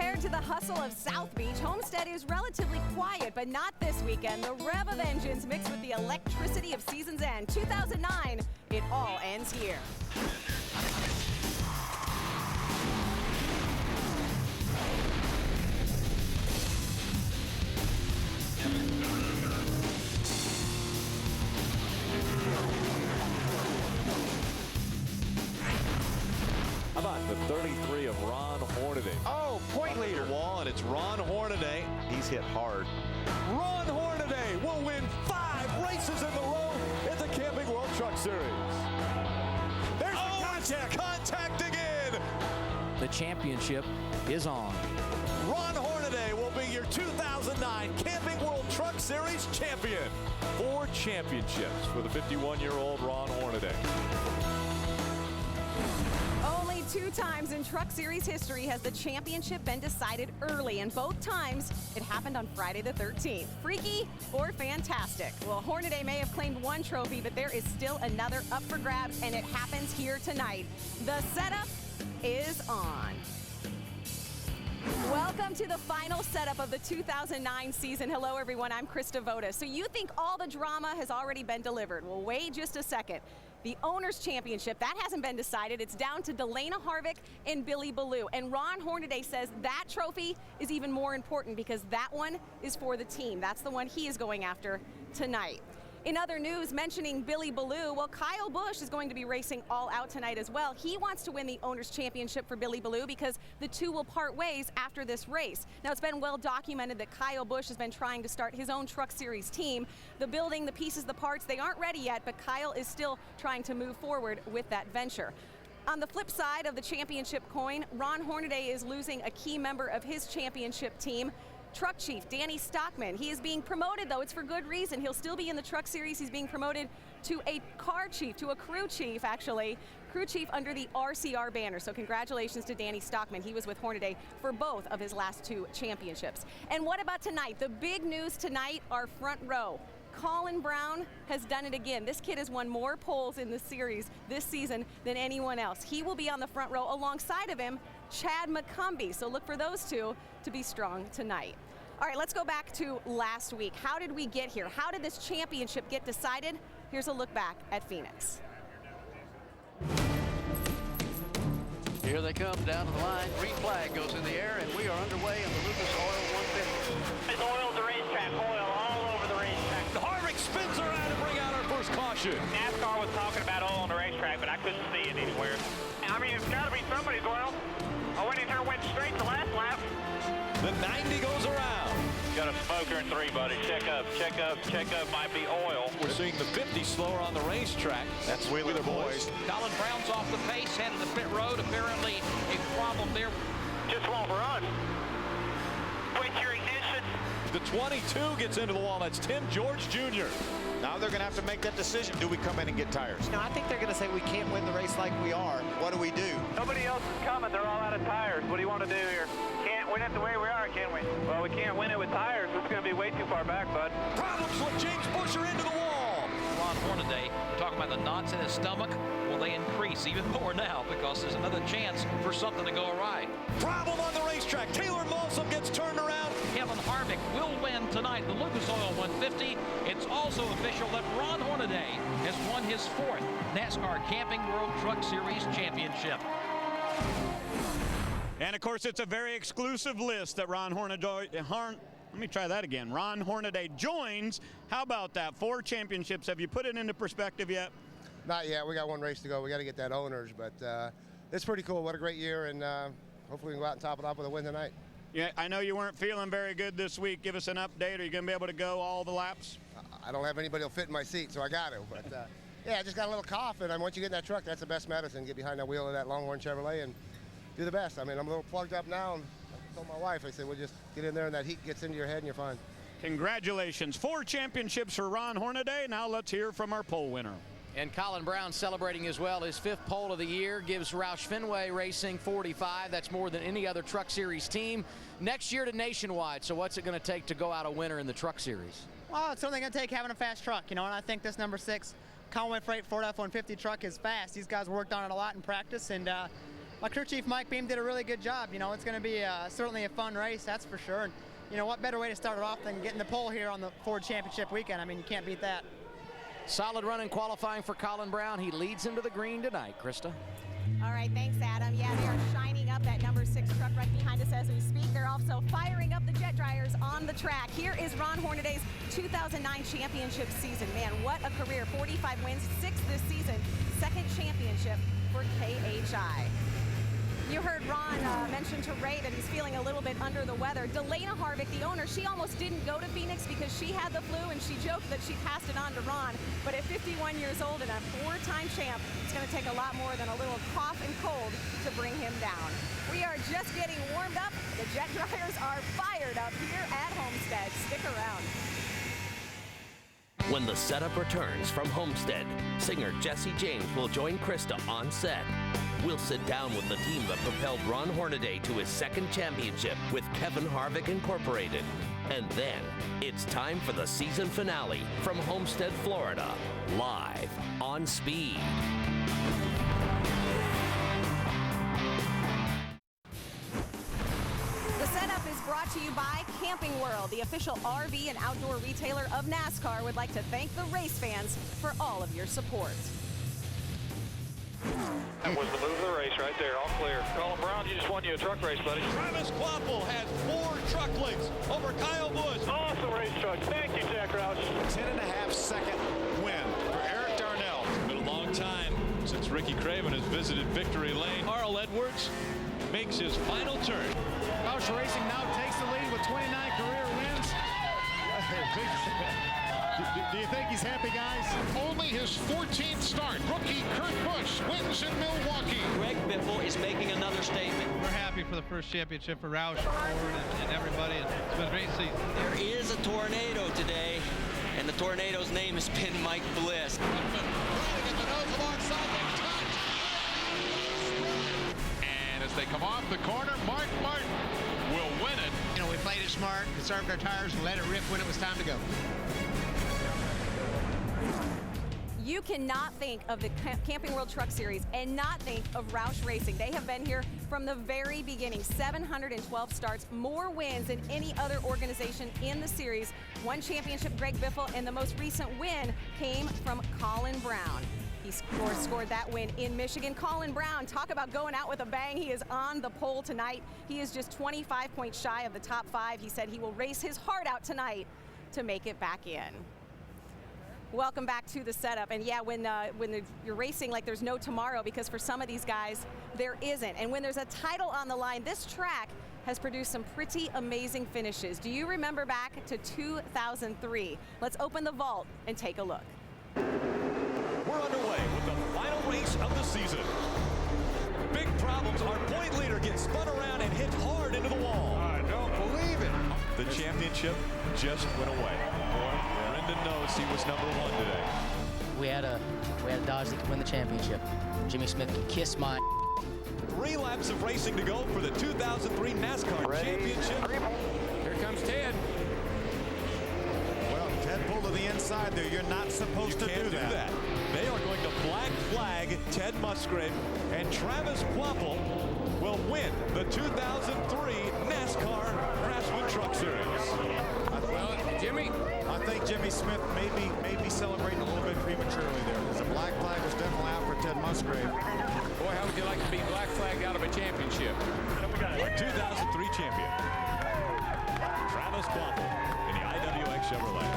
Compared to the hustle of South Beach, Homestead is relatively quiet, but not this weekend. The rev of engines mixed with the electricity of season's end. 2009, it all ends here. How about the 33 of Ron Hornady? Oh, point leader. The wall, and it's Ron Hornady. He's hit hard. Ron Hornady will win 5 races in a row in the Camping World Truck Series. There's the contact. Contact again. The championship is on. Ron Hornady will be your 2009 Camping World Truck Series champion. 4 championships for the 51-year-old Ron Hornady. Only 2 times in Truck Series history has the championship been decided early, and both times it happened on Friday the 13th. Freaky or fantastic? Well, Hornady may have claimed 1 trophy, but there is still another up for grabs, and it happens here tonight. The setup is on. Welcome to the final setup of the 2009 season. Hello, everyone. I'm Krista Voda. So you think all the drama has already been delivered? Well, wait just a second. The Owners' Championship, that hasn't been decided. It's down to Delana Harvick and Billy Ballou. And Ron Hornady says that trophy is even more important because that one is for the team. That's the one he is going after tonight. In other news, mentioning Billy Ballou, well, Kyle Busch is going to be racing all out tonight as well. He wants to win the Owners' Championship for Billy Ballou because the two will part ways after this race. Now, it's been well documented that Kyle Busch has been trying to start his own Truck Series team. The building, the pieces, the parts, they aren't ready yet, but Kyle is still trying to move forward with that venture. On the flip side of the championship coin, Ron Hornady is losing a key member of his championship team. Truck Chief Danny Stockman. He is being promoted, though. It's for good reason. He'll still be in the Truck Series. He's being promoted to a car chief, to a crew chief, actually. Crew chief under the RCR banner. So congratulations to Danny Stockman. He was with Hornady for both of his last 2 championships. And what about tonight? The big news tonight, our front row. Colin Brown has done it again. This kid has won more poles in the series this season than anyone else. He will be on the front row alongside of him, Chad McCumbee. So look for those two to be strong tonight. All right, let's go back to last week. How did we get here? How did this championship get decided? Here's a look back at Phoenix. Here they come down to the line. Green flag goes in the air, and we are underway on the Lucas Oil 150. It's oil at the racetrack, oil all over the racetrack. The Harvick spins around to bring out our first caution. NASCAR was talking about oil on the racetrack, but I couldn't see it anywhere. I mean, it's got to be somebody's oil. I went in here and went straight to last lap. The 90 goes around. Got a smoker in 3, buddy. Check up, check up, check up. Might be oil. We're seeing the 50 slower on the racetrack. That's Wheeler boys. Colin Brown's off the pace, headed to pit road. Apparently a problem there. Just won't run. Quit your ignition. The 22 gets into the wall. That's Tim George Jr. Now they're going to have to make that decision. Do we come in and get tires? No, I think they're going to say we can't win the race like we are. What do we do? Nobody else is coming. They're all out of tires. What do you want to do here? Can't win it the way we are, can we? Well, we can't win it with tires. It's going to be way too far back, bud. Problems with James Busher into the wall. Ron Hornady, we're talking about the knots in his stomach. Well, they increase even more now because there's another chance for something to go awry. Problem on the racetrack. Taylor Molson gets turned around. Kevin Harvick will win tonight the Lucas Oil 150. It's also official that Ron Hornady has won his 4th NASCAR Camping World Truck Series championship. And of course, it's a very exclusive list that Ron Hornady, let me try that again. Ron Hornady joins. How about that? 4 championships. Have you put it into perspective yet? Not yet. We got 1 race to go. We got to get that Owners, but it's pretty cool. What a great year, and hopefully we can go out and top it off with a win tonight. Yeah, I know you weren't feeling very good this week. Give us an update. Are you going to be able to go all the laps? I don't have anybody who'll fit in my seat, so I got to. But yeah, I just got a little cough, and once you get in that truck, that's the best medicine. Get behind the wheel of that Longhorn Chevrolet and do the best. I mean, I'm a little plugged up now, and I told my wife, I said, we'll just get in there and that heat gets into your head and you're fine. Congratulations. 4 championships for Ron Hornady. Now let's hear from our pole winner. And Colin Brown celebrating as well his 5th pole of the year, gives Roush Fenway Racing 45. That's more than any other Truck Series team. Next year to Nationwide, so what's it going to take to go out a winner in the Truck Series? Well, it's only going to take having a fast truck, you know, and I think this number 6 Conway Freight Ford F-150 truck is fast. These guys worked on it a lot in practice, and My crew chief, Mike Beam, did a really good job. You know, it's going to be certainly a fun race, that's for sure. And, you know, what better way to start it off than getting the pole here on the Ford Championship weekend? I mean, you can't beat that. Solid run in qualifying for Colin Brown. He leads into the green tonight, Krista. All right, thanks, Adam. Yeah, they are shining up that number 6 truck right behind us as we speak. They're also firing up the jet dryers on the track. Here is Ron Hornaday's 2009 championship season. Man, what a career. 45 wins, 6 this season. 2nd championship for KHI. You heard Ron mention to Ray that he's feeling a little bit under the weather. Delana Harvick, the owner, she almost didn't go to Phoenix because she had the flu, and she joked that she passed it on to Ron. But at 51 years old and a 4-time champ, it's going to take a lot more than a little cough and cold to bring him down. We are just getting warmed up. The jet dryers are fired up here at Homestead. Stick around. When the setup returns from Homestead, singer Jesse James will join Krista on set. We'll sit down with the team that propelled Ron Hornaday to his 2nd championship with Kevin Harvick Incorporated. And then, it's time for the season finale from Homestead, Florida, live on Speed. The setup is brought to you by Camping World, the official RV and outdoor retailer of NASCAR. Would like to thank the race fans for all of your support. That was the move of the race right there, all clear. Colin Brown, you just won you a truck race, buddy. Travis Quapple has 4 truck lengths over Kyle Busch. Awesome race truck. Thank you, Jack Roush. 10.5-second win for Eric Darnell. It's been a long time since Ricky Craven has visited victory lane. Carl Edwards makes his final turn. Roush Racing now takes the lead with 29 career wins. Do you think he's happy, guys? Only his 14th start. Rookie Kurt Busch wins in Milwaukee. Greg Biffle is making another statement. We're happy for the first championship for Roush, Ford, and everybody. It's been a great season. There is a tornado today, and the tornado's name has been Mike Bliss. And as they come off the corner, Mark Martin will win it. You know, we played it smart, conserved our tires, and let it rip when it was time to go. You cannot think of the Camping World Truck Series and not think of Roush Racing. They have been here from the very beginning. 712 starts, more wins than any other organization in the series. 1 championship, Greg Biffle, and the most recent win came from Colin Brown. He scored that win in Michigan. Colin Brown, talk about going out with a bang. He is on the pole tonight. He is just 25 points shy of the top 5. He said he will race his heart out tonight to make it back in. Welcome back to the setup. And yeah, when you're racing like there's no tomorrow, because for some of these guys, there isn't. And when there's a title on the line, this track has produced some pretty amazing finishes. Do you remember back to 2003? Let's open the vault and take a look. We're underway with the final race of the season. Big problems. Our point leader gets spun around and hit hard into the wall. I don't believe it. The championship just went away. Brendan knows he was number 1 today. We had a Dodge that could win the championship. Jimmy Smith could kiss my. 3 laps of racing to go for the 2003 NASCAR championship. Here comes Ted. Well, Ted pulled to the inside there. You're not supposed to do that. They are going to black flag Ted Musgrave, and Travis Quapple will win the 2003 NASCAR Craftsman Truck Series. Well, Jimmy, I think Jimmy Smith may be celebrating a little bit prematurely there. There's a black flag was definitely out for Ted Musgrave. Boy, how would you like to be black flagged out of a championship? Our 2003 champion, Travis Quapple in the IWX Chevrolet.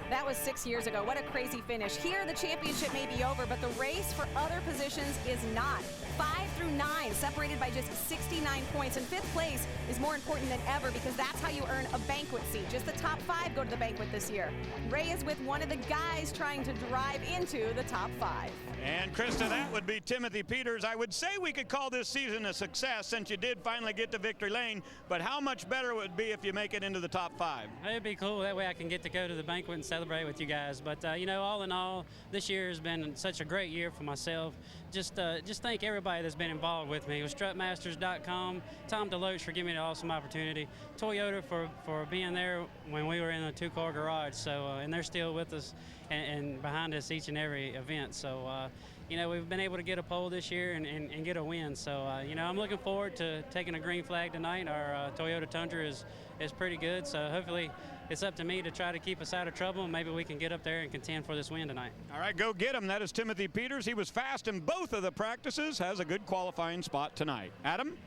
That was 6 years ago. What a crazy finish. Here, the championship may be over, but the race for other positions is not. 5 through 9, separated by just 69 points. And 5th place is more important than ever because that's how you earn a banquet seat. Just the top 5 go to the banquet this year. Ray is with one of the guys trying to drive into the top 5. And Krista, that would be Timothy Peters. I would say we could call this season a success since you did finally get to victory lane, but how much better it would be if you make it into the top 5? It'd be cool. That way I can get to go to the banquet and celebrate with you guys. But, you know, all in all, this year has been such a great year for myself. Just thank everybody that's been involved with me. With strutmasters.com, Tom DeLoach for giving me an awesome opportunity, Toyota for being there when we were in a 2-car garage. So, and they're still with us and behind us each and every event. So, you know, we've been able to get a pole this year and get a win. So, you know, I'm looking forward to taking a green flag tonight. Our Toyota Tundra is pretty good, so hopefully it's up to me to try to keep us out of trouble, and maybe we can get up there and contend for this win tonight. All right, go get him. That is Timothy Peters. He was fast in both of the practices, has a good qualifying spot tonight. Adam?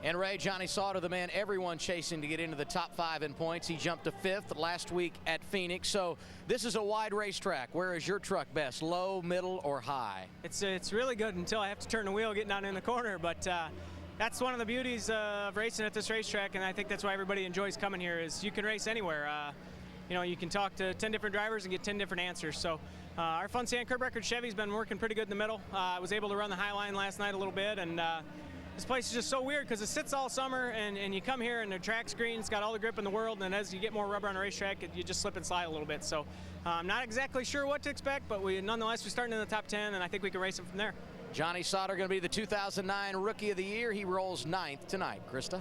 And Ray, Johnny Sauter, the man everyone chasing to get into the top 5 in points. He jumped to 5th last week at Phoenix. So this is a wide racetrack. Where is your truck best, low, middle, or high? It's really good until I have to turn the wheel getting down in the corner, but that's one of the beauties of racing at this racetrack, and I think that's why everybody enjoys coming here, is you can race anywhere. You know, you can talk to 10 different drivers and get 10 different answers. So our Fun Sand Curb Record Chevy's been working pretty good in the middle. I was able to run the high line last night a little bit, and this place is just so weird because it sits all summer, and you come here and the track's green, it's got all the grip in the world, and as you get more rubber on the racetrack, you just slip and slide a little bit. So I'm not exactly sure what to expect, but nonetheless, we're starting in the top 10, and I think we can race them from there. Johnny Sauter going to be the 2009 Rookie of the Year. He rolls 9th tonight. Krista?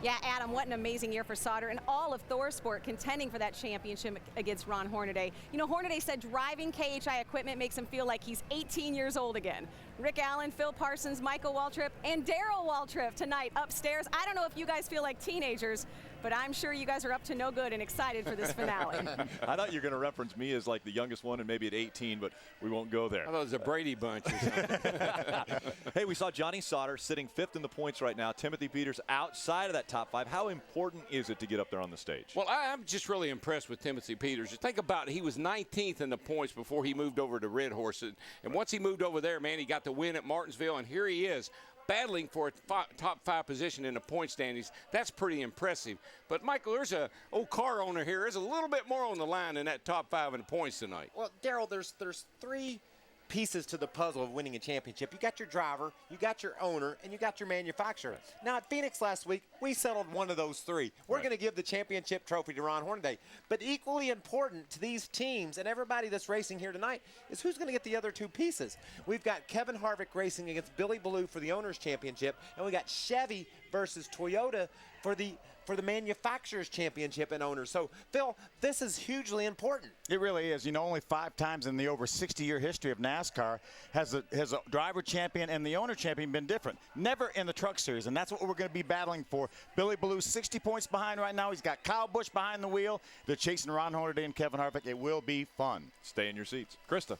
Yeah, Adam, what an amazing year for Sauter and all of Thorsport contending for that championship against Ron Hornaday. You know, Hornaday said driving KHI equipment makes him feel like he's 18 years old again. Rick Allen, Phil Parsons, Michael Waltrip, and Darrell Waltrip tonight upstairs. I don't know if you guys feel like teenagers, but I'm sure you guys are up to no good and excited for this finale. I thought you were going to reference me as like the youngest one and maybe at 18, but we won't go there. I thought it was a Brady bunch or something. Hey, we saw Johnny Sauter sitting 5th in the points right now. Timothy Peters outside of that top 5. How important is it to get up there on the stage? Well, I'm just really impressed with Timothy Peters. You think about it, he was 19th in the points before he moved over to Red Horse. And once he moved over there, man, he got the win at Martinsville, and here he is, battling for a top 5 position in the point standings. That's pretty impressive. But, Michael, there's a old car owner here. There's a little bit more on the line than that top 5 in the points tonight. Well, Darrell, there's 3 pieces to the puzzle of winning a championship. You got your driver, you got your owner, and you got your manufacturer. Now, at Phoenix last week, we settled one of those 3. We're going to give the championship trophy to Ron Hornaday. But equally important to these teams and everybody that's racing here tonight is who's going to get the other 2 pieces. We've got Kevin Harvick racing against Billy Ballou for the Owners' Championship, and we got Chevy versus Toyota for the Manufacturers' Championship and Owners. So, Phil, this is hugely important. It really is. You know, only 5 times in the over 60-year history of NASCAR has a driver champion and the owner champion been different. Never in the Truck Series, and that's what we're going to be battling for. Billy Ballou 60 points behind right now. He's got Kyle Busch behind the wheel. They're chasing Ron Hornaday and Kevin Harvick. It will be fun. Stay in your seats. Krista.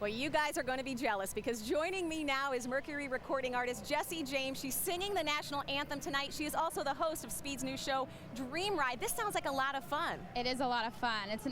Well, you guys are going to be jealous because joining me now is Mercury recording artist Jessie James. She's singing the national anthem tonight. She is also the host of Speed's new show, Dream Ride. This sounds like a lot of fun. It is a lot of fun. It's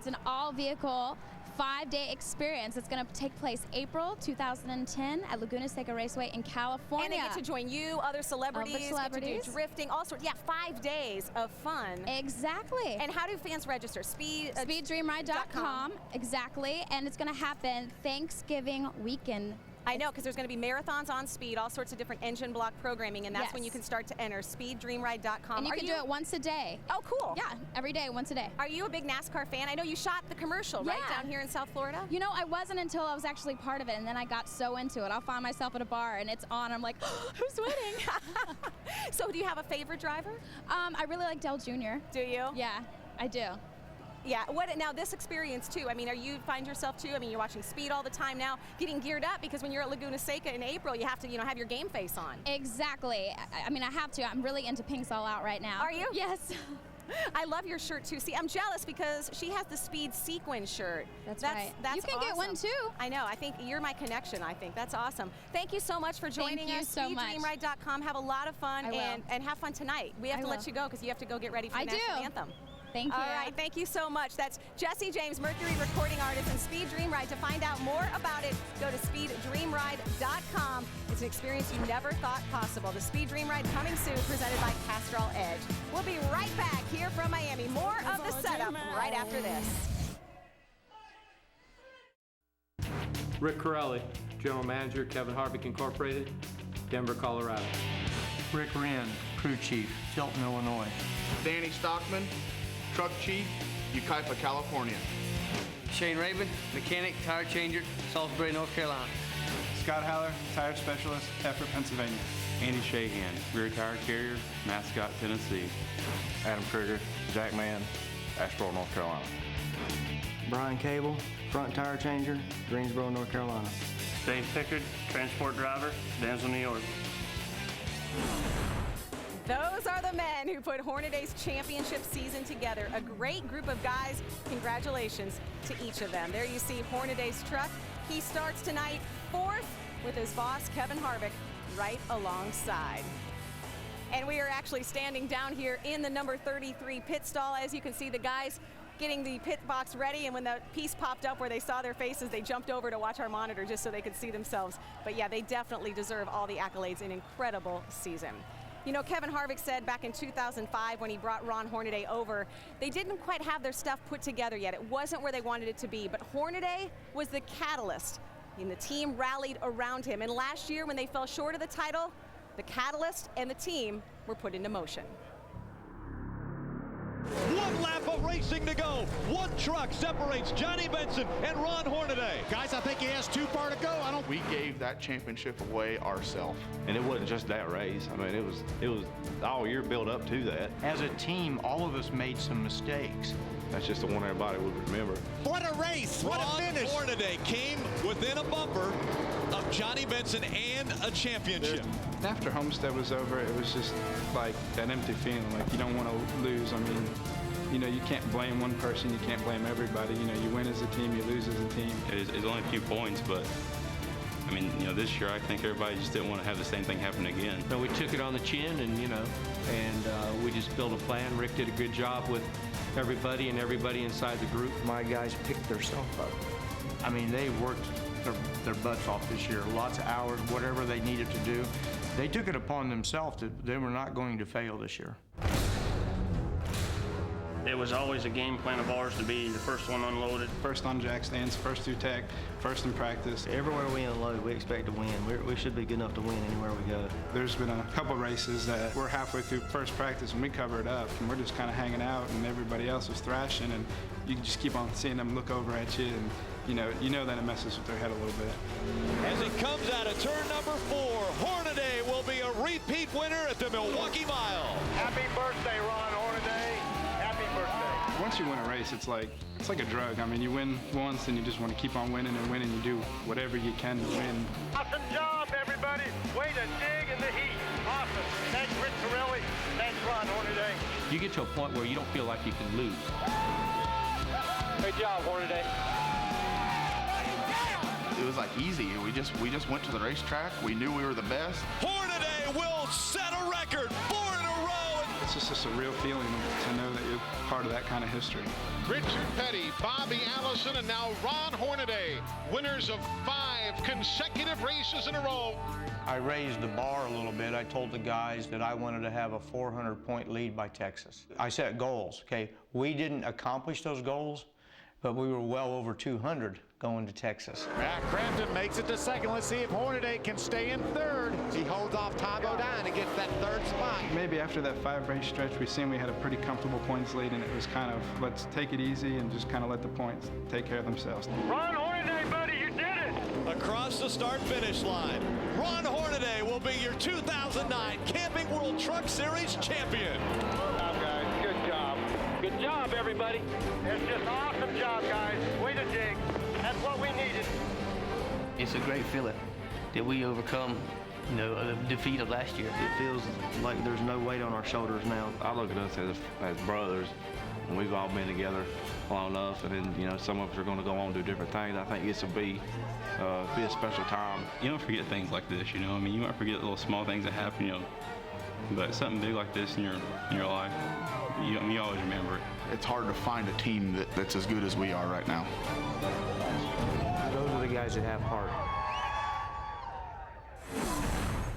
an all-vehicle 5-day experience. It's going to take place April 2010 at Laguna Seca Raceway in California. And they get to join you, other celebrities, get to do drifting, all sorts. Yeah, 5 days of fun. Exactly. And how do fans register? Speeddreamride.com. Exactly. And it's going to happen Thanksgiving weekend. I know, because there's going to be marathons on Speed, all sorts of different engine block programming, and that's when you can start to enter, speeddreamride.com. And you can do it once a day. Oh, cool. Yeah, every day, once a day. Are you a big NASCAR fan? I know you shot the commercial, right, down here in South Florida? You know, I wasn't until I was actually part of it, and then I got so into it. I'll find myself at a bar, and it's on. I'm like, oh, who's winning? So do you have a favorite driver? I really like Dale Jr. Do you? Yeah, I do. Yeah, now this experience too, I mean, you find yourself too, I mean, you're watching Speed all the time now, getting geared up because when you're at Laguna Seca in April, you have to, have your game face on. Exactly. I mean, I have to. I'm really into Pinks All Out right now. Are you? Yes. I love your shirt too. See, I'm jealous because she has the Speed sequin shirt. That's right. That's you can awesome. get one too. I know. I think you're my connection. I think that's awesome. Thank you so much for joining us. Thank you so much. SpeedDreamRide.com. Have a lot of fun and have fun tonight. We have to let you go because you have to go get ready for the national anthem. Thank you. All right, thank you so much. That's Jessie James, Mercury recording artist, and Speed Dream Ride. To find out more about it, go to speeddreamride.com. It's an experience you never thought possible. The Speed Dream Ride coming soon, presented by Castrol Edge. We'll be right back here from Miami. More of the setup right after this. Rick Corelli, General Manager, Kevin Harvick Incorporated, Denver, Colorado. Rick Rand, Crew Chief, Tilton, Illinois. Danny Stockman, Truck Chief, Yucaipa, California. Shane Rabin, Mechanic, Tire Changer, Salisbury, North Carolina. Scott Haller, Tire Specialist, Effort, Pennsylvania. Andy Shahan, Rear Tire Carrier, Mascot, Tennessee. Adam Kruger, Jack Mann, Asheboro, North Carolina. Brian Cable, front tire changer, Greensboro, North Carolina. Dave Pickard, transport driver, Dansville, New York. Those are the men who put Hornaday's championship season together. A great group of guys. Congratulations to each of them. There you see Hornaday's truck. He starts tonight 4th with his boss, Kevin Harvick, right alongside. And we are actually standing down here in the number 33 pit stall. As you can see, the guys getting the pit box ready, and when the piece popped up where they saw their faces, they jumped over to watch our monitor just so they could see themselves. But yeah, they definitely deserve all the accolades. An incredible season. You know, Kevin Harvick said back in 2005 when he brought Ron Hornaday over, they didn't quite have their stuff put together yet. It wasn't where they wanted it to be, but Hornaday was the catalyst, and the team rallied around him. And last year when they fell short of the title, the catalyst and the team were put into motion. One lap of racing to go. One truck separates Johnny Benson and Ron Hornaday. Guys, I think he has too far to go. We gave that championship away ourselves. And it wasn't just that race. I mean, it was all year build up to that. As a team, all of us made some mistakes. That's just the one everybody would remember. What a race! What a finish! Ron Hornaday came within a bumper of Johnny Benson and a championship. After Homestead was over, it was just like that empty feeling, like you don't want to lose. I mean, you know, you can't blame one person, you can't blame everybody. You know, you win as a team, you lose as a team. It's only a few points, but I mean, you know, this year I think everybody just didn't want to have the same thing happen again. So we took it on the chin, and we just built a plan. Rick did a good job with everybody and everybody inside the group. My guys picked their stuff up. I mean, they worked their butts off this year. Lots of hours, whatever they needed to do. They took it upon themselves that they were not going to fail this year. It was always a game plan of ours to be the first one unloaded. First on jack stands, first through tech, first in practice. Everywhere we unload, we expect to win. We should be good enough to win anywhere we go. There's been a couple races that we're halfway through first practice and we cover it up, and we're just kind of hanging out, and everybody else is thrashing, and you can just keep on seeing them look over at you, and you know that it messes with their head a little bit. As it comes out of turn number 4, Hornaday will be a repeat winner at the Milwaukee Mile. Happy birthday, Ron Hornaday. Happy birthday. Once you win a race, it's like a drug. I mean, you win once and you just want to keep on winning and winning. You do whatever you can to win. Awesome job, everybody. Way to dig in the heat. Awesome. Thanks, Rich Corelli. Thanks, Ron Hornaday. You get to a point where you don't feel like you can lose. Great job, Hornaday. It was like easy. We just went to the racetrack. We knew we were the best. Hornaday will set a record 4 in a row. It's just a surreal feeling to know that you're part of that kind of history. Richard Petty, Bobby Allison, and now Ron Hornaday, winners of 5 consecutive races in a row. I raised the bar a little bit. I told the guys that I wanted to have a 400-point lead by Texas. I set goals, okay? We didn't accomplish those goals, but we were well over 200 going to Texas. Matt Crampton makes it to second. Let's see if Hornaday can stay in third. He holds off Ty Bodine to get that third spot. Maybe after that 5-race stretch, we seen we had a pretty comfortable points lead, and it was kind of, let's take it easy and just kind of let the points take care of themselves. Ron Hornaday, buddy, you did it! Across the start-finish line, Ron Hornaday will be your 2009 Camping World Truck Series champion. Good job, guys. Good job. Good job, everybody. It's just an awesome job, guys. Way to dig. That's what we needed. It's a great feeling that we overcome, the defeat of last year. It feels like there's no weight on our shoulders now. I look at us as brothers, and we've all been together long enough, and then, some of us are going to go on and do different things. I think this will be a special time. You don't forget things like this, you might forget little small things that happen, but something big like this in your life, you always remember it. It's hard to find a team that's as good as we are right now. Those are the guys that have heart.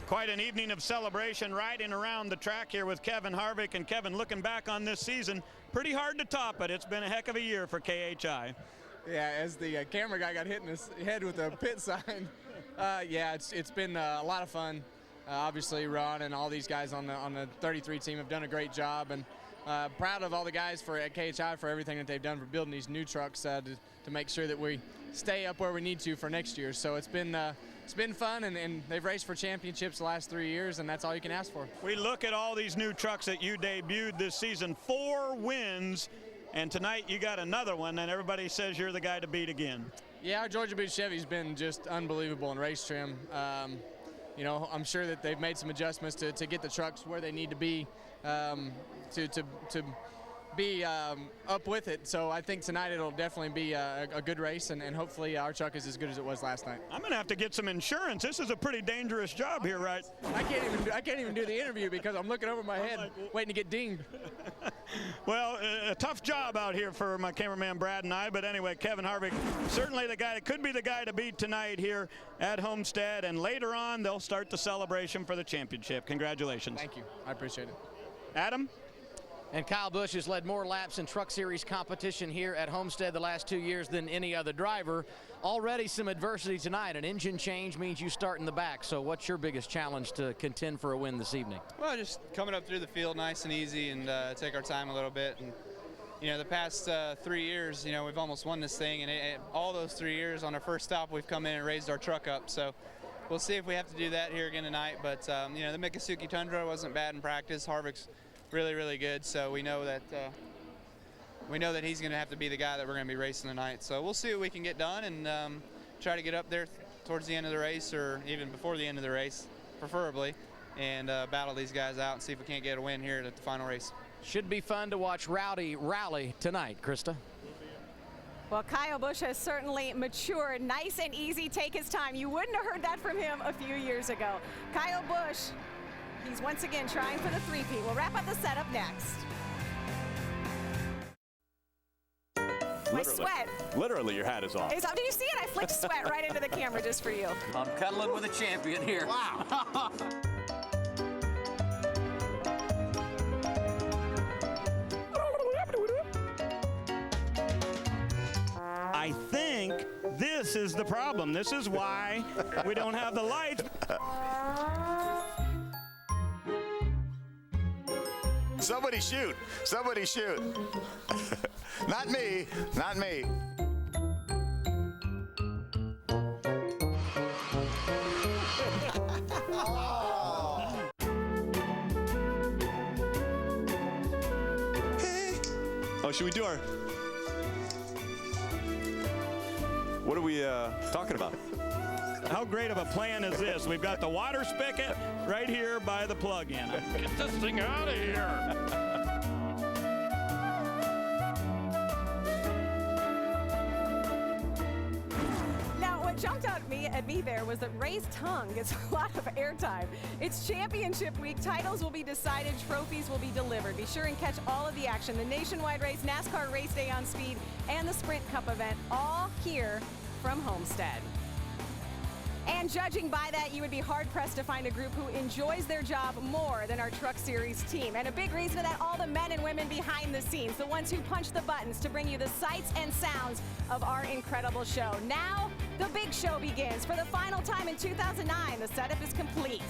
Quite an evening of celebration riding around the track here with Kevin Harvick. And Kevin, looking back on this season, pretty hard to top it. It's been a heck of a year for KHI. Yeah, as the camera guy got hit in his head with a pit sign. It's been a lot of fun. Obviously, Ron and all these guys on the 33 team have done a great job, and proud of all the guys at KHI for everything that they've done for building these new trucks to make sure that we stay up where we need to for next year. So it's been fun, and they've raced for championships the last 3 years, and that's all you can ask for. We look at all these new trucks that you debuted this season, 4 wins and tonight you got another one, and everybody says you're the guy to beat again. Yeah, our Georgia Boot Chevy's been just unbelievable in race trim. You know, I'm sure that they've made some adjustments to get the trucks where they need to be to be up with it. So I think tonight it'll definitely be a good race, and hopefully our truck is as good as it was last night. I'm going to have to get some insurance. This is a pretty dangerous job here, right? I can't even do the interview because I'm looking over my head waiting to get dinged. Well, a tough job out here for my cameraman Brad and I, but anyway, Kevin Harvick, certainly the guy that could be the guy to beat tonight here at Homestead, and later on they'll start the celebration for the championship. Congratulations. Thank you. I appreciate it. Adam? And Kyle Busch has led more laps in Truck Series competition here at Homestead the last 2 years than any other driver. Already some adversity tonight. An engine change means you start in the back. So what's your biggest challenge to contend for a win this evening? Well, just coming up through the field nice and easy and take our time a little bit. And, you know, the past 3 years, you know, we've almost won this thing. And all those 3 years on our first stop, we've come in and raised our truck up. So we'll see if we have to do that here again tonight. But, you know, the Miccosukee Tundra wasn't bad in practice. Harvick's really, really good. So we know that he's going to have to be the guy that we're going to be racing tonight. So we'll see what we can get done and try to get up there towards the end of the race, or even before the end of the race, preferably, and battle these guys out and see if we can't get a win here at the final race. Should be fun to watch Rowdy rally tonight, Krista. Well, Kyle Busch has certainly matured. Nice and easy, take his time. You wouldn't have heard that from him a few years ago. Kyle Busch, he's once again trying for the three-peat. We'll wrap up the setup next. My sweat. Literally, your hat is off. Did you see it? I flicked sweat right into the camera just for you. I'm cuddling with a champion here. Wow. I think this is the problem. This is why we don't have the lights. Somebody shoot. Somebody shoot. Not me. Not me. Oh, should we do our... What are we talking about? How great of a plan is this? We've got the water spigot right here by the plug-in. Get this thing out of here. Now, what jumped out at me there was that Ray's tongue gets a lot of airtime. It's championship week. Titles will be decided. Trophies will be delivered. Be sure and catch all of the action. The nationwide race, NASCAR race day on speed, and the Sprint Cup event, all here from Homestead. And judging by that, you would be hard-pressed to find a group who enjoys their job more than our Truck Series team. And a big reason of that, all the men and women behind the scenes, the ones who punch the buttons to bring you the sights and sounds of our incredible show. Now, the big show begins. For the final time in 2009, the setup is complete.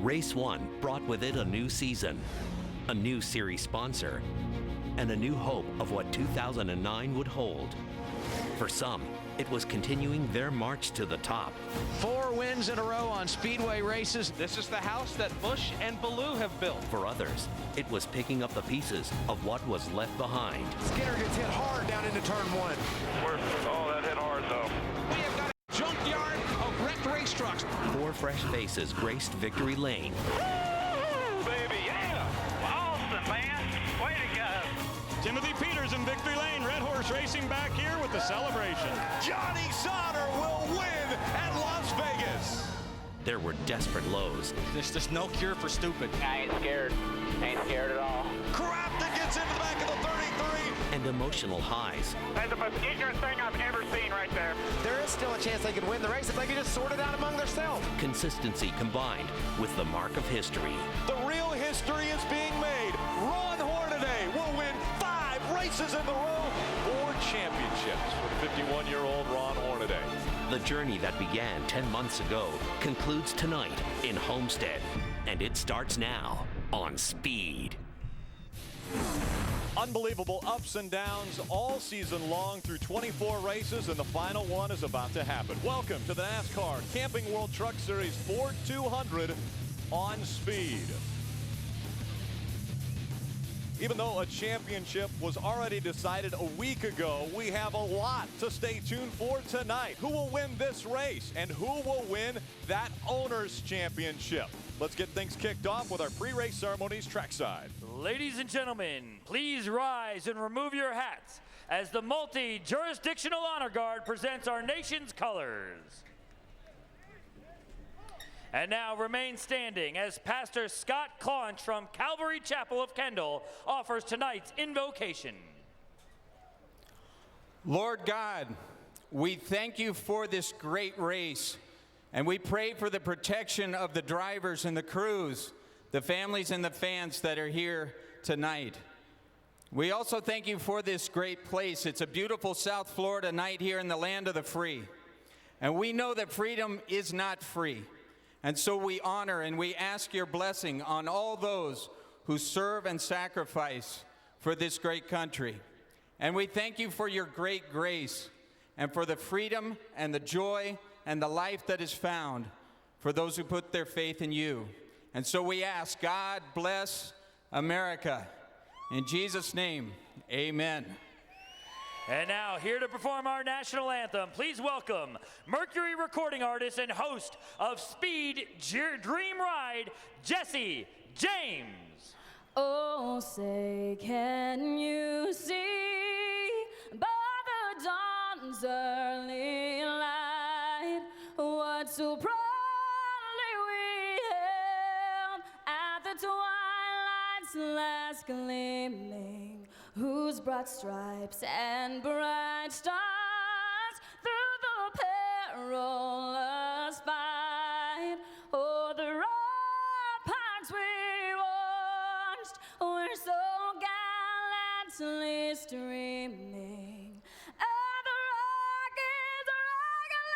Race 1 brought with it a new season, a new series sponsor, and a new hope of what 2009 would hold. For some, it was continuing their march to the top. 4 wins in a row on Speedway races. This is the house that Busch and Ballou have built. For others, it was picking up the pieces of what was left behind. Skinner gets hit hard down into turn 1. Oh, that hit hard, though. We have got a junkyard of wrecked race trucks. 4 fresh faces graced victory lane. Woo, baby, yeah! Awesome, man. Way to go. Timothy Peters in victory lane. Red Horse Racing back here with the celebration. Johnny Sauter will win at Las Vegas. There were desperate lows. There's just no cure for stupid. I ain't scared. Ain't scared at all. Crafton gets into the back of the 33. And emotional highs. That's the most ignorant thing I've ever seen right there. There is still a chance they could win the race if they could just sort it out among themselves. Consistency combined with the mark of history. The real history is being made. Ron Hornaday will win 5 races in the row. 4 championships for 51-year-old Ron Hornaday. The journey that began 10 months ago concludes tonight in Homestead, and it starts now on Speed. Unbelievable ups and downs all season long through 24 races, and the final one is about to happen. Welcome to the NASCAR Camping World Truck Series Ford 200 on Speed. Even though a championship was already decided a week ago, we have a lot to stay tuned for tonight. Who will win this race, and who will win that Owners' Championship? Let's get things kicked off with our pre-race ceremonies trackside. Ladies and gentlemen, please rise and remove your hats as the multi-jurisdictional honor guard presents our nation's colors. And now remain standing as Pastor Scott Claunch from Calvary Chapel of Kendall offers tonight's invocation. Lord God, we thank you for this great race, and we pray for the protection of the drivers and the crews, the families and the fans that are here tonight. We also thank you for this great place. It's a beautiful South Florida night here in the land of the free. And we know that freedom is not free. And so we honor and we ask your blessing on all those who serve and sacrifice for this great country. And we thank you for your great grace and for the freedom and the joy and the life that is found for those who put their faith in you. And so we ask, God bless America. In Jesus' name, amen. And now, here to perform our national anthem, please welcome Mercury recording artist and host of Speed Dream Ride, Jesse James. Oh, say, can you see by the dawn's early light what so proudly we hailed at the twilight's last gleaming, whose broad stripes and bright stars through the perilous fight, oh, the ramparts we watched were so gallantly streaming, and the rockets rocking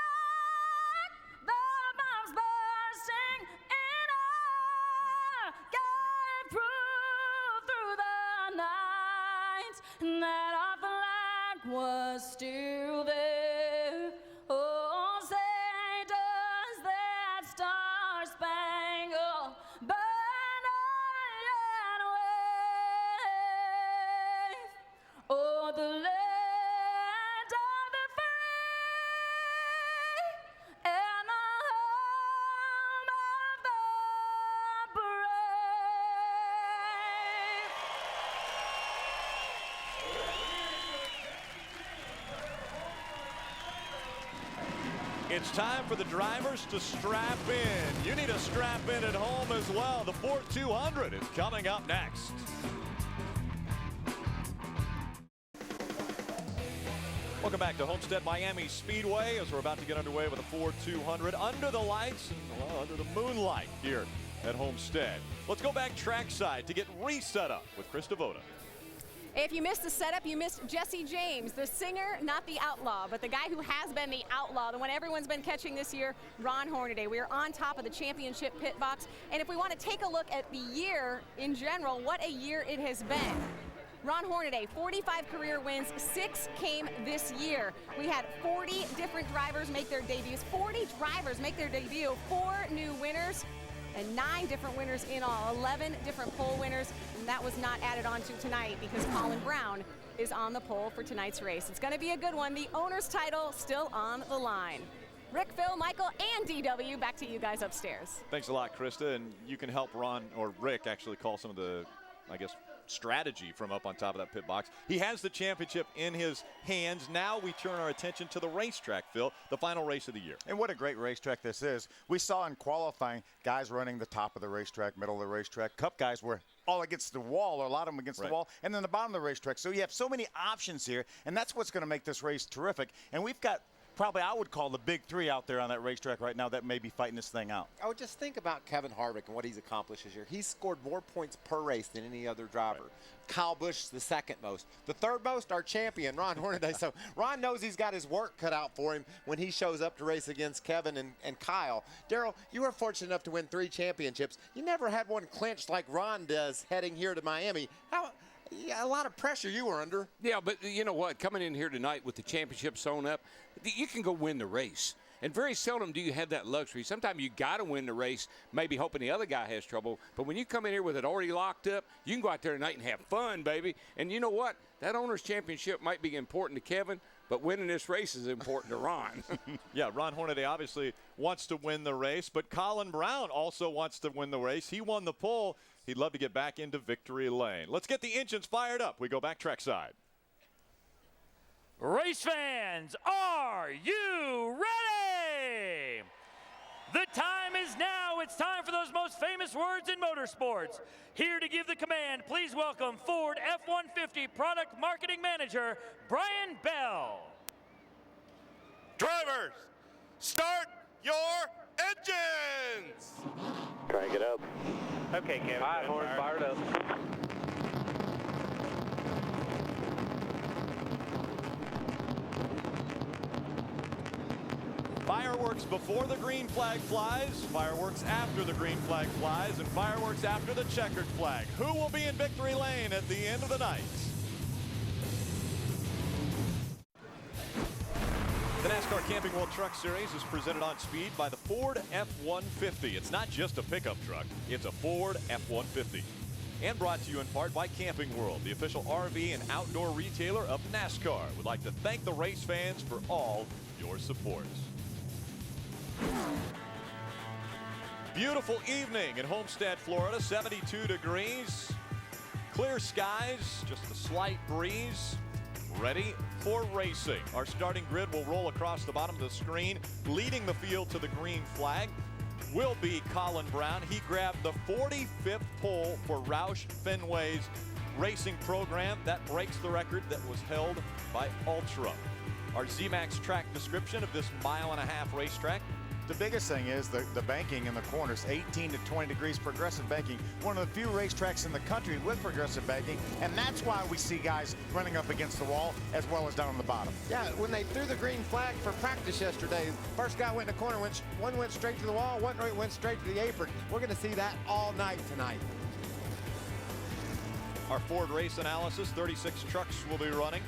like the bombs bursting in air gave proof through the night that our flag was still there. Oh, say, does that star-spangled banner yet wave? Oh, the land of the free and the home of the It's time for the drivers to strap in. You need to strap in at home as well. The Ford 200 is coming up next. Welcome back to Homestead-Miami Speedway as we're about to get underway with the Ford 200 under the lights and under the moonlight here at Homestead. Let's go back trackside to get reset up with Chris Devoda. If you missed the setup, you missed Jesse James, the singer, not the outlaw, but the guy who has been the outlaw, the one everyone's been catching this year, Ron Hornady. We are on top of the championship pit box, and if we want to take a look at the year in general, what a year it has been. Ron Hornady, 45 career wins, 6 came this year. We had 40 different drivers make their debuts, 40 drivers make their debut, 4 new winners, and 9 different winners in all, 11 different pole winners, and that was not added on to tonight because Colin Brown is on the pole for tonight's race. It's going to be a good one. The owner's title still on the line. Rick, Phil, Michael, and DW, back to you guys upstairs. Thanks a lot, Krista, and you can help Ron, or Rick actually, call some of the, I guess, strategy from up on top of that pit box. He has the championship in his hands. Now we turn our attention to the racetrack, Phil, the final race of the year. And what a great racetrack this is. We saw in qualifying guys running the top of the racetrack, middle of the racetrack. Cup guys were all against the wall, or a lot of them against the wall, and then the bottom of the racetrack. So you have so many options here, and that's what's going to make this race terrific. And we've got probably, I would call, the big 3 out there on that racetrack right now that may be fighting this thing out. I would just think about Kevin Harvick and what he's accomplished this year. He's scored more points per race than any other driver. Right. Kyle Busch, the second most. The third most, our champion, Ron Hornady. So Ron knows he's got his work cut out for him when he shows up to race against Kevin and Kyle. Darrell, you were fortunate enough to win 3 championships. You never had one clinched like Ron does heading here to Miami. Yeah, a lot of pressure you were under. Yeah, but you know what? Coming in here tonight with the championship sewn up, you can go win the race. And very seldom do you have that luxury. Sometimes you got to win the race, maybe hoping the other guy has trouble. But when you come in here with it already locked up, you can go out there tonight and have fun, baby. And you know what? That owner's championship might be important to Kevin, but winning this race is important to Ron. Yeah, Ron Hornady obviously wants to win the race, but Colin Brown also wants to win the race. He won the pole. He'd love to get back into victory lane. Let's get the engines fired up. We go back trackside. Race fans, are you ready? The time is now. It's time for those most famous words in motorsports. Here to give the command, please welcome Ford F-150 Product Marketing Manager, Brian Bell. Drivers, start your engines! Crank it up. Okay, Kevin. All right, Horn, fired up. Fireworks before the green flag flies, fireworks after the green flag flies, and fireworks after the checkered flag. Who will be in victory lane at the end of the night? The NASCAR Camping World Truck Series is presented on speed by the Ford F-150. It's not just a pickup truck, it's a Ford F-150. And brought to you in part by Camping World, the official RV and outdoor retailer of NASCAR. We'd like to thank the race fans for all your support. Beautiful evening in Homestead, Florida, 72 degrees, clear skies, just a slight breeze, ready for racing. Our starting grid will roll across the bottom of the screen. Leading the field to the green flag will be Colin Brown. He grabbed the 45th pole for Roush Fenway's racing program. That breaks the record that was held by Ultra. Our ZMAX track description of this mile-and-a-half racetrack. The biggest thing is the banking in the corners, 18 to 20 degrees progressive banking. One of the few racetracks in the country with progressive banking, and that's why we see guys running up against the wall as well as down on the bottom. Yeah, when they threw the green flag for practice yesterday, first guy went in the corner, one went straight to the wall, one went straight to the apron. We're going to see that all night tonight. Our Ford race analysis, 36 trucks will be running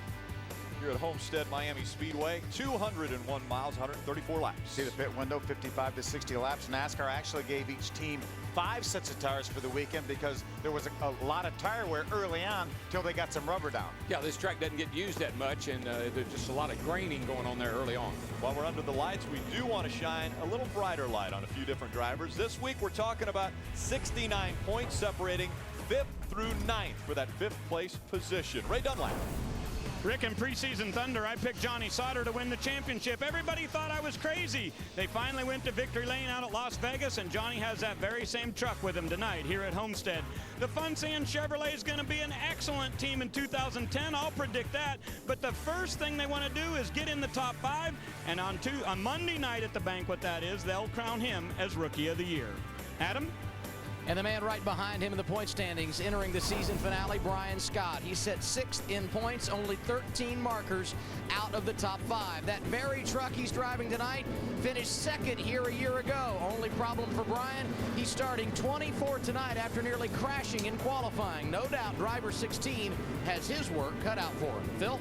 here at Homestead-Miami Speedway. 201 miles, 134 laps. See the pit window, 55 to 60 laps. NASCAR actually gave each team 5 sets of tires for the weekend because there was a lot of tire wear early on till they got some rubber down. Yeah, this track doesn't get used that much, and there's just a lot of graining going on there early on. While we're under the lights, we do want to shine a little brighter light on a few different drivers. This week, we're talking about 69 points separating 5th through 9th for that 5th place position. Ray Dunlap. Rick, in preseason thunder, I picked Johnny Sauter to win the championship. Everybody thought I was crazy. They finally went to victory lane out at Las Vegas, and Johnny has that very same truck with him tonight here at Homestead. The Fun Sand Chevrolet is going to be an excellent team in 2010. I'll predict that. But the first thing they want to do is get in the top 5, and on Monday night at the banquet, that is, they'll crown him as Rookie of the Year. Adam? And the man right behind him in the point standings entering the season finale, Brian Scott. He set 6th in points, only 13 markers out of the top 5. That very truck he's driving tonight finished 2nd here a year ago. Only problem for Brian, he's starting 24th tonight after nearly crashing in qualifying. No doubt driver 16 has his work cut out for him. Phil?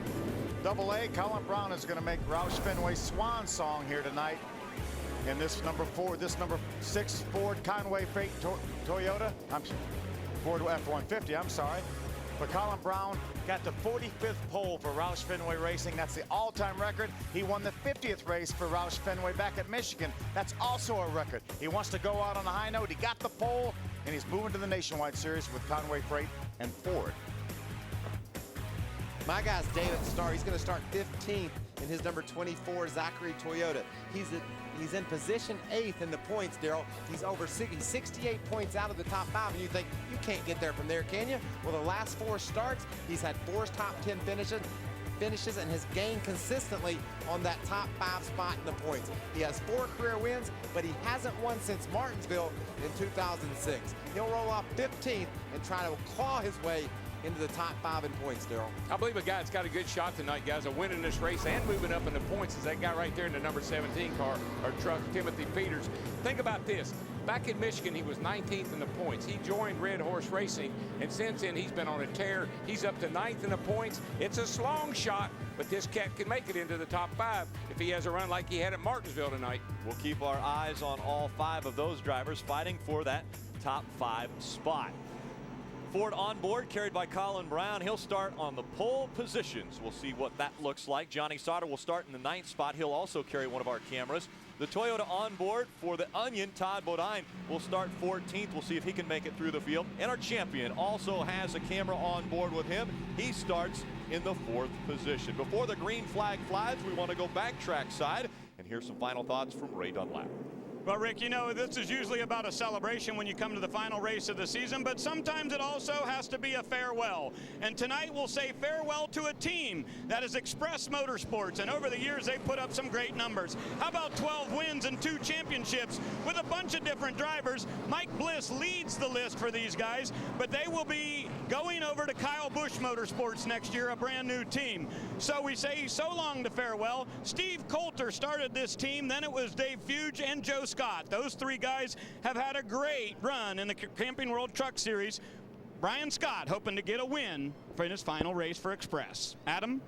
Double A, Colin Brown is going to make Roush Fenway's swan song here tonight. And this number 6 Ford Conway Freight Toyota, Ford F-150, I'm sorry. But Colin Brown got the 45th pole for Roush Fenway Racing. That's the all-time record. He won the 50th race for Roush Fenway back at Michigan. That's also a record. He wants to go out on a high note. He got the pole, and he's moving to the Nationwide Series with Conway Freight and Ford. My guy's David Starr. He's going to start 15th in his number 24 Zachary Toyota. He's in position 8th in the points, Daryl. He's 68 points out of the top 5, and you think, you can't get there from there, can you? Well, the last 4 starts, he's had 4 top 10 finishes and has gained consistently on that top 5 spot in the points. He has 4 career wins, but he hasn't won since Martinsville in 2006. He'll roll off 15th and try to claw his way into the top 5 in points, Daryl. I believe a guy that's got a good shot tonight, guys, of winning this race and moving up in the points is that guy right there in the number 17 car or truck, Timothy Peters. Think about this. Back in Michigan, he was 19th in the points. He joined Red Horse Racing, and since then he's been on a tear. He's up to 9th in the points. It's a long shot, but this cat can make it into the top 5 if he has a run like he had at Martinsville tonight. We'll keep our eyes on all 5 of those drivers fighting for that top 5 spot. Ford on board, carried by Colin Brown. He'll start on the pole positions. We'll see what that looks like. Johnny Sauter will start in the 9th spot. He'll also carry one of our cameras. The Toyota on board for the Onion, Todd Bodine, will start 14th. We'll see if he can make it through the field. And our champion also has a camera on board with him. He starts in the 4th position. Before the green flag flies, we want to go back track side and hear some final thoughts from Ray Dunlap. Well, Rick, you know, this is usually about a celebration when you come to the final race of the season, but sometimes it also has to be a farewell. And tonight we'll say farewell to a team that is Express Motorsports, and over the years they've put up some great numbers. How about 12 wins and 2 championships with a bunch of different drivers? Mike Bliss leads the list for these guys, but they will be going over to Kyle Busch Motorsports next year, a brand new team. So we say so long to farewell. Steve Coulter started this team, then it was Dave Fuge and Joe Scott. Those 3 guys have had a great run in the Camping World Truck Series. Brian Scott hoping to get a win for his final race for Express. Adam?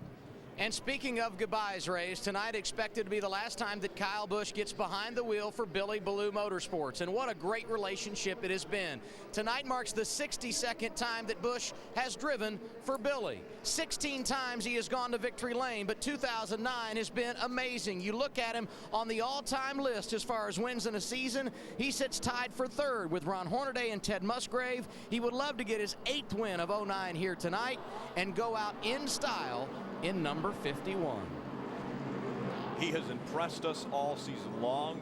And speaking of goodbyes, Rays, tonight expected to be the last time that Kyle Busch gets behind the wheel for Billy Ballou Motorsports. And what a great relationship it has been. Tonight marks the 62nd time that Busch has driven for Billy. 16 times he has gone to victory lane, but 2009 has been amazing. You look at him on the all-time list as far as wins in a season, he sits tied for 3rd with Ron Hornady and Ted Musgrave. He would love to get his 8th win of 09 here tonight and go out in style in number 51. He has impressed us all season long.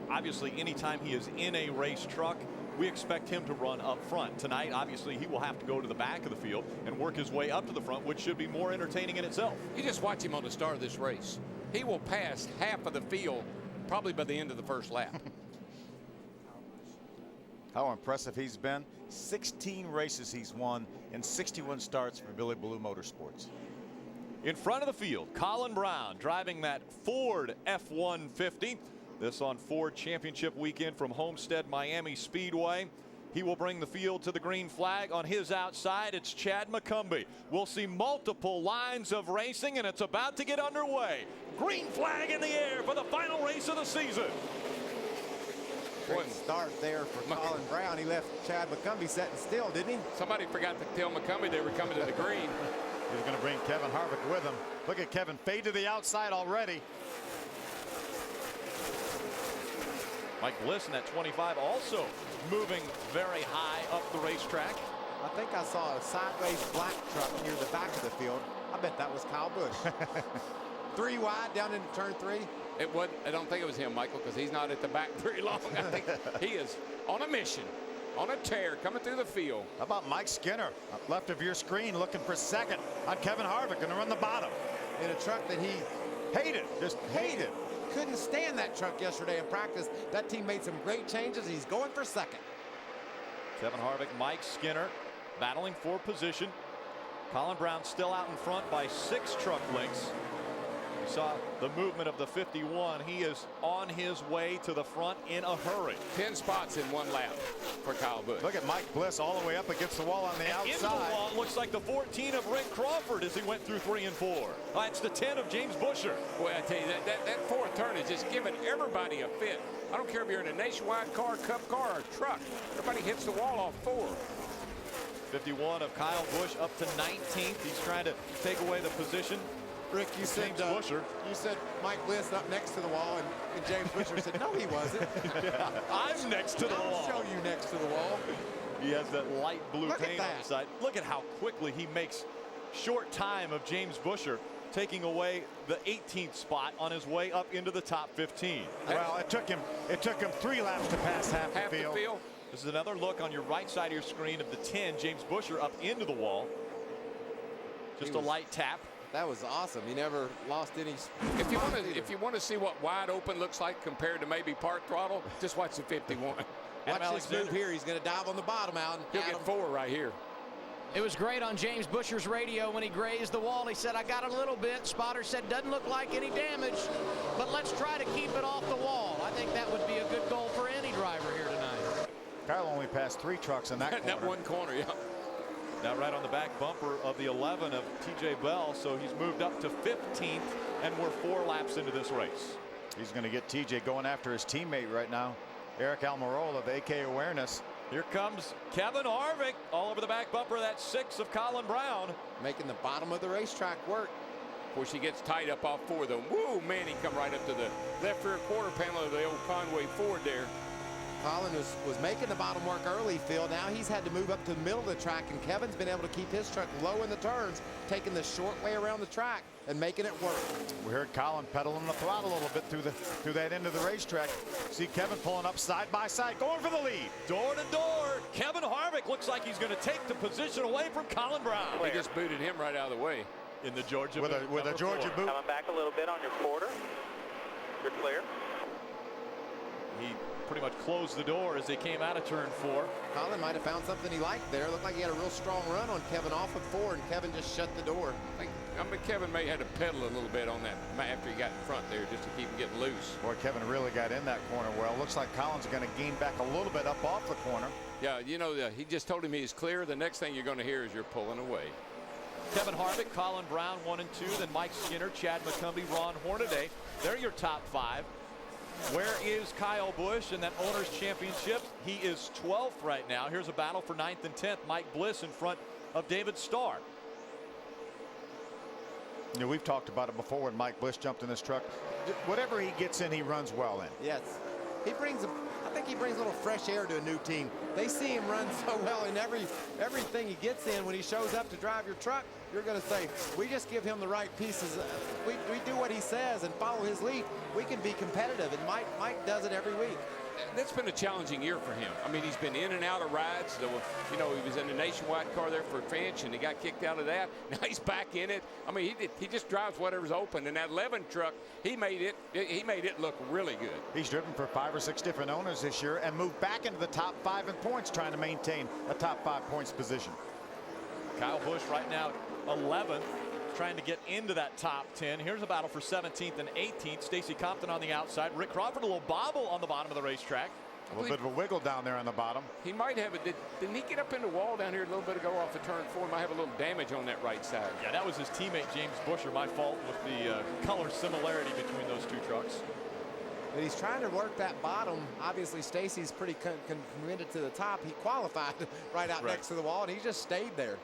Obviously, anytime he is in a race truck, we expect him to run up front. Tonight, obviously, he will have to go to the back of the field and work his way up to the front, which should be more entertaining in itself. You just watch him on the start of this race. He will pass half of the field probably by the end of the first lap. How impressive he's been. 16 races he's won and 61 starts for Billy Ballou Motorsports. In front of the field, Colin Brown driving that Ford F-150. This on Ford Championship weekend from Homestead-Miami Speedway. He will bring the field to the green flag. On his outside, it's Chad McCumbee. We'll see multiple lines of racing, and it's about to get underway. Green flag in the air for the final race of the season. Great start there for Colin Brown. He left Chad McCumbee sitting still, didn't he? Somebody forgot to tell McCumbee they were coming to the green. He's going to bring Kevin Harvick with him. Look at Kevin fade to the outside already. Mike Bliss in that 25 also moving very high up the racetrack. I think I saw a sideways black truck near the back of the field. I bet that was Kyle Busch. 3 wide down into turn 3. It wasn't. I don't think it was him, Michael, because he's not at the back very long. I think he is on a mission, on a tear, coming through the field. How about Mike Skinner, left of your screen, looking for 2nd on Kevin Harvick, going to run the bottom. In a truck that he hated, just hated. Couldn't stand that truck yesterday in practice. That team made some great changes. He's going for 2nd. Kevin Harvick, Mike Skinner battling for position. Colin Brown still out in front by 6 truck lengths. We saw the movement of the 51. He is on his way to the front in a hurry. 10 spots in 1 lap for Kyle Busch. Look at Mike Bliss all the way up against the wall on the outside. Into the wall, looks like the 14 of Rick Crawford as he went through 3 and 4. It's the 10 of James Busher. Boy, I tell you, that 4th turn is just giving everybody a fit. I don't care if you're in a Nationwide car, Cup car, or truck. Everybody hits the wall off 4. 51 of Kyle Busch up to 19th. He's trying to take away the position. Rick, you said Mike Bliss up next to the wall, and James Busher said, no, he wasn't. Yeah, I'm next to the wall. I'll show you next to the wall. He has that light blue paint on the side. Look at how quickly he makes short time of James Busher, taking away the 18th spot on his way up into the top 15. Well, it took him 3 laps to pass half the field. This is another look on your right side of your screen of the 10, James Busher up into the wall. Just a light tap. That was awesome. He never lost any. If you want to see what wide open looks like compared to maybe park throttle, just watch the 51. Watch this move here. He's going to dive on the bottom out. He'll get 4 right here. It was great on James Busher's radio when he grazed the wall. He said, I got a little bit. Spotter said, doesn't look like any damage, but let's try to keep it off the wall. I think that would be a good goal for any driver here tonight. Kyle only passed 3 trucks in that corner. That one corner, yeah. Now right on the back bumper of the 11 of TJ Bell, so he's moved up to 15th, and we're 4 laps into this race. He's going to get TJ going after his teammate right now, Eric Almirola of AK Awareness. Here comes Kevin Harvick all over the back bumper of that 6 of Colin Brown. Making the bottom of the racetrack work. Of course, he gets tied up off 4 though. Woo, man, he come right up to the left rear quarter panel of the old Conway Ford there. Colin was making the bottom work early, Phil. Now he's had to move up to the middle of the track, and Kevin's been able to keep his truck low in the turns, taking the short way around the track and making it work. We heard Colin pedaling the throttle a little bit through that end of the racetrack. See Kevin pulling up side by side, going for the lead. Door to door, Kevin Harvick looks like he's going to take the position away from Colin Brown. He just booted him right out of the way. In the Georgia with a Georgia boot. Coming back a little bit on your quarter. You're clear. He pretty much closed the door as they came out of turn 4. Colin might have found something he liked there. Looked like he had a real strong run on Kevin off of 4, and Kevin just shut the door. I mean, Kevin may have had to pedal a little bit on that after he got in front there just to keep him getting loose. Boy, Kevin really got in that corner well. Looks like Colin's going to gain back a little bit up off the corner. Yeah, you know, he just told him he's clear. The next thing you're going to hear is you're pulling away. Kevin Harvick, Colin Brown 1 and 2, then Mike Skinner, Chad McCumbee, Ron Hornady. They're your top 5. Where is Kyle Busch in that Owners Championship? He is 12th right now. Here's a battle for 9th and 10th. Mike Bliss in front of David Starr. You know, we've talked about it before when Mike Bliss jumped in this truck. Whatever he gets in, he runs well in. Yes. I think he brings a little fresh air to a new team. They see him run so well in everything he gets in. When he shows up to drive your truck, you're going to say, we just give him the right pieces. We do what he says and follow his lead. We can be competitive, and Mike does it every week. That's been a challenging year for him. I mean, he's been in and out of rides. You know, he was in the Nationwide car there for a Finch, and he got kicked out of that. Now he's back in it. I mean, he just drives whatever's open. And that 11 truck, he made it look really good. He's driven for 5 or 6 different owners this year and moved back into the top 5 in points, trying to maintain a top 5 points position. Kyle Busch right now 11th, trying to get into that top 10. Here's a battle for 17th and 18th. Stacy Compton on the outside. Rick Crawford a little bobble on the bottom of the racetrack. A little bit of a wiggle down there on the bottom. He might have it. Didn't he get up in the wall down here a little bit ago off of turn 4? He might have a little damage on that right side. Yeah, that was his teammate James Busher. My fault with the color similarity between those 2 trucks. But he's trying to work that bottom. Obviously, Stacy's pretty committed to the top. He qualified right next to the wall, and he just stayed there.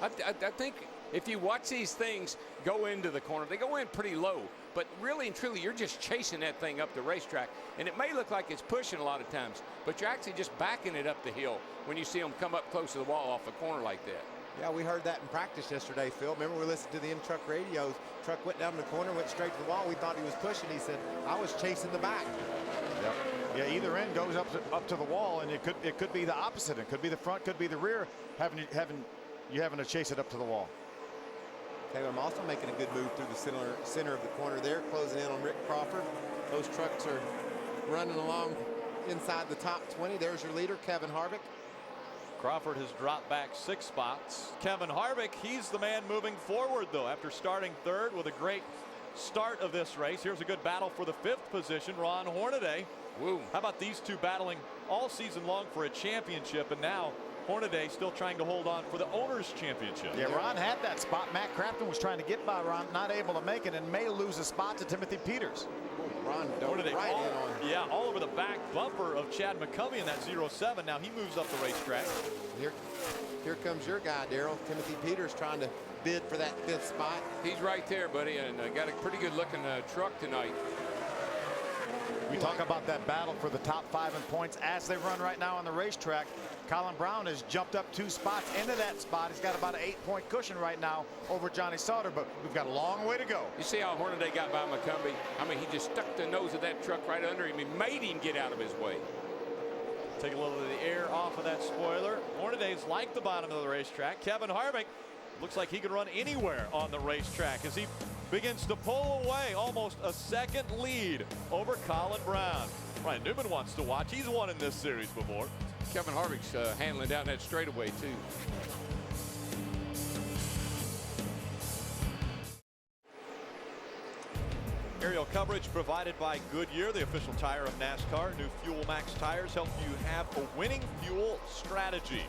I think if you watch these things go into the corner, they go in pretty low. But really and truly, you're just chasing that thing up the racetrack. And it may look like it's pushing a lot of times, but you're actually just backing it up the hill when you see them come up close to the wall off a corner like that. Yeah, we heard that in practice yesterday, Phil. Remember, we listened to the in-truck radios. Truck went down the corner, went straight to the wall. We thought he was pushing. He said, I was chasing the back. Yep. Yeah, either end goes up to the wall, and it could be the opposite. It could be the front, could be the rear, having to chase it up to the wall. Okay, I'm also making a good move through the center of the corner there, closing in on Rick Crawford. Those trucks are running along inside the top 20. There's your leader, Kevin Harvick. Crawford has dropped back 6 spots. Kevin Harvick, he's the man moving forward, though, after starting 3rd with a great start of this race. Here's a good battle for the 5th position, Ron Hornady. Woo. How about these 2 battling all season long for a championship, and now Hornady still trying to hold on for the Owners Championship. Yeah, Ron had that spot. Matt Crafton was trying to get by Ron, not able to make it, and may lose a spot to Timothy Peters. Ron Hornady right in on. Yeah, all over the back bumper of Chad McCumbee in that 07. Now he moves up the racetrack. Here comes your guy, Darrell. Timothy Peters trying to bid for that 5th spot. He's right there, buddy, and got a pretty good looking truck tonight. We talk about that battle for the top 5 in points as they run right now on the racetrack. Colin Brown has jumped up 2 spots into that spot. He's got about an 8-point cushion right now over Johnny Sauter, but we've got a long way to go. You see how Hornady got by McCumbee? I mean, he just stuck the nose of that truck right under him. He made him get out of his way. Take a little of the air off of that spoiler. Hornady's like the bottom of the racetrack. Kevin Harvick looks like he could run anywhere on the racetrack as he begins to pull away almost a 2nd lead over Colin Brown. Ryan Newman wants to watch. He's won in this series before. Kevin Harvick's handling down that straightaway, too. Aerial coverage provided by Goodyear, the official tire of NASCAR. New Fuel Max tires help you have a winning fuel strategy.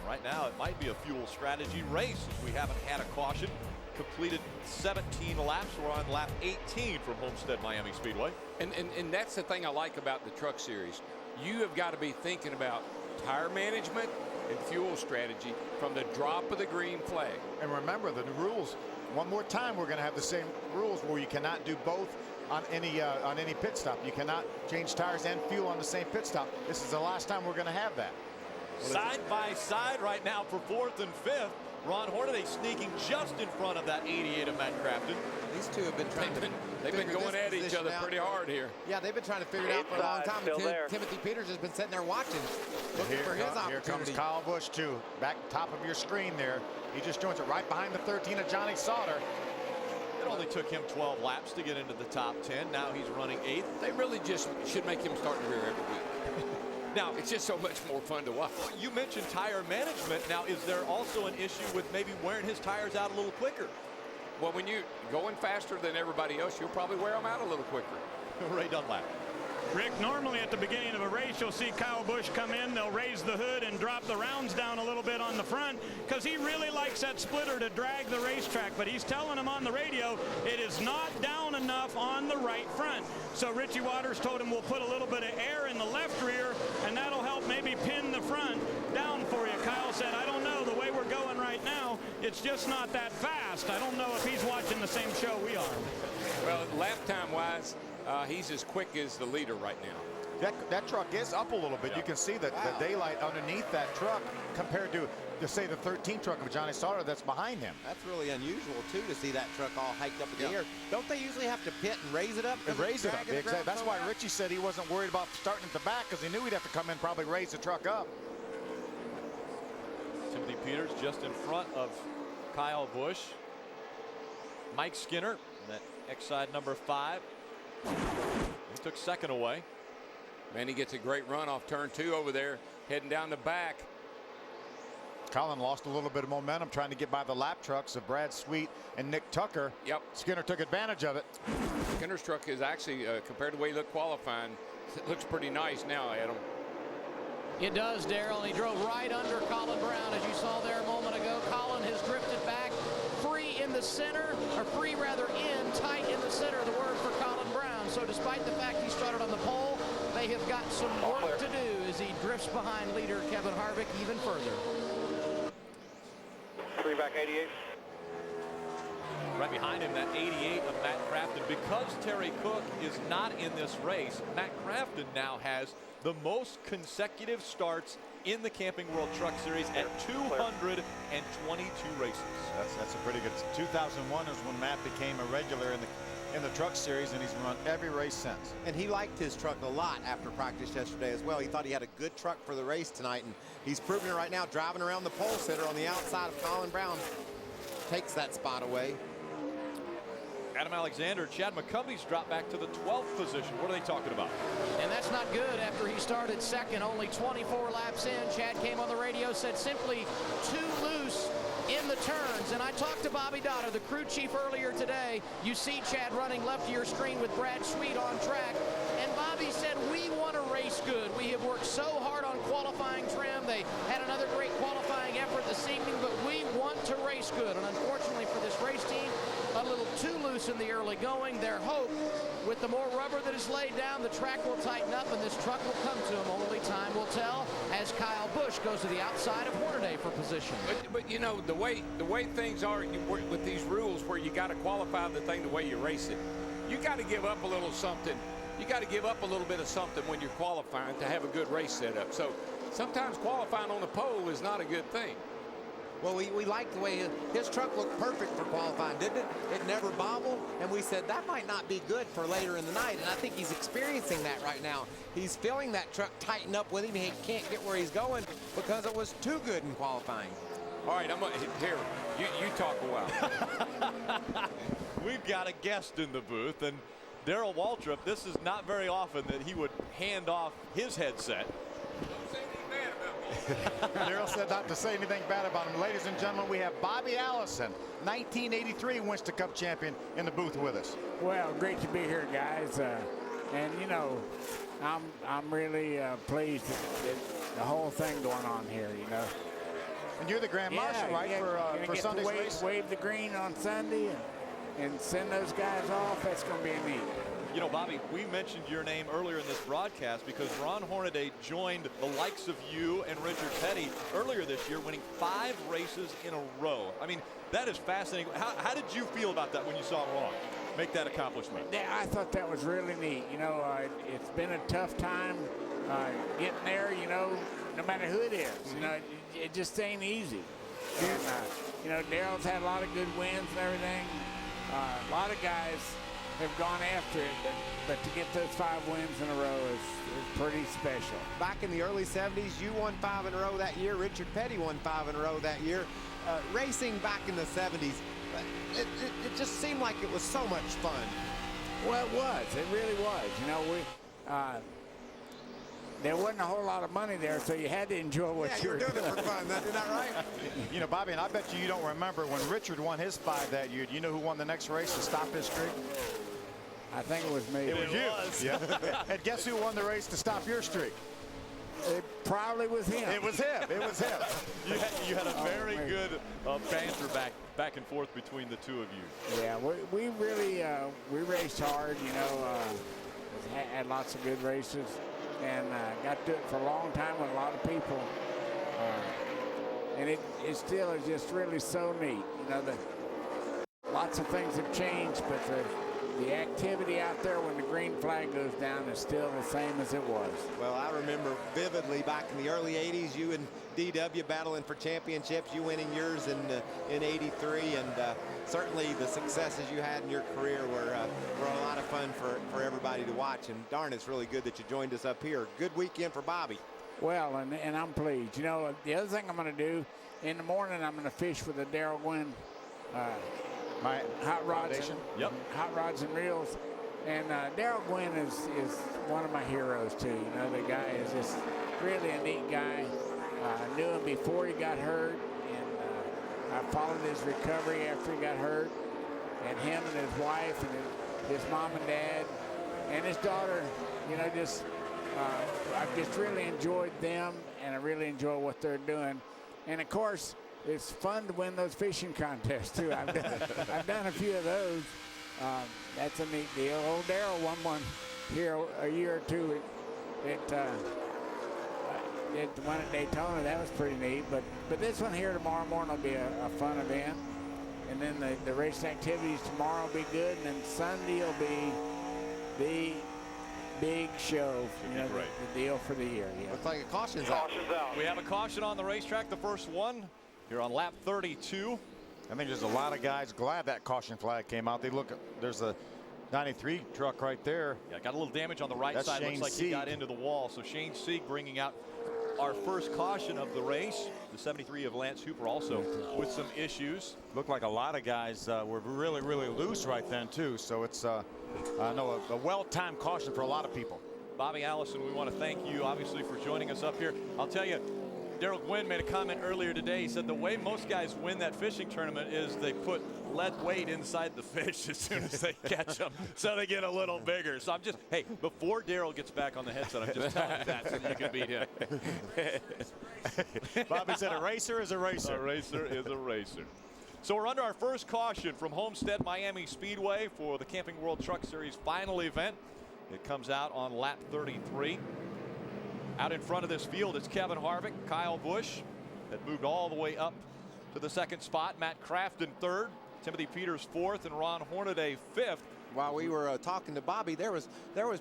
Right now, it might be a fuel strategy race, as we haven't had a caution. Completed 17 laps. We're on lap 18 from Homestead-Miami Speedway. And that's the thing I like about the Truck Series. You have got to be thinking about tire management and fuel strategy from the drop of the green flag. And remember the rules. One more time, we're going to have the same rules where you cannot do both on any pit stop. You cannot change tires and fuel on the same pit stop. This is the last time we're going to have that. Side by side right now for 4th and 5th. Ron Hornady sneaking just in front of that 88 of Matt Crafton. These two have been trying they've been going at each other pretty hard here. Yeah, they've been trying to figure it out for a long time. Timothy Peters has been sitting there watching, looking for his opportunity. Here comes Kyle Busch, too. Back top of your screen there. He just joins it right behind the 13 of Johnny Sauter. It only took him 12 laps to get into the top 10. Now he's running 8th. They really just should make him start in the rear every week. Now, it's just so much more fun to watch. You mentioned tire management. Now, is there also an issue with maybe wearing his tires out a little quicker? Well, when you're going faster than everybody else, you'll probably wear them out a little quicker. Ray Dunlap. Rick, normally at the beginning of a race, you'll see Kyle Busch come in. They'll raise the hood and drop the rounds down a little bit on the front because he really likes that splitter to drag the racetrack. But he's telling them on the radio it is not down enough on the right front. So Richie Waters told him we'll put a little bit of air in the left rear, and that'll help maybe pin the front down for you. Kyle said, I don't know, the way we're going right now, it's just not that fast. I don't know if he's watching the same show we are. Well, lap time wise, he's as quick as the leader right now. That truck is up a little bit. Yeah. You can see that the daylight underneath that truck compared to say, the 13 truck of Johnny Sauter that's behind him. That's really unusual, too, to see that truck all hiked up in the air. Don't they usually have to pit and raise it up? And raise it up, exactly. That's why Richie said he wasn't worried about starting at the back because he knew he'd have to come in probably raise the truck up. Timothy Peters just in front of Kyle Busch. Mike Skinner, that X-side number 5. He took second away. Man, he gets a great run off turn 2 over there, heading down the back. Colin lost a little bit of momentum trying to get by the lap trucks of Brad Sweet and Nick Tucker. Yep. Skinner took advantage of it. Skinner's truck is actually, compared to the way he looked qualifying, it looks pretty nice now, Adam. It does, Darrell, and he drove right under Colin Brown, as you saw there a moment ago. Colin has drifted back, free in the center, or free rather in, tight in the center, the word for Colin Brown. So despite the fact he started on the pole, they have got some work to do as he drifts behind leader Kevin Harvick even further. 3 back 88. Right behind him, that 88 of Matt Crafton. Because Terry Cook is not in this race, Matt Crafton now has the most consecutive starts in the Camping World Truck Series at 222 races. That's a pretty good. 2001 is when Matt became a regular in the Truck Series, and he's run every race since. And he liked his truck a lot after practice yesterday as well. He thought he had a good truck for the race tonight, and he's proving it right now, driving around the pole sitter on the outside of Colin Brown. Takes that spot away. Adam Alexander, Chad McCumbie's dropped back to the 12th position. What are they talking about? And that's not good after he started second, only 24 laps in. Chad came on the radio, said simply too loose in the turns. And I talked to Bobby Dotter, the crew chief, earlier today. You see Chad running left of your screen with Brad Sweet on track. And Bobby said, we want to race good. We have worked so hard on qualifying trim. They had another great qualifying effort this evening, but we want to race good. And unfortunately for this race team, a little too loose in the early going. Their hope, with the more rubber that is laid down, the track will tighten up and this truck will come to him. Only time will tell as Kyle Busch goes to the outside of Hornady for position. But you know, the way things are with these rules where you got to qualify the thing the way you race it, you got to give up a little something. You got to give up a little bit of something when you're qualifying to have a good race set up. So sometimes qualifying on the pole is not a good thing. Well, we liked the way his truck looked perfect for qualifying, didn't it? It never bobbled, and we said that might not be good for later in the night, and I think he's experiencing that right now. He's feeling that truck tighten up with him. He can't get where he's going because it was too good in qualifying. All right, here, you talk a while. We've got a guest in the booth, and Darrell Waltrip, this is not very often that he would hand off his headset. Don't say anything bad about me. Daryl said not to say anything bad about him. Ladies and gentlemen, we have Bobby Allison, 1983 Winston Cup champion, in the booth with us. Well, great to be here, guys. And you know, I'm really pleased at the whole thing going on here. You know. And you're the Grand Marshal, right, for Sunday's race? Wave the green on Sunday and send those guys off. That's going to be neat. You know, Bobby, we mentioned your name earlier in this broadcast because Ron Hornady joined the likes of you and Richard Petty earlier this year, winning 5 races in a row. I mean, that is fascinating. How did you feel about that when you saw Ron make that accomplishment? Yeah, I thought that was really neat. You know, it's been a tough time getting there, you know, no matter who it is. You know, it just ain't easy. And, you know, Daryl's had a lot of good wins and everything. A lot of guys have gone after it, but to get those 5 wins in a row is pretty special. Back in the early 70s, you won 5 in a row that year. Richard Petty won 5 in a row that year. Racing back in the 70s, it just seemed like it was so much fun. Well, it was. It really was. You know, there wasn't a whole lot of money there, so you had to enjoy what you were doing. It for fun. Isn't that right? You know, Bobby, and I bet you don't remember when Richard won his 5 that year. Do you know who won the next race to stop his streak? I think it was me. It was you. Yeah. And guess who won the race to stop your streak? It probably was him. It was him. It was him. You had a very good banter back and forth between the two of you. Yeah, we really we raced hard. You know, had lots of good races, and got to do it for a long time with a lot of people. And it still is just really so neat. You know, lots of things have changed, but the activity out there when the green flag goes down is still the same as it was. Well, I remember vividly back in the early 80s, you and DW battling for championships, you winning yours in 83, and certainly the successes you had in your career were a lot of fun for everybody to watch. And darn, it's really good that you joined us up here. Good weekend for Bobby. Well, and I'm pleased. You know, the other thing I'm going to do, in the morning I'm going to fish with the Daryl Gwynn my hot rods, hot rods and reels, and Daryl Gwynn is one of my heroes too. You know, the guy is just really a neat guy. I knew him before he got hurt, and I followed his recovery after he got hurt, and him and his wife and his mom and dad and his daughter. You know, just I've just really enjoyed them, and I really enjoy what they're doing, and of course. It's fun to win those fishing contests, too. I've done a few of those. That's a neat deal. Old Daryl won one here a year or two at one at Daytona. That was pretty neat. But this one here tomorrow morning will be a fun event. And then the race activities tomorrow will be good. And then Sunday will be the big show, you know, the deal for the year. Yeah. Looks like a caution's out. We have a caution on the racetrack, the first one. Here on lap 32. I think there's a lot of guys glad that caution flag came out. They look, there's a 93 truck right there. Yeah, got a little damage on the right side. Shane Looks like he got into the wall. So Shane Sieg bringing out our first caution of the race. The 73 of Lance Hooper also with some issues. Looked like a lot of guys were really, really loose right then too. So it's a well-timed caution for a lot of people. Bobby Allison, we want to thank you obviously for joining us up here. I'll tell you, Daryl Gwynn made a comment earlier today. He said the way most guys win that fishing tournament is they put lead weight inside the fish as soon as they catch them, so they get a little bigger. So I'm just, hey, before Daryl gets back on the headset, I'm just telling you that so you can beat him. Bobby said a racer is a racer. A racer is a racer. So we're under our first caution from Homestead-Miami Speedway for the Camping World Truck Series final event. It comes out on lap 33. Out in front of this field, it's Kevin Harvick, Kyle Busch that moved all the way up to the second spot. Matt Crafton third, Timothy Peters fourth, and Ron Hornady fifth. While we were talking to Bobby, there was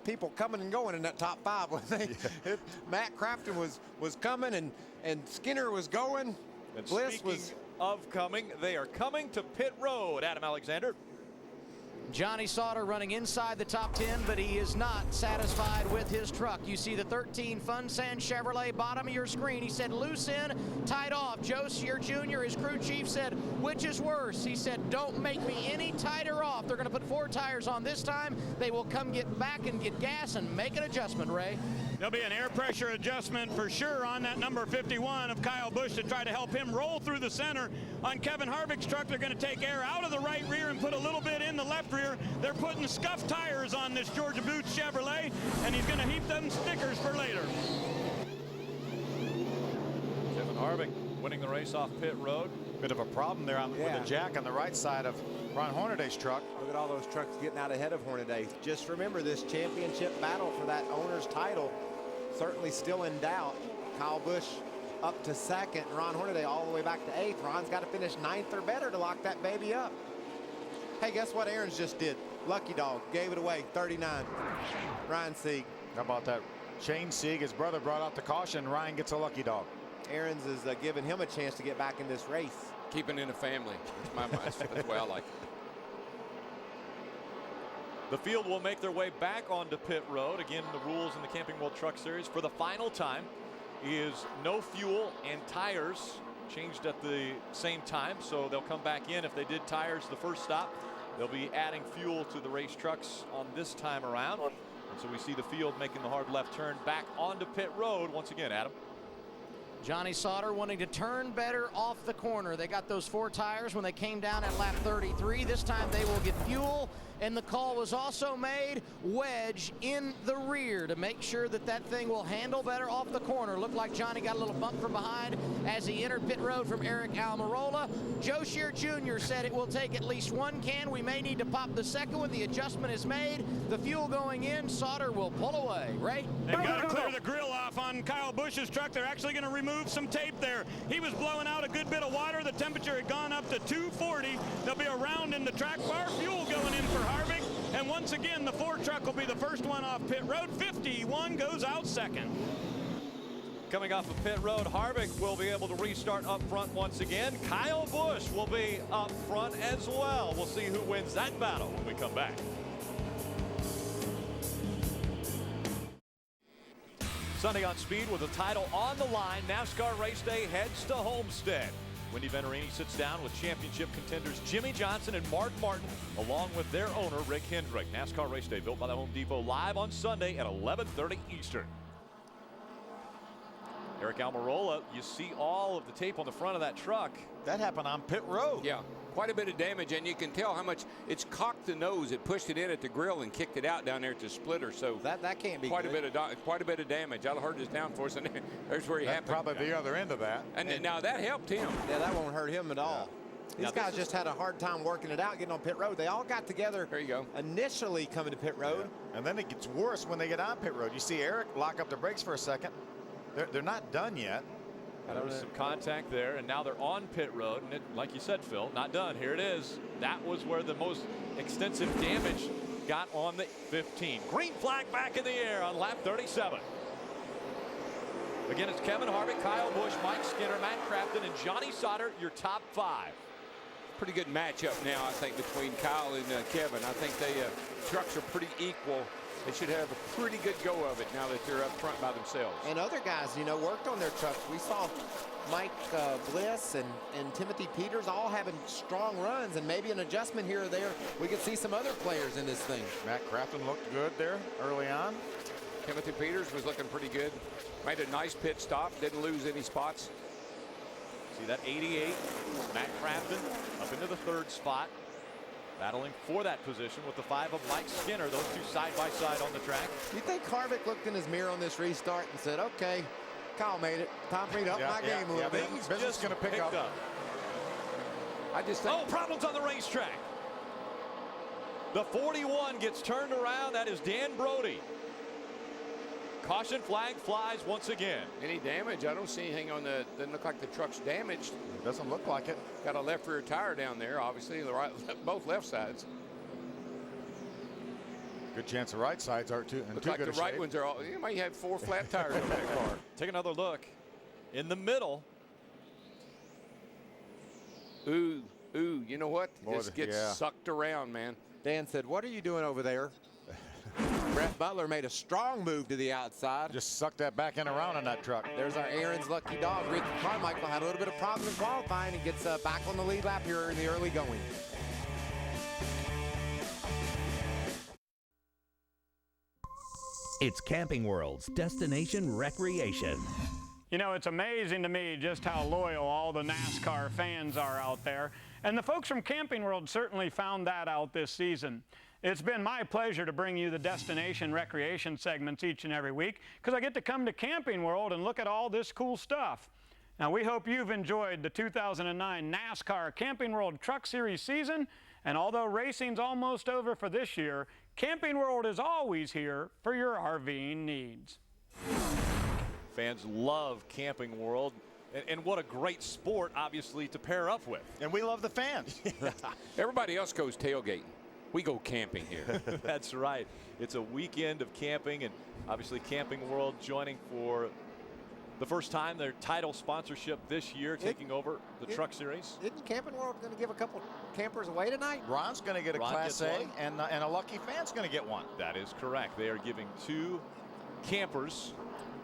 people coming and going in that top 5. When Matt Crafton was coming and Skinner was going. And Bliss speaking of coming, they are coming to pit road. Adam Alexander. Johnny Sauter running inside the top 10, but he is not satisfied with his truck. You see the 13 Fun Sand Chevrolet bottom of your screen. He said loose in, tight off. Joe Sear Jr., his crew chief, said, which is worse? He said, don't make me any tighter off. They're going to put 4 tires on this time. They will come get back and get gas and make an adjustment, Ray. There'll be an air pressure adjustment for sure on that number 51 of Kyle Busch to try to help him roll through the center. On Kevin Harvick's truck, they're going to take air out of the right rear and put a little bit in the left rear. They're putting scuffed tires on this Georgia Boots Chevrolet, and he's going to heap them stickers for later. Kevin Harvick winning the race off pit road. Bit of a problem there with the jack on the right side of Ron Hornady's truck. Look at all those trucks getting out ahead of Hornady. Just remember, this championship battle for that owner's title certainly still in doubt. Kyle Busch up to second, Ron Hornady all the way back to 8th. Ron's got to finish 9th or better to lock that baby up. Hey, guess what Aaron's just did? Lucky dog, gave it away, 39. Ryan Sieg. How about that? Shane Sieg, his brother, brought out the caution. Ryan gets a lucky dog. Aaron's is giving him a chance to get back in this race. Keeping in the family. That's the way I like it. The field will make their way back onto pit road. Again, the rules in the Camping World Truck Series for the final time is no fuel and tires changed at the same time, so they'll come back in. If they did tires the first stop, they'll be adding fuel to the race trucks on this time around. And so we see the field making the hard left turn back onto pit road once again, Adam. Johnny Sauter wanting to turn better off the corner. They got those 4 tires when they came down at lap 33. This time they will get fuel, and the call was also made wedge in the rear to make sure that that thing will handle better off the corner. Looked like Johnny got a little bump from behind as he entered pit road from Eric Almirola. Joe Shear Jr. said it will take at least 1 can. We may need to pop the second one. The adjustment is made. The fuel going in. Sauter will pull away. Ray? They've got to clear the grill off on Kyle Busch's truck. They're actually going to remove some tape there. He was blowing out a good bit of water. The temperature had gone up to 240. There'll be a round in the track bar. Fuel going in for Harvick. And once again, the Ford truck will be the first one off pit road. 51 goes out second. Coming off of pit road, Harvick will be able to restart up front once again. Kyle Busch will be up front as well. We'll see who wins that battle when we come back. Sunday on Speed with the title on the line. NASCAR race day heads to Homestead. Wendy Venerini sits down with championship contenders Jimmy Johnson and Mark Martin, along with their owner, Rick Hendrick. NASCAR race day built by the Home Depot, live on Sunday at 11:30 Eastern. Eric Almirola, you see all of the tape on the front of that truck. That happened on pit road. Yeah, quite a bit of damage, and you can tell how much it's cocked the nose. It pushed it in at the grill and kicked it out down there at the splitter. So that can't be quite good. quite a bit of damage. I'll hurt his downforce, and there's where he happened. Probably the other end of that. And now that helped him. Yeah, that won't hurt him at all. These guys just had a hard time working it out, getting on pit road. They all got together. There you go. Initially coming to pit road. Yeah. And then it gets worse when they get on pit road. You see Eric lock up the brakes for a second. They're not done yet. There was some contact there, and now they're on pit road, and it, like you said, Phil, not done. Here it is. That was where the most extensive damage got on the 15. Green flag back in the air on lap 37. Again, it's Kevin Harvick, Kyle Busch, Mike Skinner, Matt Crafton, and Johnny Sauter, your top 5. Pretty good matchup now, I think, between Kyle and Kevin. I think they trucks are pretty equal. They should have a pretty good go of it now that they're up front by themselves. And other guys, worked on their trucks. We saw Mike Bliss and Timothy Peters all having strong runs, and maybe an adjustment here or there. We could see some other players in this thing. Matt Crafton looked good there early on. Timothy Peters was looking pretty good. Made a nice pit stop. Didn't lose any spots. See that 88, Matt Crafton up into the 3rd spot. Battling for that position with the 5 of Mike Skinner, those two side by side on the track. You think Harvick looked in his mirror on this restart and said, okay, Kyle made it. Time for me to up my game a little bit. Business going to pick up. I just think. Problems on the racetrack. The 41 gets turned around. That is Dan Brody. Caution flag flies once again. Any damage? I don't see anything on the. Doesn't look like the truck's damaged. It doesn't look like it. Got a left rear tire down there, obviously. The right, both left sides. Good chance the right sides are too. Looks like the right ones are all. You might have 4 flat tires on that car. Take another look. In the middle. Ooh, you know what? Just gets sucked around, man. Dan said, what are you doing over there? Brett Butler made a strong move to the outside. Just sucked that back end around on that truck. There's our Aaron's lucky dog. Ricky Carmichael had a little bit of problem in qualifying and gets back on the lead lap here in the early going. It's Camping World's Destination Recreation. You know, it's amazing to me just how loyal all the NASCAR fans are out there. And the folks from Camping World certainly found that out this season. It's been my pleasure to bring you the Destination Recreation segments each and every week because I get to come to Camping World and look at all this cool stuff. Now, we hope you've enjoyed the 2009 NASCAR Camping World Truck Series season. And although racing's almost over for this year, Camping World is always here for your RVing needs. Fans love Camping World, and what a great sport, obviously, to pair up with. And we love the fans. Everybody else goes tailgating. We go camping here. That's right. It's a weekend of camping, and obviously Camping World joining for the first time their title sponsorship this year, taking over the Truck Series. Isn't Camping World going to give a couple campers away tonight? Ron's going to get a Class A, and a lucky fan's going to get one. That is correct. They are giving 2 campers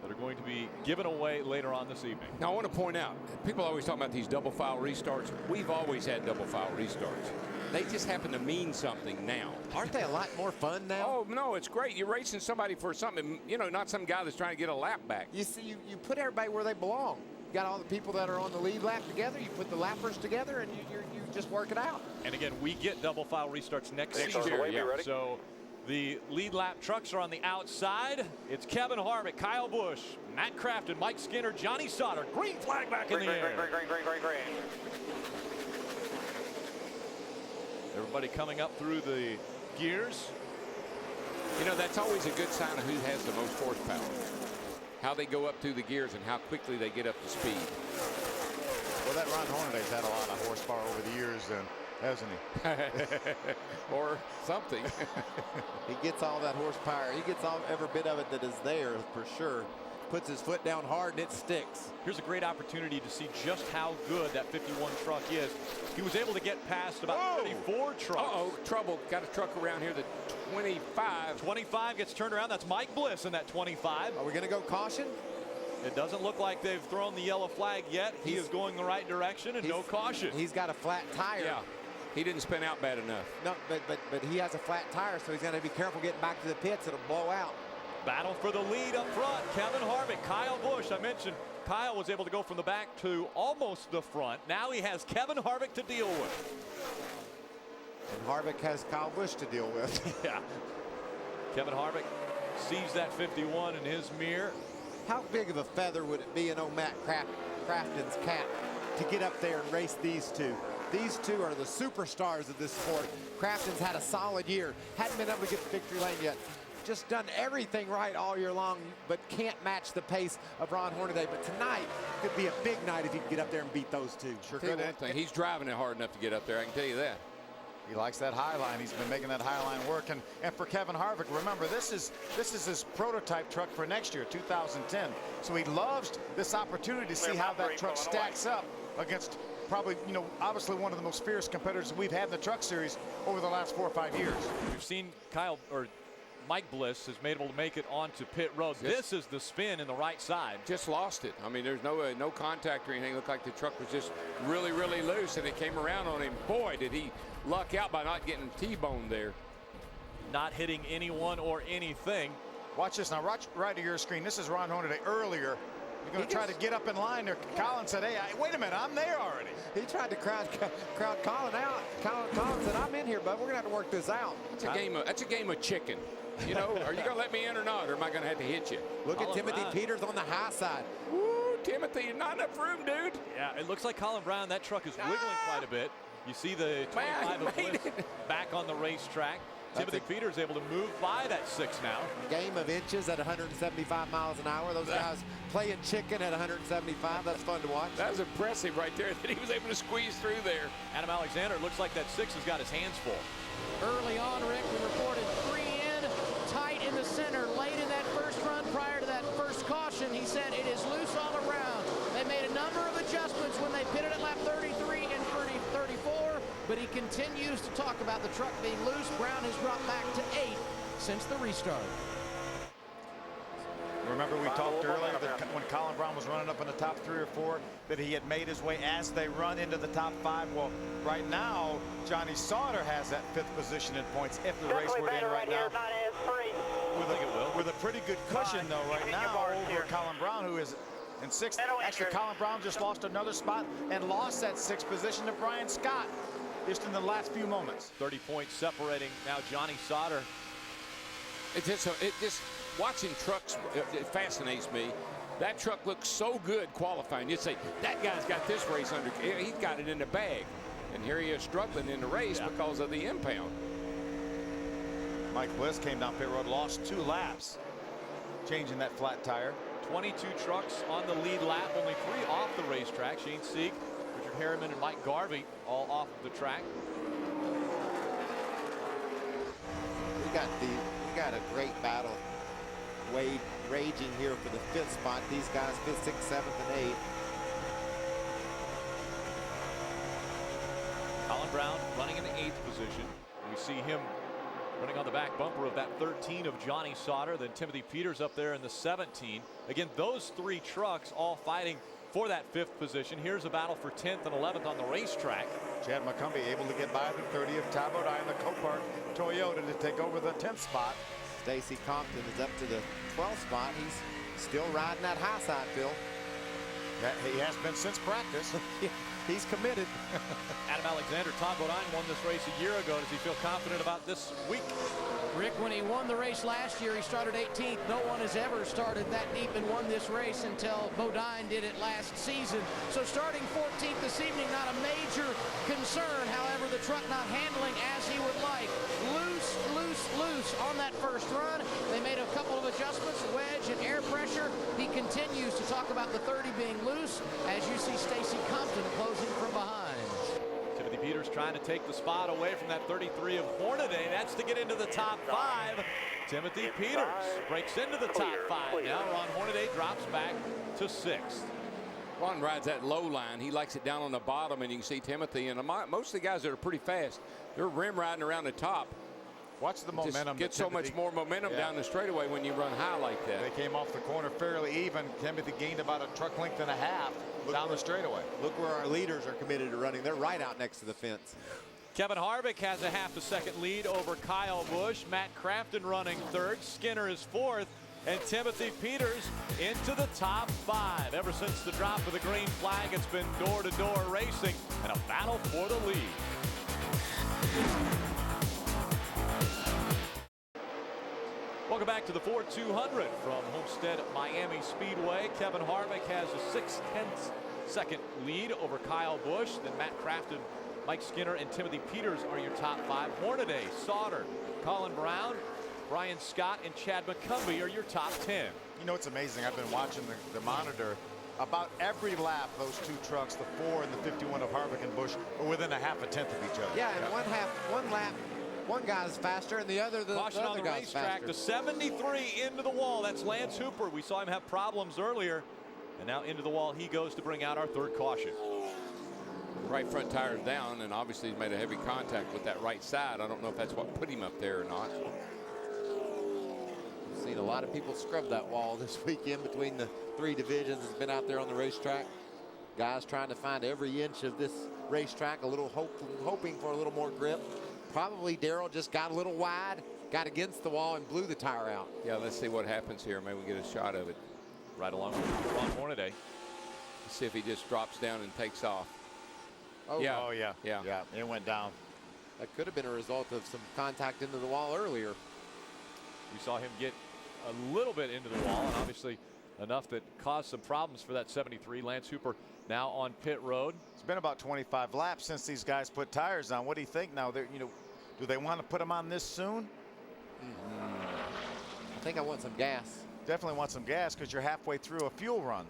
that are going to be given away later on this evening. Now, I want to point out, people always talk about these double file restarts. We've always had double file restarts. They just happen to mean something now. Aren't they a lot more fun now? Oh, no, it's great. You're racing somebody for something, you know, not some guy that's trying to get a lap back. You see, you put everybody where they belong. You got all the people that are on the lead lap together. You put the lappers together, and you just work it out. And again, we get double file restarts next season. Yeah. So the lead lap trucks are on the outside. It's Kevin Harvick, Kyle Busch, Matt Crafton, Mike Skinner, Johnny Sauter. Green flag back in the air. Green. Everybody coming up through the gears. You know, that's always a good sign of who has the most horsepower. How they go up through the gears and how quickly they get up to speed. Well, that Ron Hornady's had a lot of horsepower over the years, hasn't he? Or something. He gets all that horsepower. He gets every bit of it that is there for sure. Puts his foot down hard and it sticks. Here's a great opportunity to see just how good that 51 truck is. He was able to get past about 34 trucks. Uh-oh, trouble. Got a truck around here, the 25. 25 gets turned around. That's Mike Bliss in that 25. Are we going to go caution? It doesn't look like they've thrown the yellow flag yet. He is going the right direction and no caution. He's got a flat tire. Yeah, he didn't spin out bad enough. No, but he has a flat tire, so he's got to be careful getting back to the pits. It'll blow out. Battle for the lead up front. Kevin Harvick, Kyle Busch. I mentioned Kyle was able to go from the back to almost the front. Now he has Kevin Harvick to deal with. And Harvick has Kyle Busch to deal with. Yeah. Kevin Harvick sees that 51 in his mirror. How big of a feather would it be in old Matt Crafton's cap to get up there and race these two? These two are the superstars of this sport. Crafton's had a solid year. Hadn't been able to get to victory lane yet. Just done everything right all year long, but can't match the pace of Ron Hornaday. But tonight could be a big night if he can get up there and beat those two. Sure could. He's driving it hard enough to get up there, I can tell you that. He likes that high line. He's been making that high line work. And for Kevin Harvick, remember, this is his prototype truck for next year, 2010. So he loves this opportunity to see how that truck stacks up against probably, you know, obviously one of the most fierce competitors we've had in the Truck Series over the last 4 or 5 years. We've seen Mike Bliss has been able to make it onto pit road. This is the spin in the right side. Just lost it. I mean, there's no contact or anything. It looked like the truck was just really, really loose, and it came around on him. Boy, did he luck out by not getting T-boned there. Not hitting anyone or anything. Watch this now, right to your screen. This is Ron Hornaday earlier. You're going to try to get up in line there. Colin said, hey, wait a minute, I'm there already. He tried to crowd Colin out. Colin said, I'm in here, but we're going to have to work this out. That's a game of chicken. You know, are you going to let me in or not, or am I going to have to hit you? Look at Timothy Peters on the high side. Woo, Timothy, not enough room, dude. Yeah, it looks like Colin Brown, that truck is wiggling quite a bit. You see the 25 of Bliss back on the racetrack. Timothy Peters able to move by that 6 now. Game of inches at 175 miles an hour. Those guys playing chicken at 175. That's fun to watch. That was impressive right there that he was able to squeeze through there. Adam Alexander, looks like that 6 has got his hands full. Early on, Rick, we reported 3 in, tight in the center. Late in that first run, prior to that first caution, he said it is loose all around. They made a number of adjustments when they pitted at lap 33 and 34. but he continues to talk about the truck being loose. Brown has brought back to 8 since the restart. Remember we talked earlier that when Colin Brown was running up in the top 3 or 4 that he had made his way as they run into the top 5. Well, right now Johnny Sauter has that 5th position in points if the race were to end right now. With a pretty good cushion though right now over Colin Brown, who is in 6th. Actually, Colin Brown just lost another spot and lost that 6th position to Brian Scott just in the last few moments. 30 points separating now Johnny Sauter. It just watching trucks, it fascinates me. That truck looks so good qualifying. You'd say, that guy's got this race under, he's got it in the bag. And here he is struggling in the race because of the impound. Mike Bliss came down pit road, lost 2 laps, changing that flat tire. 22 trucks on the lead lap, only 3 off the racetrack. Shane Sieg, Richard Harriman, and Mike Garvey all off the track. We got a great battle raging here for the 5th spot. These guys 5th, 6th, 7th, and 8th. Colin Brown running in the 8th position. We see him running on the back bumper of that 13 of Johnny Sauter. Then Timothy Peters up there in the 17. Again, those 3 trucks all fighting for that 5th position. Here's a battle for 10th and 11th on the racetrack. Chad McCumbee able to get by the 30 of Ty Bodine and the Copart Toyota to take over the 10th spot. Stacy Compton is up to the 12th spot. He's still riding that high side, Phil. He has been since practice. He's committed. Adam Alexander, Todd Bodine won this race a year ago. Does he feel confident about this week? Rick, when he won the race last year, he started 18th. No one has ever started that deep and won this race until Bodine did it last season. So starting 14th this evening, not a major concern. However, the truck not handling as he would like. Loose on that first run. They made a couple of adjustments, wedge and air pressure. He continues to talk about the 30 being loose as you see Stacy Compton closing from behind. Timothy Peters trying to take the spot away from that 33 of Hornady. That's to get into the top 5. Timothy Peters breaks into the top 5. Now Ron Hornady drops back to 6th. Ron rides that low line. He likes it down on the bottom, and you can see Timothy and most of the guys that are pretty fast, they're rim riding around the top. Watch the momentum. Get so much more momentum down the straightaway when you run high like that. They came off the corner fairly even. Timothy gained about a truck length and a half down the straightaway. Look where our leaders are committed to running. They're right out next to the fence. Kevin Harvick has a half a second lead over Kyle Busch. Matt Crafton running 3rd. Skinner is 4th. And Timothy Peters into the top 5. Ever since the drop of the green flag, it's been door-to-door racing and a battle for the lead. Welcome back to the Ford 200 from Homestead-Miami Speedway. Kevin Harvick has a 6/10 lead over Kyle Busch. Then Matt Crafton, Mike Skinner, and Timothy Peters are your top 5. Hornady, Sauter, Colin Brown, Brian Scott, and Chad McCumbee are your top 10. You know, it's amazing. I've been watching the monitor. About every lap, those 2 trucks, the 4 and the 51 of Harvick and Busch, are within a half a tenth of each other. Yeah, and one lap, one guy's faster and the other Caution on the guy's racetrack faster. to 73 into the wall. That's Lance Hooper. We saw him have problems earlier. And now into the wall he goes to bring out our 3rd caution. Right front tire's down, and obviously he's made a heavy contact with that right side. I don't know if that's what put him up there or not. We've seen a lot of people scrub that wall this weekend between the 3 divisions that's been out there on the racetrack. Guys trying to find every inch of this racetrack, a little hoping for a little more grip. Probably Darrell just got a little wide, got against the wall, and blew the tire out. Yeah, let's see what happens here. Maybe we get a shot of it. Right along with Ron Hornady. Let's see if he just drops down and takes off. Oh, yeah. Oh, yeah. It went down. That could have been a result of some contact into the wall earlier. We saw him get a little bit into the wall, and obviously enough that caused some problems for that 73. Lance Hooper now on pit road. It's been about 25 laps since these guys put tires on. What do you think now? You know, do they want to put them on this soon? I think I want some gas. Definitely want some gas because you're halfway through a fuel run.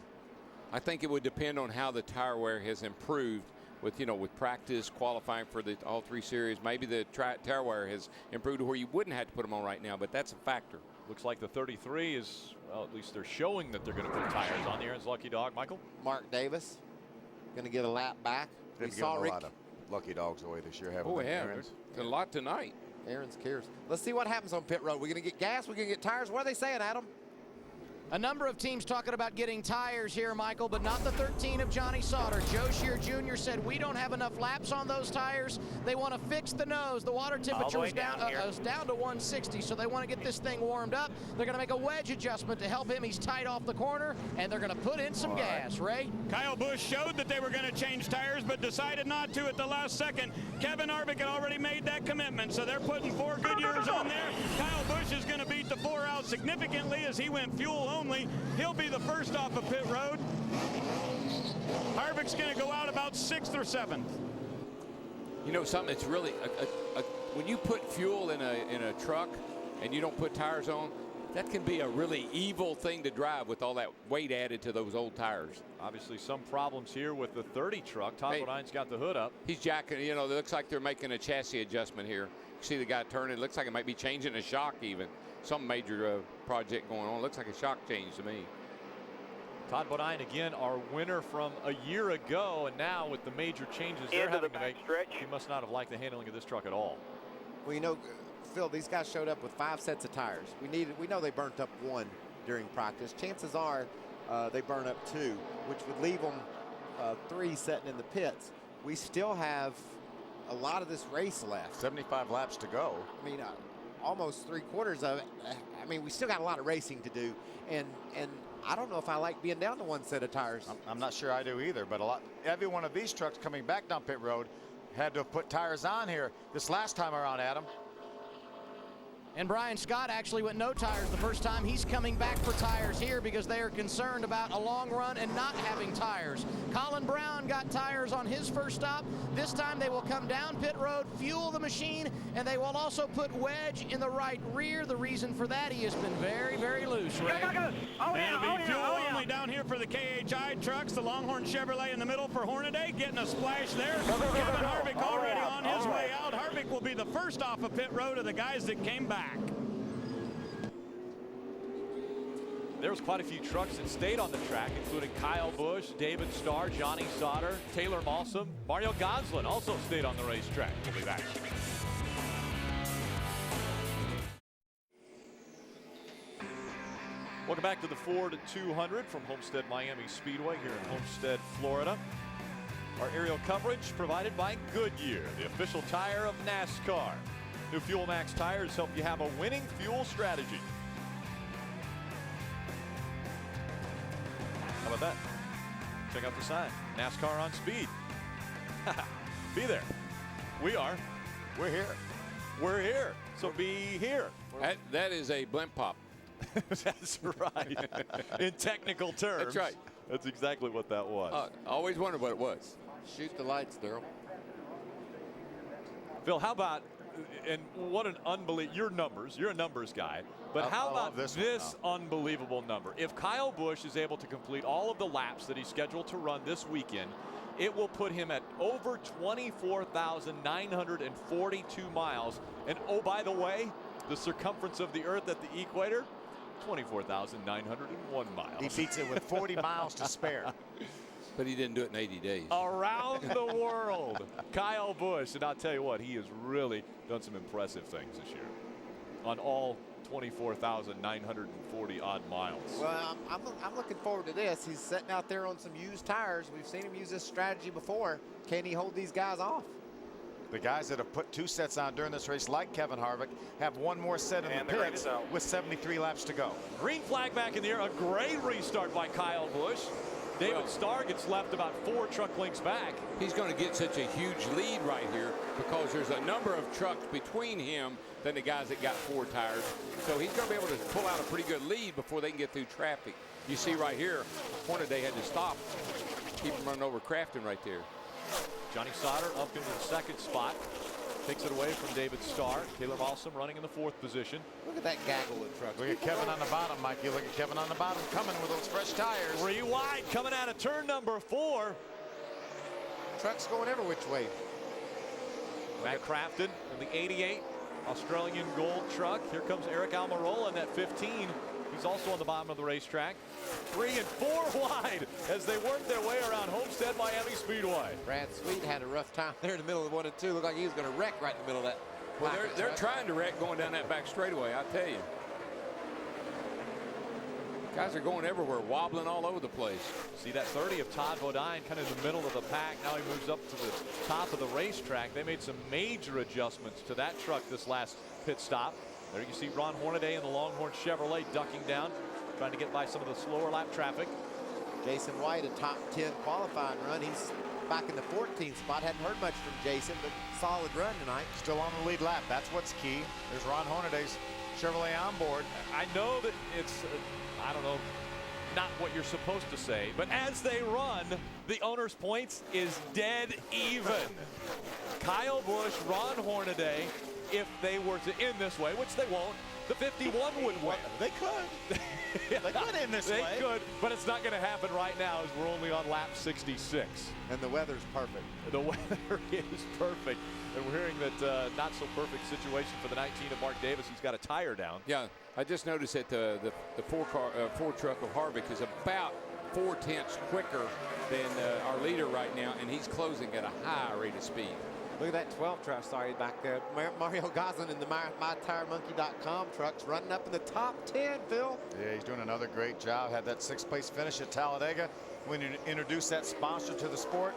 I think it would depend on how the tire wear has improved with, with practice, qualifying for the all 3 series. Maybe the tire wear has improved to where you wouldn't have to put them on right now, but that's a factor. Looks like the 33 is, well, at least they're showing that they're going to put tires on the Aaron's Lucky Dog. Michael? Mark Davis going to get a lap back. We saw lucky dogs away this year, haven't Oh, we? yeah. Aaron's? A lot tonight. Aaron's cares. Let's see what happens on pit road. We're going to get gas. We're going to get tires. What are they saying, Adam? A number of teams talking about getting tires here, Michael, but not the 13 of Johnny Sauter. Joe Shear Jr. said we don't have enough laps on those tires. They want to fix the nose. The water temperature is down to 160, so they want to get this thing warmed up. They're going to make a wedge adjustment to help him. He's tight off the corner, and they're going to put in some gas. Ray? Kyle Busch showed that they were going to change tires, but decided not to at the last second. Kevin Harvick had already made that commitment, so they're putting 4 Goodyears on there. Kyle Busch is going to beat the 4 out significantly as he went fuel only. He'll be the first off of pit road. Harvick's going to go out about 6th or 7th. You know something? It's really when you put fuel in a truck and you don't put tires on, that can be a really evil thing to drive with all that weight added to those old tires. Obviously, some problems here with the 30 truck. Todd Bodine's got the hood up. He's jacking. You know, it looks like they're making a chassis adjustment here. You see the guy turning. It looks like it might be changing a shock even. Some major project going on. Looks like a shock change to me. Todd Bodine again, our winner from a year ago, and now with the major changes they're having to make, he must not have liked the handling of this truck at all. Well, you know, Phil, these guys showed up with 5 sets of tires. We know they burnt up 1 during practice. Chances are they burn up 2, which would leave them 3 sitting in the pits. We still have a lot of this race left. 75 laps to go. I mean, almost 3/4 of it. I mean, we still got a lot of racing to do, and I don't know if I like being down to 1 set of tires. I'm not sure I do either, but every one of these trucks coming back down pit road had to have put tires on here this last time around, Adam. And Brian Scott actually went no tires the first time. He's coming back for tires here because they are concerned about a long run and not having tires. Colin Brown got tires on his first stop. This time they will come down pit road, fuel the machine, and they will also put wedge in the right rear. The reason for that, he has been very, very loose, Ray. And it'll be fuel only down here for the KHI trucks. The Longhorn Chevrolet in the middle for Hornady, getting a splash there. Kevin Harvick already on his way out. Harvick will be the first off of pit road of the guys that came back. There was quite a few trucks that stayed on the track, including Kyle Busch, David Starr, Johnny Sauter, Taylor Malsom. Mario Goslin also stayed on the racetrack. We'll be back. Welcome back to the Ford 200 from Homestead-Miami Speedway here in Homestead, Florida. Our aerial coverage provided by Goodyear, the official tire of NASCAR. New Fuel Max tires help you have a winning fuel strategy. How about that? Check out the sign. NASCAR on speed. Be there. We are. We're here. We're here. So be here. That is a blimp pop. That's right. In technical terms. That's right. That's exactly what that was. I always wondered what it was. Shoot the lights, Daryl. Phil, how about, and what an unbelievable, you're a numbers guy, but how about this unbelievable number? If Kyle Busch is able to complete all of the laps that he's scheduled to run this weekend, it will put him at over 24,942 miles. And oh, by the way, the circumference of the Earth at the equator, 24,901 miles. He beats it with 40 miles to spare. But he didn't do it in 80 days. Around the world, Kyle Busch. And I'll tell you what, he has really done some impressive things this year on all 24,940 odd miles. Well, I'm looking forward to this. He's sitting out there on some used tires. We've seen him use this strategy before. Can he hold these guys off? The guys that have put 2 sets on during this race, like Kevin Harvick, have 1 more set in the pits with 73 laps to go. Green flag back in the air. A great restart by Kyle Busch. David Starr gets left about 4 truck lengths back. He's going to get such a huge lead right here because there's a number of trucks between him than the guys that got 4 tires. So he's going to be able to pull out a pretty good lead before they can get through traffic. You see right here, Hornady had to stop, keep him running over Crafton right there. Johnny Sauter up into the 2nd spot. Takes it away from David Starr. Taylor Malsom running in the 4th position. Look at that gaggle of trucks. Look at Kevin on the bottom, Mike. You look at Kevin on the bottom coming with those fresh tires. 3 wide coming out of turn number 4. Trucks going every which way. Matt Crafton in the 88 Australian gold truck. Here comes Eric Almirola in that 15. He's He's also on the bottom of the racetrack. 3 and 4 wide as they work their way around Homestead-Miami Speedway. Brad Sweet had a rough time there in the middle of 1 and 2. Looked like he was going to wreck right in the middle of that. Well, they're trying to wreck going down that back straightaway, I tell you. Guys are going everywhere, wobbling all over the place. See that 30 of Todd Bodine kind of in the middle of the pack. Now he moves up to the top of the racetrack. They made some major adjustments to that truck this last pit stop. There you see Ron Hornady in the Longhorn Chevrolet ducking down, trying to get by some of the slower lap traffic. Jason White, a top 10 qualifying run. He's back in the 14th spot. Hadn't heard much from Jason, but solid run tonight. Still on the lead lap. That's what's key. There's Ron Hornady's Chevrolet on board. I know that it's, I don't know, not what you're supposed to say, but as they run, the owner's points is dead even. Kyle Busch, Ron Hornady, if they were to end this way, which they won't, the 51 would win. They could. They could end this way. They could, but it's not going to happen right now as we're only on lap 66. And the weather's perfect. The weather is perfect. And we're hearing that not so perfect situation for the 19 of Mark Davis. He's got a tire down. Yeah, I just noticed that the Ford truck of Harvick is about 4/10 quicker than our leader right now, and he's closing at a high rate of speed. Look at that 12 truck, sorry, back there. Mario Goslin in the MyTireMonkey.com trucks running up in the top 10, Phil. Yeah, he's doing another great job. Had that 6th place finish at Talladega when you introduced that sponsor to the sport.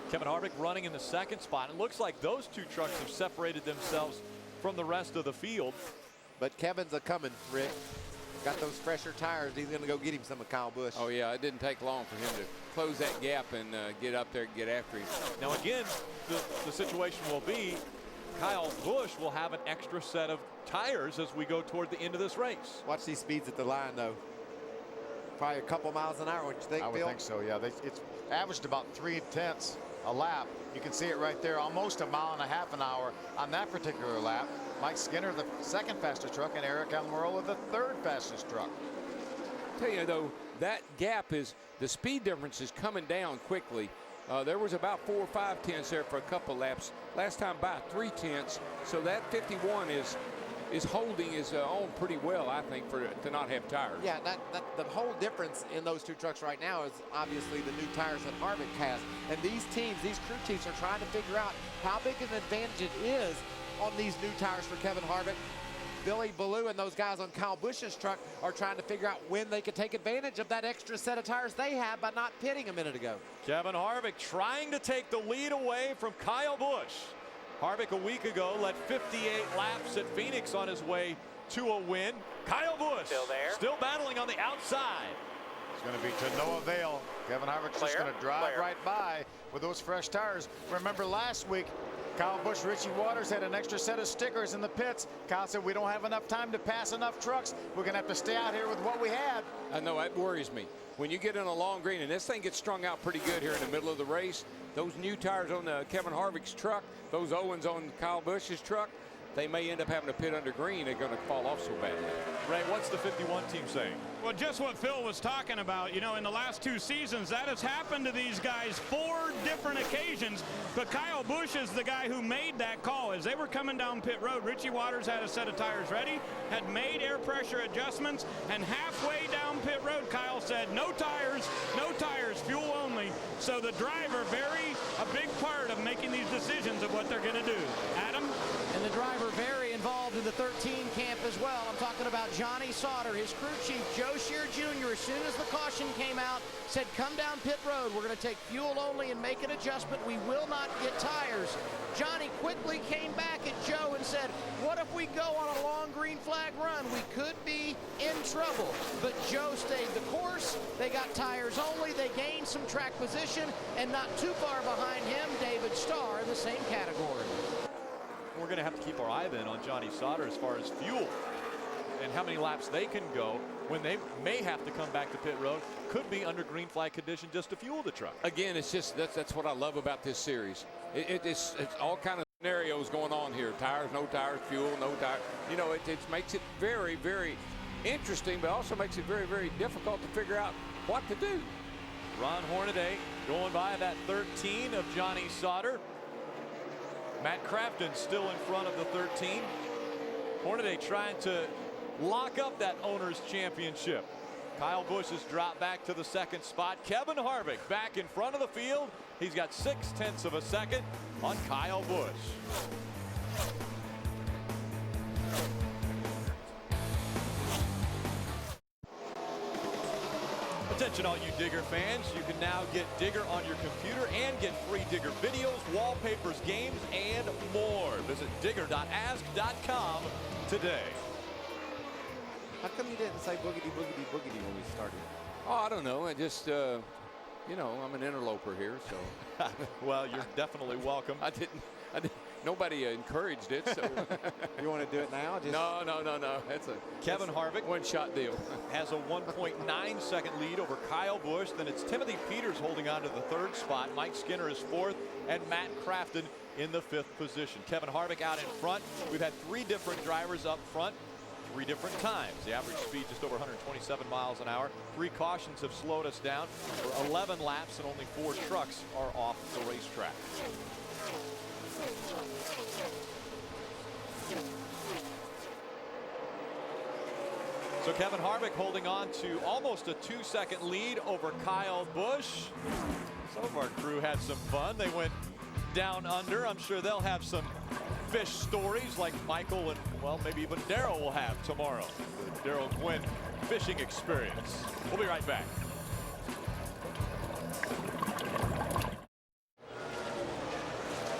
Kevin Harvick running in the 2nd spot. It looks like those 2 trucks have separated themselves from the rest of the field. But Kevin's a coming, Rick. Got those fresher tires. He's going to go get him some of Kyle Busch. Oh, yeah, it didn't take long for him to close that gap and get up there and get after him. Now, again, the situation will be Kyle Busch will have an extra set of tires as we go toward the end of this race. Watch these speeds at the line, though. Probably a couple miles an hour, wouldn't you think, I would Phil? think so, yeah. It's averaged about 3/10 a lap. You can see it right there, almost a mile and a half an hour on that particular lap. Mike Skinner, the 2nd fastest truck, and Eric Almirola, the 3rd fastest truck. Tell you though, that gap is, the speed difference is coming down quickly. There was about 4 or 5 tenths there for a couple laps. Last time by 3 tenths. So that 51 is holding his own pretty well, I think, to not have tires. Yeah, the whole difference in those 2 trucks right now is obviously the new tires that Harvick has. And these teams, these crew chiefs, are trying to figure out how big an advantage it is on these new tires for Kevin Harvick. Billy Ballou and those guys on Kyle Busch's truck are trying to figure out when they could take advantage of that extra set of tires they have by not pitting a minute ago. Kevin Harvick trying to take the lead away from Kyle Busch. Harvick a week ago led 58 laps at Phoenix on his way to a win. Kyle Busch still battling on the outside. It's going to be to no avail. Kevin Harvick's just going to drive right by with those fresh tires. Remember last week, Kyle Busch, Richie Waters had an extra set of stickers in the pits. Kyle said, we don't have enough time to pass enough trucks. We're going to have to stay out here with what we had. I know, that worries me. When you get in a long green, and this thing gets strung out pretty good here in the middle of the race, those new tires on Kevin Harvick's truck, those Owens on Kyle Busch's truck, they may end up having to pit under green. They're going to fall off so badly. Ray, what's the 51 team saying? Well, just what Phil was talking about. You know, in the last 2 seasons, that has happened to these guys 4 different occasions. But Kyle Busch is the guy who made that call. As they were coming down pit road, Richie Waters had a set of tires ready, had made air pressure adjustments, and halfway down pit road, Kyle said, no tires, fuel only. So the driver, a big part of making these decisions of what they're going to do. Adam? And the driver very involved in the 13 camp as well. I'm talking about Johnny Sauter, his crew chief, Joe Shear Jr., as soon as the caution came out, said, come down pit road. We're going to take fuel only and make an adjustment. We will not get tires. Johnny quickly came back at Joe and said, what if we go on a long green flag run? We could be in trouble. But Joe stayed the course. They got tires only. They gained some track position, and not too far behind him, David Starr in the same category. We're going to have to keep our eye then on Johnny Sauter as far as fuel and how many laps they can go when they may have to come back to pit road. Could be under green flag condition just to fuel the truck. Again, it's just that's what I love about this series. It's all kind of scenarios going on here. Tires, no tires, fuel, no tires. You know, it makes it very, very interesting, but also makes it very, very difficult to figure out what to do. Ron Hornady going by that 13 of Johnny Sauter. Matt Crafton still in front of the 13. Hornady trying to lock up that owner's championship. Kyle Busch has dropped back to the second spot. Kevin Harvick back in front of the field. He's got 0.6 of a second on Kyle Busch. Attention all you Digger fans, you can now get Digger on your computer and get free Digger videos, wallpapers, games, and more. Visit digger.ask.com today. How come you didn't say boogity, boogity, boogity when we started? Oh, I don't know. I just, you know, I'm an interloper here, so. Well, you're definitely welcome. I didn't. Nobody encouraged it, so. You want to do it now? No. That's a Kevin Harvick one-shot deal. Has a 1.9 second lead over Kyle Busch. Then it's Timothy Peters holding on to the third spot. Mike Skinner is fourth, and Matt Crafton in the fifth position. Kevin Harvick out in front. We've had 3 different drivers up front, 3 different times. The average speed just over 127 miles an hour. 3 cautions have slowed us down. For 11 laps, and only 4 trucks are off the racetrack. So Kevin Harvick holding on to almost a 2-second lead over Kyle Busch. Some of our crew had some fun. They went down under. I'm sure they'll have some fish stories like Michael and, well, maybe even Daryl will have tomorrow. The Daryl Gwynn fishing experience. We'll be right back.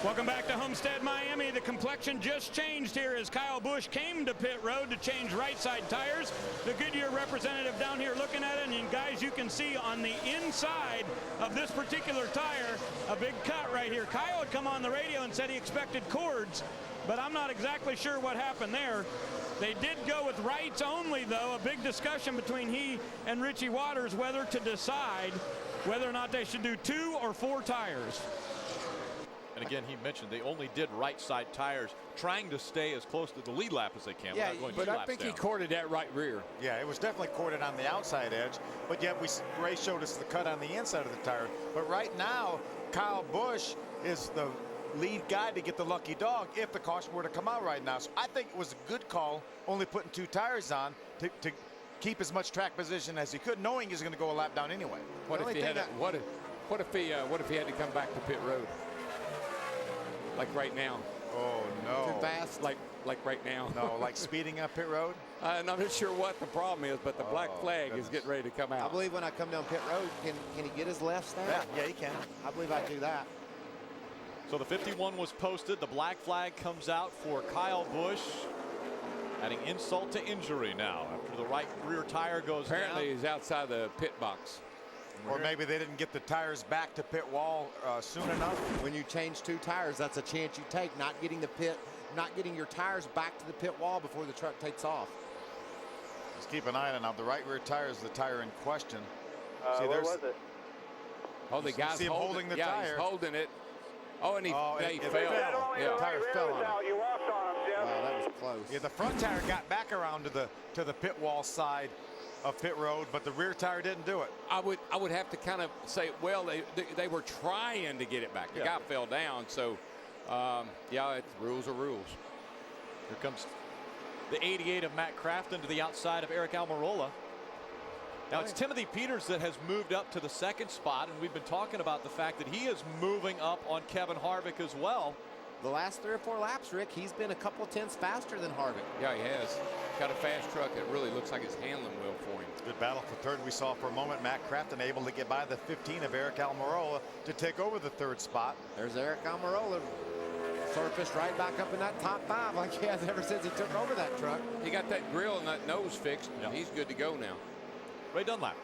Welcome back to Homestead-Miami. The complexion just changed here as Kyle Busch came to pit road to change right side tires. The Goodyear representative down here looking at it, and guys, you can see on the inside of this particular tire a big cut right here. Kyle had come on the radio and said he expected cords, but I'm not exactly sure what happened there. They did go with rights only, though. A big discussion between he and Richie Waters whether to decide whether or not they should do 2 or 4 tires. And again, he mentioned they only did right side tires, trying to stay as close to the lead lap as they can. Yeah, but I think he corded that right rear. Yeah, it was definitely corded on the outside edge, but yet Ray showed us the cut on the inside of the tire. But right now, Kyle Busch is the lead guy to get the lucky dog if the caution were to come out right now. So I think it was a good call only putting 2 tires on to keep as much track position as he could, knowing he's going to go a lap down anyway. What if he had to come back to pit road? Like right now. Oh no. Too fast? Like right now. No, like speeding up pit road? I'm not sure what the problem is, but the black flag is getting ready to come out. I believe when I come down pit road, can he get his left stand? Yeah, he can. I believe I do that. So the 51 was posted. The black flag comes out for Kyle Busch, adding insult to injury now after the right rear tire goes down. Apparently he's outside the pit box. Or maybe they didn't get the tires back to pit wall soon enough. When you change 2 tires, that's a chance you take, not getting your tires back to the pit wall before the truck takes off. Just keep an eye on it now. The right rear tire is the tire in question. See, where was it? Oh, the guy's see him holding the tire. He's holding it. Oh, and he fell. Yeah, the tire fell on him. You walked on him, Jeff. Wow, that was close. Yeah, the front tire got back around to the pit wall side of pit road, but the rear tire didn't do it. I would have to kind of say, well, they were trying to get it back. The guy fell down, so yeah, rules are rules. Here comes the 88 of Matt Crafton to the outside of Eric Almirola. Now it's Timothy Peters that has moved up to the second spot, and we've been talking about the fact that he is moving up on Kevin Harvick as well. The last 3 or 4 laps, Rick, he's been a couple tenths faster than Harvick. Yeah, he has. Got a fast truck that really looks like it's handling well for him. Good battle for third. We saw for a moment Matt Crafton able to get by the 15 of Eric Almirola to take over the third spot. There's Eric Almirola. Surfaced right back up in that top 5 like he has ever since he took over that truck. He got that grill and that nose fixed. Yep. He's good to go now. Ray Dunlap.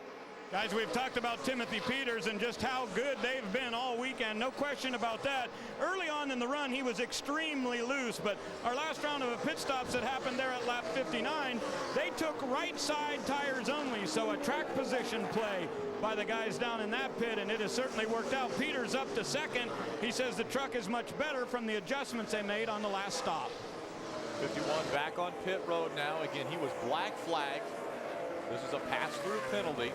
Guys, we've talked about Timothy Peters and just how good they've been all weekend. No question about that. Early on in the run, he was extremely loose, but our last round of pit stops that happened there at lap 59, they took right side tires only, so a track position play by the guys down in that pit, and it has certainly worked out. Peters up to second. He says the truck is much better from the adjustments they made on the last stop. 51 back on pit road now. Again, he was black flagged. This is a pass-through penalty.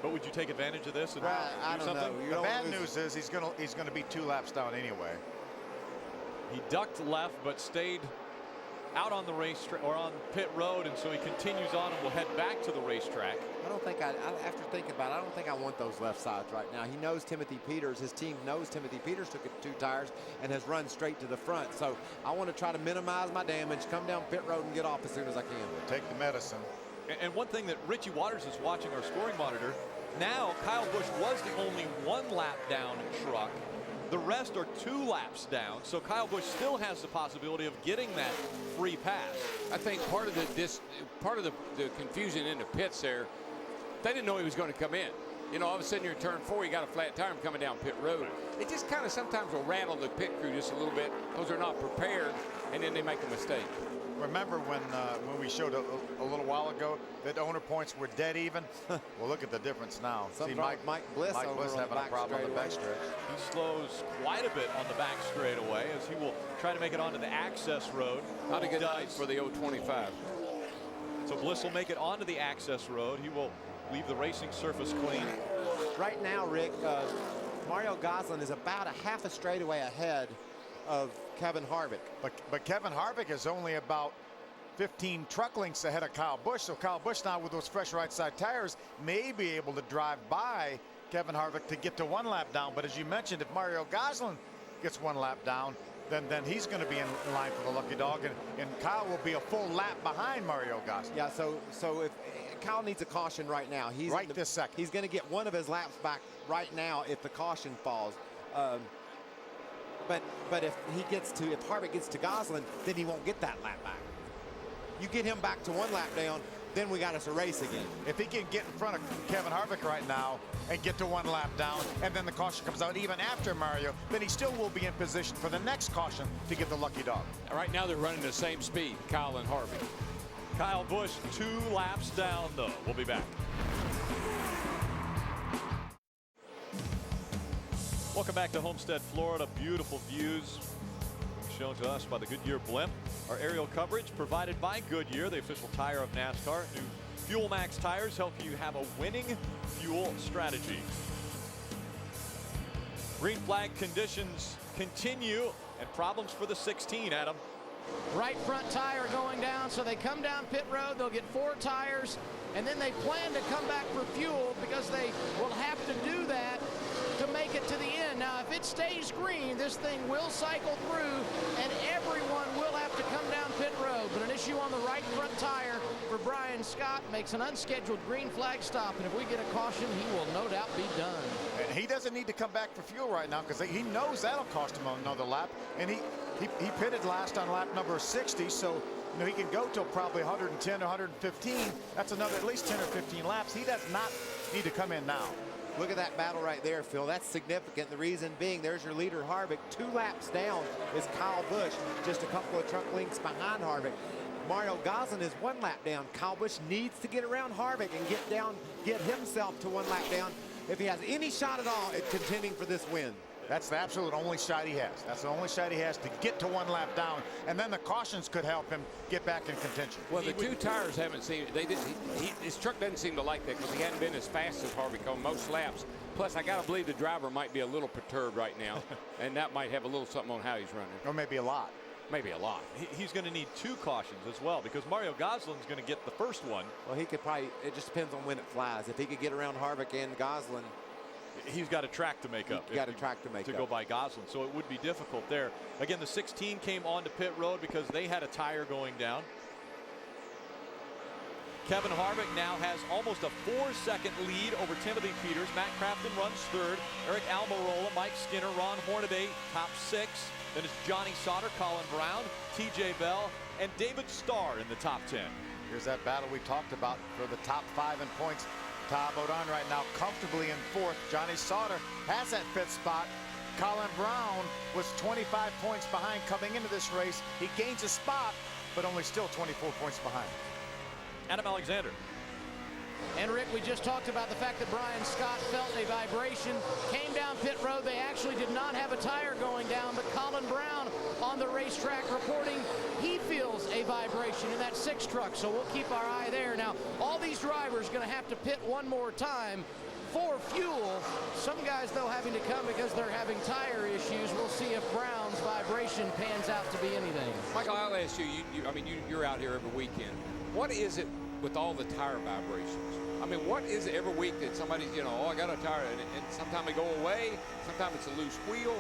But would you take advantage of this and I don't know. The bad news is he's gonna be 2 laps down anyway. He ducked left but stayed out on the racetrack or on pit road, and so he continues on and will head back to the racetrack. I don't think after thinking about it, I don't think I want those left sides right now. He knows Timothy Peters. His team knows Timothy Peters took it 2 tires and has run straight to the front. So I want to try to minimize my damage, come down pit road and get off as soon as I can. Take the medicine. And one thing that Richie Waters is watching our scoring monitor, now Kyle Busch was the only 1 lap down truck. The rest are 2 laps down, so Kyle Busch still has the possibility of getting that free pass. I think part of the confusion in the pits there, they didn't know he was going to come in. You know, all of a sudden you're in turn 4, you got a flat tire coming down pit road. It just kind of sometimes will rattle the pit crew just a little bit because they're not prepared, and then they make a mistake. Remember when we showed a little while ago that owner points were dead even? Well, look at the difference now. See Mike Bliss having a problem on the back stretch. He slows quite a bit on the back straightaway as he will try to make it onto the access road. Not a good night for the 025. So Bliss will make it onto the access road. He will leave the racing surface clean. Right now, Rick, Mario Gosselin is about a half a straightaway ahead of Kevin Harvick. But Kevin Harvick is only about 15 truck lengths ahead of Kyle Busch. So Kyle Busch now with those fresh right side tires may be able to drive by Kevin Harvick to get to 1 lap down. But as you mentioned, if Mario Gosselin gets 1 lap down, then he's going to be in line for the lucky dog, and Kyle will be a full lap behind Mario Gosselin. Yeah, so if Kyle needs a caution right now, he's this second. He's going to get 1 of his laps back right now if the caution falls. But if Harvick gets to Gosselin, then he won't get that lap back. You get him back to 1 lap down, then we got us a race again. If he can get in front of Kevin Harvick right now and get to 1 lap down, and then the caution comes out even after Mario, then he still will be in position for the next caution to get the lucky dog. Right now they're running the same speed, Kyle and Harvick. Kyle Busch 2 laps down, though. We'll be back. Welcome back to Homestead, Florida. Beautiful views shown to us by the Goodyear blimp. Our aerial coverage provided by Goodyear, the official tire of NASCAR. New Fuel Max tires help you have a winning fuel strategy. Green flag conditions continue, and problems for the 16, Adam. Right front tire going down, so they come down pit road, they'll get 4 tires, and then they plan to come back for fuel because they will have to do that to make it to the end. Now, if it stays green, this thing will cycle through, and everyone will have to come down pit road. But an issue on the right front tire for Brian Scott makes an unscheduled green flag stop, and if we get a caution, he will no doubt be done. And he doesn't need to come back for fuel right now because he knows that'll cost him another lap, and he pitted last on lap number 60, so he can go till probably 110 or 115. That's another at least 10 or 15 laps. He does not need to come in now. Look at that battle right there, Phil. That's significant. The reason being, there's your leader, Harvick. 2 laps down is Kyle Busch, just a couple of truck lengths behind Harvick. Mario Gosselin is 1 lap down. Kyle Busch needs to get around Harvick and get himself to 1 lap down if he has any shot at all at contending for this win. That's the absolute only shot he has. That's the only shot he has to get to 1 lap down, and then the cautions could help him get back in contention. Well, the 2 tires haven't seemed, his truck doesn't seem to like that because he hadn't been as fast as Harvick on most laps. Plus, I got to believe the driver might be a little perturbed right now, and that might have a little something on how he's running. Or maybe a lot. Maybe a lot. He's going to need 2 cautions as well because Mario Gosselin's going to get the first one. Well, he could probably, it just depends on when it flies. If he could get around Harvick and Gosselin, he's got a track to make up. He's got a track to make up. To go by Gosselin, so it would be difficult there. Again, the 16 came onto pit road because they had a tire going down. Kevin Harvick now has almost a 4-second lead over Timothy Peters. Matt Crafton runs 3rd. Eric Almirola, Mike Skinner, Ron Hornady, top 6. Then it's Johnny Sauter, Colin Brown, T.J. Bell, and David Starr in the top 10. Here's that battle we talked about for the top 5 in points. Tom Bodon right now comfortably in 4th. Johnny Sauter has that 5th spot. Colin Brown was 25 points behind coming into this race. He gains a spot, but only still 24 points behind. Adam Alexander. And Rick, we just talked about the fact that Brian Scott felt a vibration, came down pit road. They actually did not have a tire going down, but Colin Brown on the racetrack reporting he feels a vibration in that 6 truck, so we'll keep our eye there. Now, all these drivers going to have to pit one more time for fuel. Some guys, though, having to come because they're having tire issues. We'll see if Brown's vibration pans out to be anything. Michael, I'll ask you, you're out here every weekend. What is it with all the tire vibrations? I mean, what is it every week that somebody's, oh, I got a tire, and sometimes they go away, sometimes it's a loose wheel.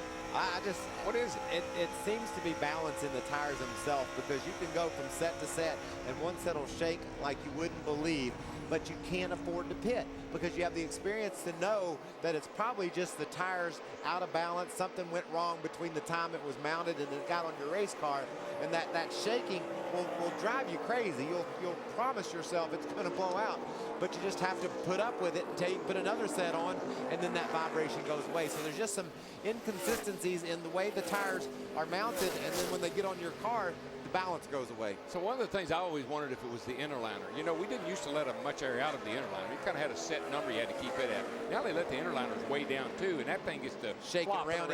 What is it? It seems to be balance in the tires themselves, because you can go from set to set, and one set will shake like you wouldn't believe, but you can't afford to pit because you have the experience to know that it's probably just the tires out of balance. Something went wrong between the time it was mounted and it got on your race car, and that shaking will drive you crazy. You'll promise yourself it's going to blow out, but you just have to put up with it until you put another set on, and then that vibration goes away. So there's just some inconsistencies in the way the tires are mounted, and then when they get on your car, the balance goes away. So one of the things I always wondered if it was the interliner. We didn't used to let much air out of the interliner. You kind of had a set number you had to keep it at. Now they let the interliners way down too, and that thing gets to shake around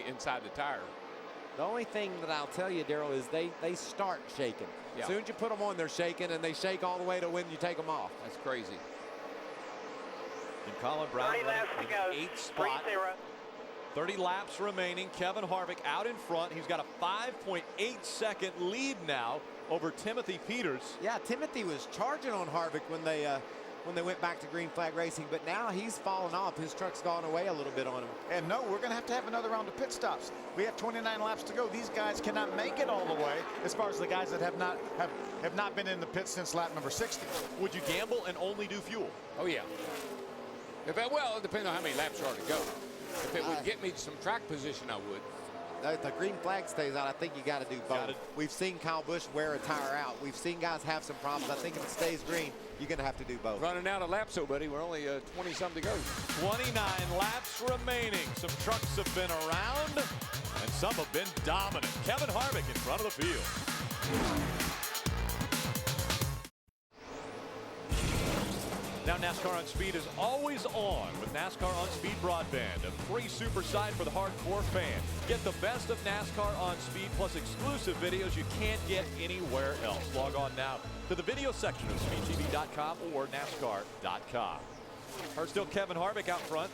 inside the tire. The only thing that I'll tell you, Daryl, is they start shaking. Yeah. As soon as you put them on, they're shaking, and they shake all the way to when you take them off. That's crazy. And Colin Brown in the 8th spot. 30 laps remaining. Kevin Harvick out in front. He's got a 5.8-second lead now over Timothy Peters. Yeah, Timothy was charging on Harvick when they went back to green flag racing, but now he's fallen off. His truck's gone away a little bit on him. And no, we're going to have another round of pit stops. We have 29 laps to go. These guys cannot make it all the way, as far as the guys that have not been in the pit since lap number 60. Would you gamble and only do fuel? Oh yeah. It depends on how many laps are to go. If it would get me some track position, I would. The green flag stays out. I think you got to do both. We've seen Kyle Busch wear a tire out. We've seen guys have some problems. I think if it stays green, you're going to have to do both. Running out of laps, buddy. We're only 20-something to go. 29 laps remaining. Some trucks have been around, and some have been dominant. Kevin Harvick in front of the field. Now NASCAR on Speed is always on with NASCAR on Speed broadband, a free super site for the hardcore fan. Get the best of NASCAR on Speed plus exclusive videos you can't get anywhere else. Log on now to the video section of speedtv.com or NASCAR.com. Still Kevin Harvick out front.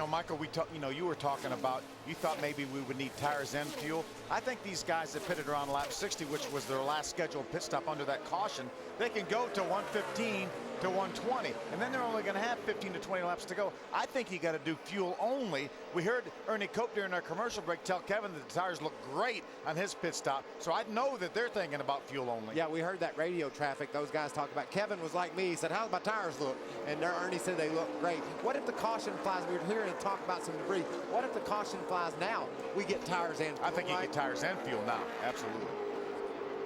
Michael, you were talking about, you thought maybe we would need tires and fuel. I think these guys that pitted around lap 60, which was their last scheduled pit stop under that caution, they can go to 115 to 120, and then they're only going to have 15 to 20 laps to go. I think you got to do fuel only. We heard Ernie Cope during our commercial break tell Kevin that the tires look great on his pit stop, so I know that they're thinking about fuel only. Yeah, we heard that radio traffic those guys talk about. Kevin was like me. He said, how's my tires look? And Ernie said they look great. What if the caution flies? We were hearing him talk about some debris. What if the caution flies now? We get tires and fuel. I think you get tires and fuel now. Absolutely.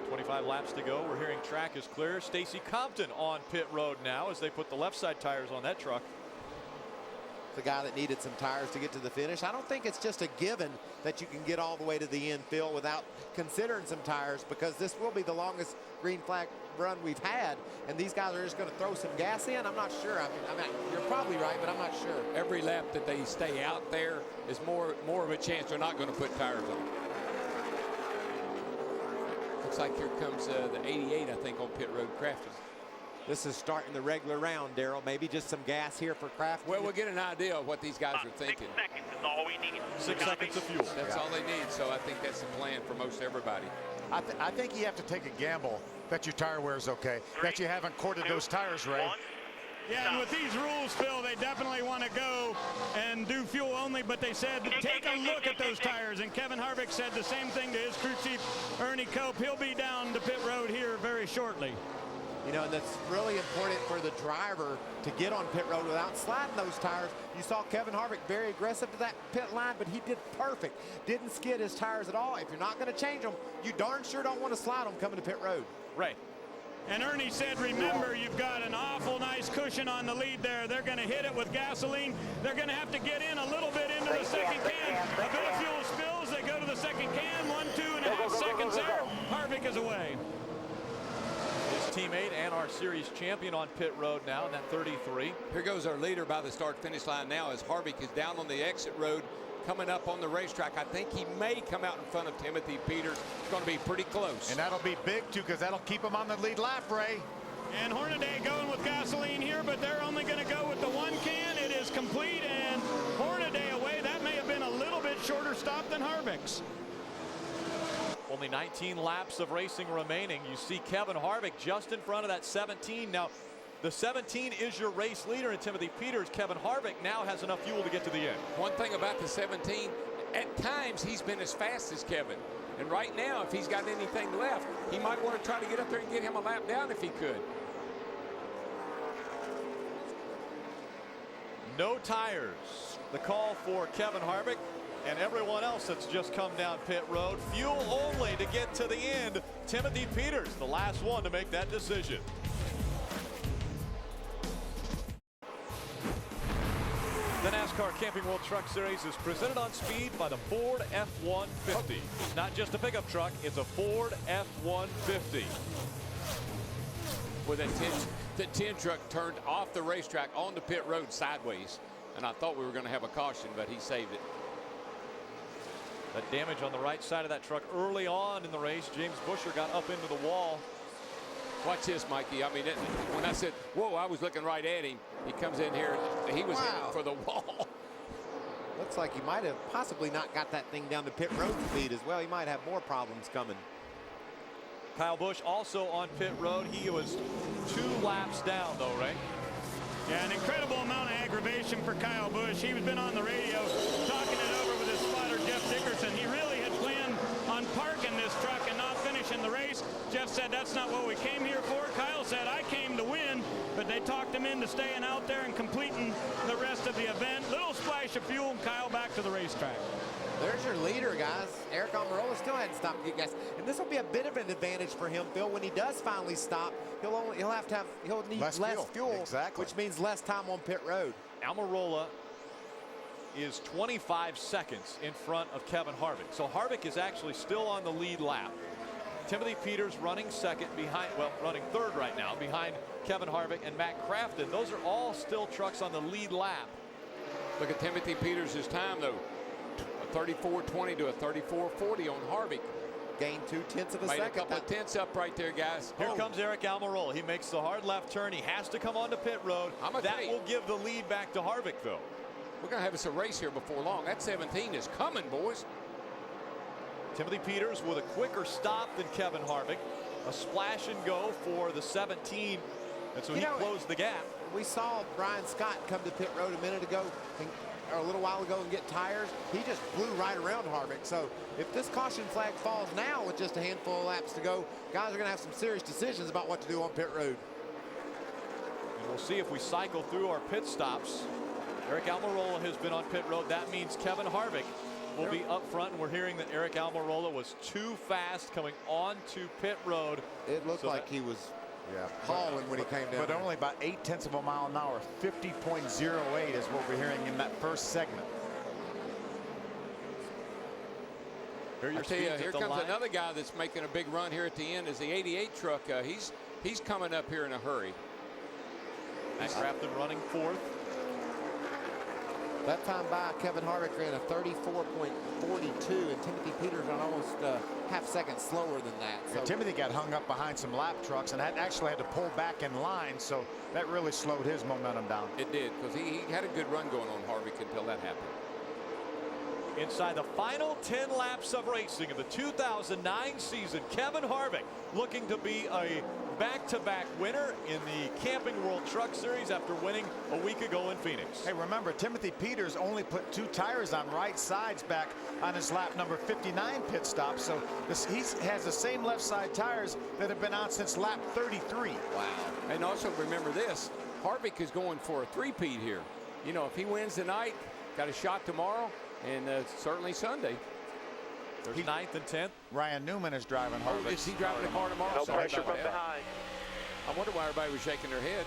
25 laps to go. We're hearing track is clear. Stacy Compton on pit road now as they put the left side tires on that truck. The guy that needed some tires to get to the finish. I don't think it's just a given that you can get all the way to the end, Phil, without considering some tires, because this will be the longest green flag run we've had, and these guys are just going to throw some gas in. I'm not sure. I mean, you're probably right, but I'm not sure. Every lap that they stay out there is more of a chance they're not going to put tires on. Looks like here comes the 88, I think, on pit road. Crafton. This is starting the regular round, Daryl. Maybe just some gas here for Crafton. Well, we'll get an idea of what these guys are thinking. 6 seconds is all we need. 6 seconds of fuel. That's all they need, so I think that's the plan for most everybody. I think you have to take a gamble that your tire wear is okay, that you haven't corded those tires right. Yeah, and with these rules, Phil, they definitely want to go and do fuel only, but they said take a look at those tires, and Kevin Harvick said the same thing to his crew chief, Ernie Cope. He'll be down the pit road here very shortly. And that's really important for the driver to get on pit road without sliding those tires. You saw Kevin Harvick very aggressive to that pit line, but he did perfect. Didn't skid his tires at all. If you're not going to change them, you darn sure don't want to slide them coming to pit road. Right. And Ernie said, remember, you've got an awful nice cushion on the lead there. They're going to hit it with gasoline. They're going to have to get in a little bit into the second can. A bit of fuel spills. They go to the second can. 2.5 seconds there. Harvick is away. His teammate and our series champion on pit road now in that 33. Here goes our leader by the start-finish line now as Harvick is down on the exit road coming up on the racetrack. I think he may come out in front of Timothy Peters. It's going to be pretty close. And that'll be big, too, because that'll keep him on the lead lap, Ray. And Hornady going with gasoline here, but they're only going to go with the one can. It is completely complete, and Hornady away. That may have been a little bit shorter stop than Harvick's. Only 19 laps of racing remaining. You see Kevin Harvick just in front of that 17. Now, the 17 is your race leader in Timothy Peters. Kevin Harvick now has enough fuel to get to the end. One thing about the 17, at times he's been as fast as Kevin. And right now, if he's got anything left, he might want to try to get up there and get him a lap down if he could. No tires. The call for Kevin Harvick and everyone else that's just come down pit road. Fuel only to get to the end. Timothy Peters, the last one to make that decision. The NASCAR Camping World Truck Series is presented on speed by the Ford F-150. Not just a pickup truck, it's a Ford F-150. With the 10 truck turned off the racetrack onto pit road sideways. And I thought we were going to have a caution, but he saved it. That damage on the right side of that truck early on in the race. James Busher got up into the wall. Watch this, Mikey. I mean, when I said, whoa, I was looking right at him. He comes in here. He was heading for the wall. Looks like he might have possibly not got that thing down to pit road speed as well. He might have more problems coming. Kyle Busch also on pit road. He was 2 laps down, though, right? Yeah, an incredible amount of aggravation for Kyle Busch. He's been on the radio talking it over with his spotter, Jeff Dickerson. He really had planned on parking this truck and not finishing the race. Jeff said, that's not what we came here for. Kyle said, I came to win, but they talked him into staying out there and completing the rest of the event. Little splash of fuel, and Kyle back to the racetrack. There's your leader, guys. Eric Almirola still hadn't stopped you guys, and this will be a bit of an advantage for him, Phil. When he does finally stop, he'll need less fuel, exactly, which means less time on pit road. Almirola is 25 seconds in front of Kevin Harvick. So Harvick is actually still on the lead lap. Timothy Peters running second behind, well, running third right now behind Kevin Harvick and Matt Crafton. Those are all still trucks on the lead lap. Look at Timothy Peters' time, though. A 34.20 to a 34.40 on Harvick. Gained 2/10 of a Made second. a couple of tenths up right there, guys. Here comes Eric Almirola. He makes the hard left turn. He has to come onto pit road. That will give the lead back to Harvick, though. We're going to have us a race here before long. That 17 is coming, boys. Timothy Peters with a quicker stop than Kevin Harvick. A splash and go for the 17. And so he closed the gap. We saw Brian Scott come to pit road a minute ago, or a little while ago, and get tires. He just flew right around Harvick. So if this caution flag falls now with just a handful of laps to go, guys are going to have some serious decisions about what to do on pit road. And we'll see if we cycle through our pit stops. Eric Almirola has been on pit road. That means Kevin Harvick will be up front, and we're hearing that Eric Almirola was too fast coming onto pit road. It looked like he was hauling when he came down. But only about 0.8 of a mile an hour. 50.08 is what we're hearing in that first segment. I tell you, here comes another guy that's making a big run here at the end. Is the 88 truck. He's coming up here in a hurry. Matt Crafton running fourth. That time by Kevin Harvick ran a 34.42, and Timothy Peters on almost half second slower than that. So Timothy got hung up behind some lap trucks and actually had to pull back in line, so that really slowed his momentum down. It did, because he had a good run going on Harvick until that happened. Inside the final 10 laps of racing of the 2009 season, Kevin Harvick looking to be a back-to-back winner in the Camping World Truck Series after winning a week ago in Phoenix. Hey, remember, Timothy Peters only put 2 tires on right sides back on his lap number 59 pit stop, so he has the same left side tires that have been on since lap 33. Wow. And also remember this, Harvick is going for a 3-peat here. You know, if he wins tonight, got a shot tomorrow, and certainly Sunday. There's 9th and 10th. Ryan Newman is driving Harvick. Oh, is he driving the car tomorrow? No pressure from behind. I wonder why everybody was shaking their head.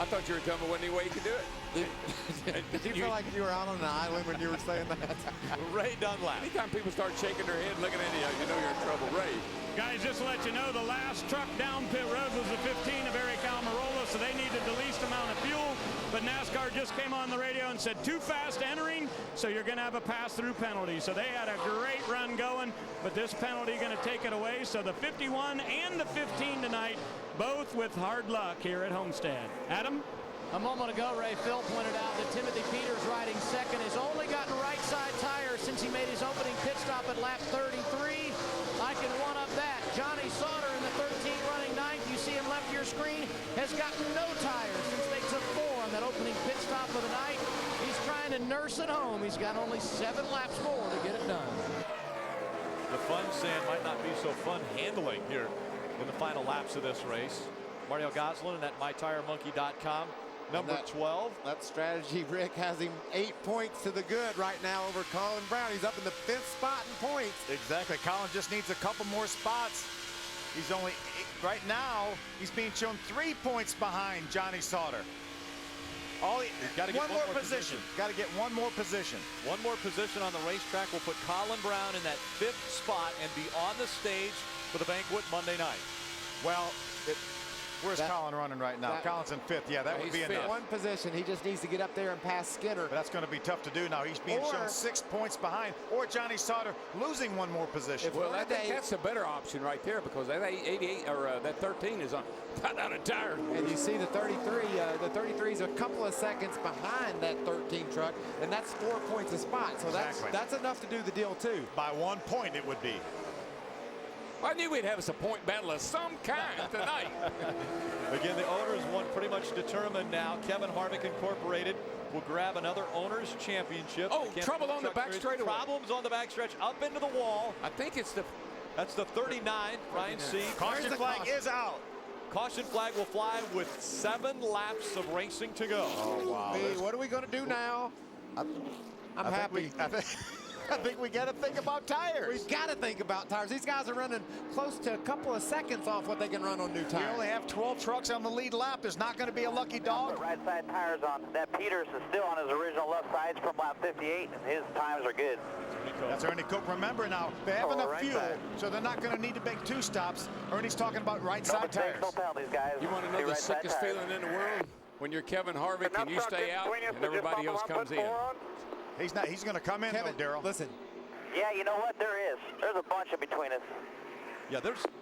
I thought you were telling me wasn't any way you could do it. Did you feel like you were out on an island when you were saying that? Ray Dunlap. Anytime people start shaking their head and looking at you, you know you're in trouble. Ray. Guys, just to let you know, the last truck down pit road was the 15 of Eric Almirola, so they needed the least amount of fuel. But NASCAR just came on the radio and said too fast entering, so you're going to have a pass-through penalty. So they had a great run going, but this penalty going to take it away. So the 51 and the 15 tonight, both with hard luck here at Homestead. Adam? A moment ago, Ray, Phil pointed out that Timothy Peters, riding second, has only gotten right side tires since he made his opening pit stop at lap 33. I can one-up that. Johnny Sauter in the 13 running ninth, you see him left to your screen, has gotten no tires since they took 4 on that opening pit stop of the night. He's trying to nurse it home. He's got only 7 laps more to get it done. The fun sand might not be so fun handling here in the final laps of this race. Mario Goslin at MyTireMonkey.com. Number 12. That strategy, Rick, has him 8 points to the good right now over Colin Brown. He's up in the 5th spot in points. Exactly. Colin just needs a couple more spots. He's only, right now, he's being shown 3 points behind Johnny Sauter. One more position. Got to get one more position. One more position on the racetrack will put Colin Brown in that 5th spot and be on the stage for the banquet Monday night. Well, where's Colin running right now? Colin's in 5th. Yeah, that would be enough. One position. He just needs to get up there and pass Skinner. But that's going to be tough to do now. He's being shown 6 points behind, or Johnny Sauter losing one more position. Well, I think that's a better option right there, because that 88 or that 13 is on out of tire. And you see the 33. The 33 is a couple of seconds behind that 13 truck, and that's 4 points a spot. So that's enough to do the deal too. By 1 point, it would be. I knew we'd have us a point battle of some kind tonight. Again, the owners one pretty much determined now. Kevin Harvick Incorporated will grab another owners championship. Oh, trouble on the back straightaway. Problems on the back stretch, up into the wall. I think it's that's the 39, Ryan Sieg. Caution flag is out. Caution flag will fly with 7 laps of racing to go. Oh, wow. What are we going to do now? I'm happy. I think we got to think about tires. We've got to think about tires. These guys are running close to a couple of seconds off what they can run on new tires. We only have 12 trucks on the lead lap. There's not going to be a lucky dog. Right side tires on. That Peters is still on his original left sides from lap 58, and his times are good. That's Ernie Cook. Remember now, they have enough fuel, so they're not going to need to make 2 stops. Ernie's talking about right side tires. No penalties, guys. You want to know the sickest feeling in the world? When you're Kevin Harvick and you stay out and everybody else comes in. He's not. He's going to come in, though, Darrell. Listen. Yeah, you know what? There is. There's a bunch in between us. Yeah,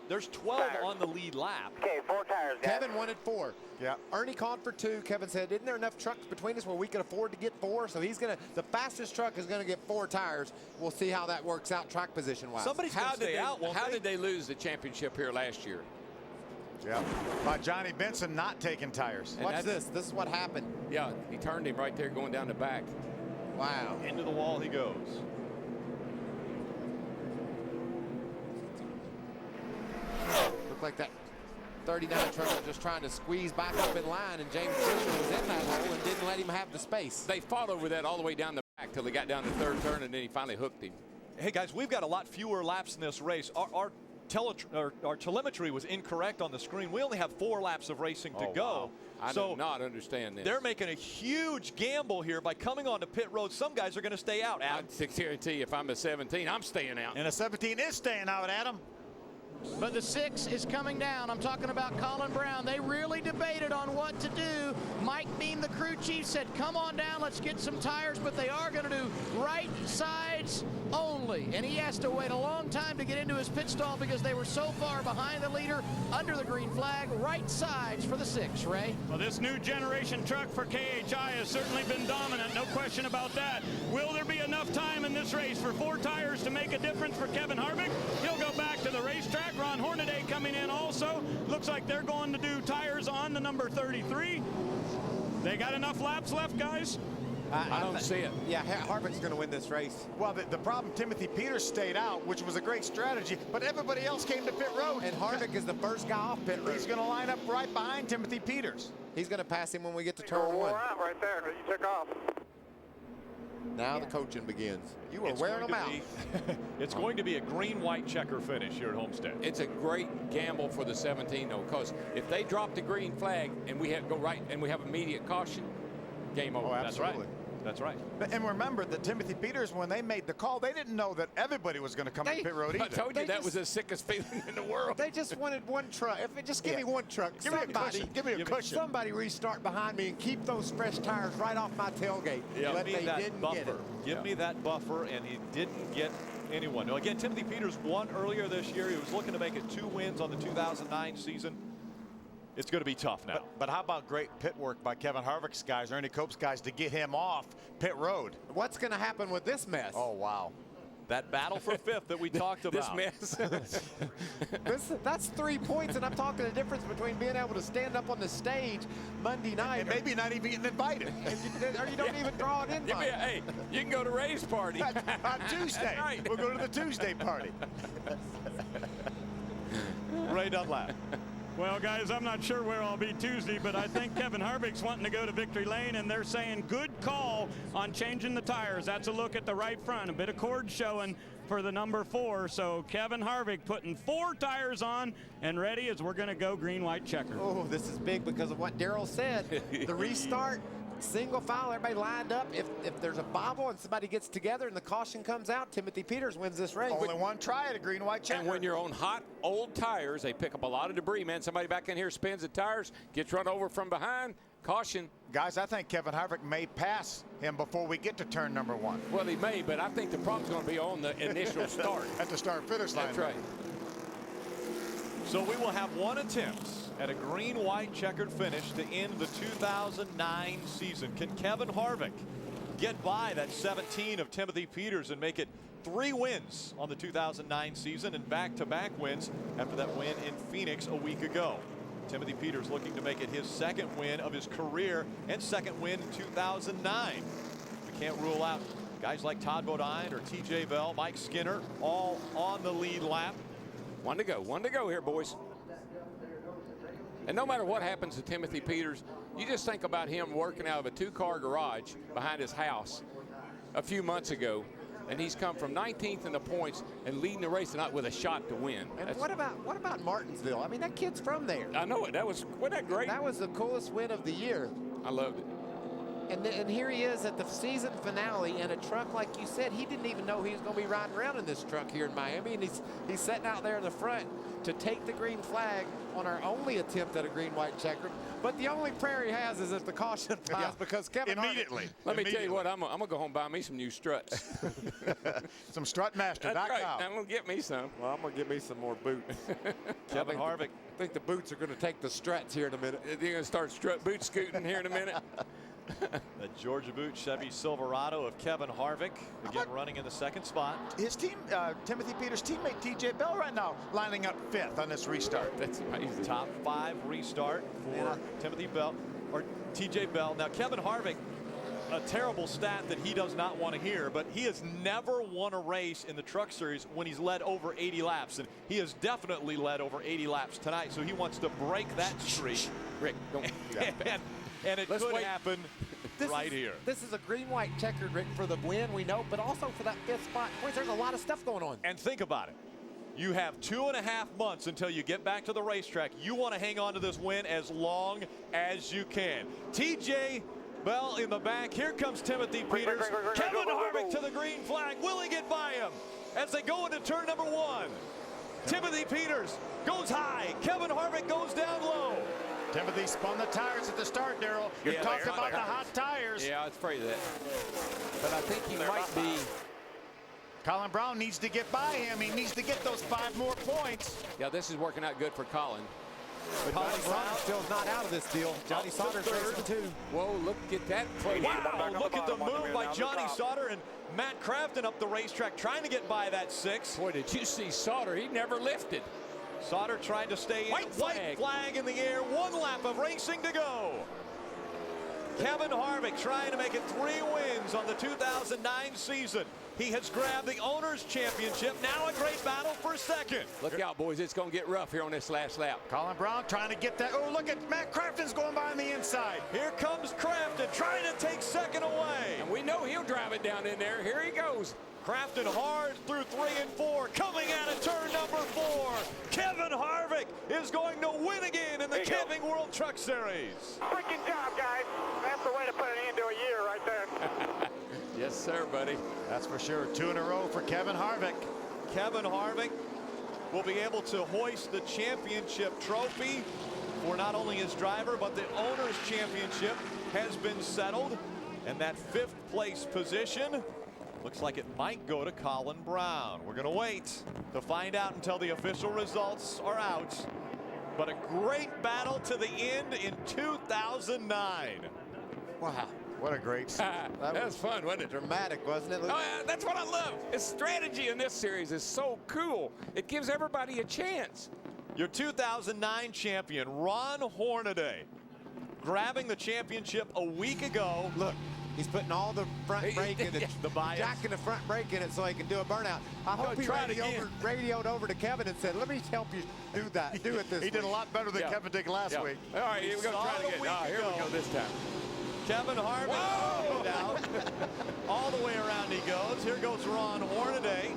there's 12 on the lead lap. Okay, 4 tires, guys. Kevin wanted 4. Yeah. Ernie called for 2. Kevin said, isn't there enough trucks between us where we can afford to get 4? So he's going to, the fastest truck is going to get 4 tires. We'll see how that works out track position-wise. Somebody's going to stay out, How did they lose the championship here last year? Yeah, by Johnny Benson not taking tires. Watch this. This is what happened. Yeah, he turned him right there going down the back. Wow. Into the wall he goes. Looked like that 39 truck was just trying to squeeze back up in line, and James Fisher was in that hole and didn't let him have the space. They fought over that all the way down the back till they got down the 3rd turn, and then he finally hooked him. Hey, guys, we've got a lot fewer laps in this race. Our telemetry was incorrect on the screen. We only have 4 laps of racing to go. Wow. I do not understand this. They're making a huge gamble here by coming onto pit road. Some guys are going to stay out, Adam. I guarantee if I'm a 17, I'm staying out. And a 17 is staying out, Adam. But the 6 is coming down. I'm talking about Colin Brown. They really debated on what to do. Mike Beam, the crew chief, said, come on down, let's get some tires, but they are going to do right sides only. And he has to wait a long time to get into his pit stall because they were so far behind the leader under the green flag. Right sides for the 6, Ray. Well, this new generation truck for KHI has certainly been dominant, no question about that. Will there be enough time in this race for 4 tires to make a difference for Kevin Harvick? He'll go back to the racetrack. Ron Hornady coming in also. Looks like they're going to do tires on the number 33. They got enough laps left, guys? I don't see it. Yeah, Harvick's going to win this race. Well, the problem, Timothy Peters stayed out, which was a great strategy, but everybody else came to pit road. And Harvick is the first guy off pit road. He's going to line up right behind Timothy Peters. He's going to pass him when we get to turn 1. Right there. You took off. Now the coaching begins. You are wearing them out. It's going to be a green-white checker finish here at Homestead. It's a great gamble for the 17, though, because if they drop the green flag and we have to go right and we have immediate caution, game over. Oh, absolutely. That's right. That's right. And remember that Timothy Peters, when they made the call, they didn't know that everybody was going to come to pit road either. I told you that was the sickest feeling in the world. They just wanted 1 truck. Just give me 1 truck. Give me a cushion. Give me a cushion. Somebody restart behind me and keep those fresh tires right off my tailgate. Yeah, but they didn't get it. Give me that buffer, and he didn't get anyone. Now, again, Timothy Peters won earlier this year. He was looking to make it 2 wins on the 2009 season. it's going to be tough now. But how about great pit work by Kevin Harvick's guys, Ernie Cope's guys, to get him off pit road? What's going to happen with this mess? Oh, wow. That battle for fifth that we talked about. This mess. That's 3 points, and I'm talking the difference between being able to stand up on the stage Monday night and maybe not even getting invited. Or you don't even draw an invite. Hey, you can go to Ray's party. On Tuesday. That's right. We'll go to the Tuesday party. Ray Dunlap. Well, guys, I'm not sure where I'll be Tuesday, but I think Kevin Harvick's wanting to go to victory lane, and they're saying good call on changing the tires. That's a look at the right front. A bit of cord showing for the number 4. So Kevin Harvick putting 4 tires on and ready as we're going to go green, white, checker. Oh, this is big because of what Darrell said. The restart, single file, everybody lined up. If there's a bobble and somebody gets together and the caution comes out, Timothy Peters wins this race. Only one try at a green, white, checker. And when you're on hot, old tires, they pick up a lot of debris, man. Somebody back in here spins the tires, gets run over from behind. Caution. Guys, I think Kevin Harvick may pass him before we get to turn number 1. Well, he may, but I think the problem's going to be on the initial start. At the start-finish line. That's right. So we will have 1 attempt at a green, white, checkered finish to end the 2009 season. Can Kevin Harvick get by that 17 of Timothy Peters and make it 3 wins on the 2009 season and back-to-back wins after that win in Phoenix a week ago? Timothy Peters looking to make it his 2nd win of his career and 2nd win in 2009. We can't rule out guys like Todd Bodine or TJ Bell, Mike Skinner, all on the lead lap. 1 to go here, boys. And no matter what happens to Timothy Peters, you just think about him working out of a 2-car garage behind his house a few months ago, and he's come from 19th in the points and leading the race tonight with a shot to win. And what about Martinsville? I mean, that kid's from there. I know it. Wasn't that great? That was the coolest win of the year. I loved it. And here he is at the season finale in a truck, like you said. He didn't even know he was going to be riding around in this truck here in Miami, and he's sitting out there in the front to take the green flag on our only attempt at a green, white, checkered. But the only prayer he has is if the caution flies, because Kevin immediately. Let me tell you what, I'm going to go home and buy me some new struts. Some strutmaster.com. That's right. I'm going to get me some. Well, I'm going to get me some more boots. Kevin Harvick. I think the boots are going to take the struts here in a minute. You're going to start boot scooting here in a minute. The Georgia Boot Chevy Silverado of Kevin Harvick, again running in the 2nd spot. His team, Timothy Peters' teammate TJ Bell right now lining up 5th on this restart. That's amazing. Top 5 restart for Timothy Bell, or TJ Bell. Now Kevin Harvick, a terrible stat that he does not want to hear, but he has never won a race in the Truck Series when he's led over 80 laps, and he has definitely led over 80 laps tonight, so he wants to break that streak. Rick, don't. And it could happen right here. This is a green, white, checkered, Rick, for the win, we know, but also for that 5th spot. Boy, there's a lot of stuff going on. And think about it. You have 2.5 months until you get back to the racetrack. You want to hang on to this win as long as you can. TJ Bell in the back. Here comes Timothy Peters. Kevin Harvick to the green flag. Will he get by him as they go into turn number 1? Timothy Peters goes high. Kevin Harvick goes down low. Timothy spun the tires at the start, Darrell. You talked about the hot tires. Yeah, I was afraid of that. But I think he might be. Colin Brown needs to get by him. He needs to get those 5 more points. Yeah, this is working out good for Colin. But Colin Brown still not out of this deal. Johnny Sauter's racing too. Whoa, look at that. Wow, look at the move by Johnny Sauter and Matt Crafton up the racetrack trying to get by that 6. Boy, did you see Sauter? He never lifted. Sauter tried to stay in. White flag in the air. 1 lap of racing to go. Kevin Harvick trying to make it 3 wins on the 2009 season. He has grabbed the Owners' Championship. Now a great battle for 2nd. Look out, boys. It's going to get rough here on this last lap. Colin Brown trying to get that. Oh, look at Matt Crafton's going by on the inside. Here comes Crafton trying to take 2nd away. And we know he'll drive it down in there. Here he goes. Crafton hard through 3 and 4. Coming out of turn number 4. Kevin Harvick is going to win again in the Camping World Truck Series. Freaking job, guys. That's the way to put an end to a year right there. Yes, sir, buddy. That's for sure. 2 in a row for Kevin Harvick. Kevin Harvick will be able to hoist the championship trophy for not only his driver, but the Owners' Championship has been settled. And that 5th place position looks like it might go to Colin Brown. We're going to wait to find out until the official results are out. but a great battle to the end in 2009. Wow. What a great that was fun, wasn't it? Dramatic, wasn't it? Oh, yeah, that's what I love. The strategy in this series is so cool. It gives everybody a chance. Your 2009 champion, Ron Hornady, grabbing the championship a week ago. Look, he's putting all the front brake in it, the bias. jacking the front brake in it so he can do a burnout. I hope he radioed over to Kevin and said, let me help you do that. Do it this He did a lot better than Kevin did last week. All right, here we go. Try it again. Here we go this time. Kevin Harvick down. All the way around he goes. Here goes Ron Hornady.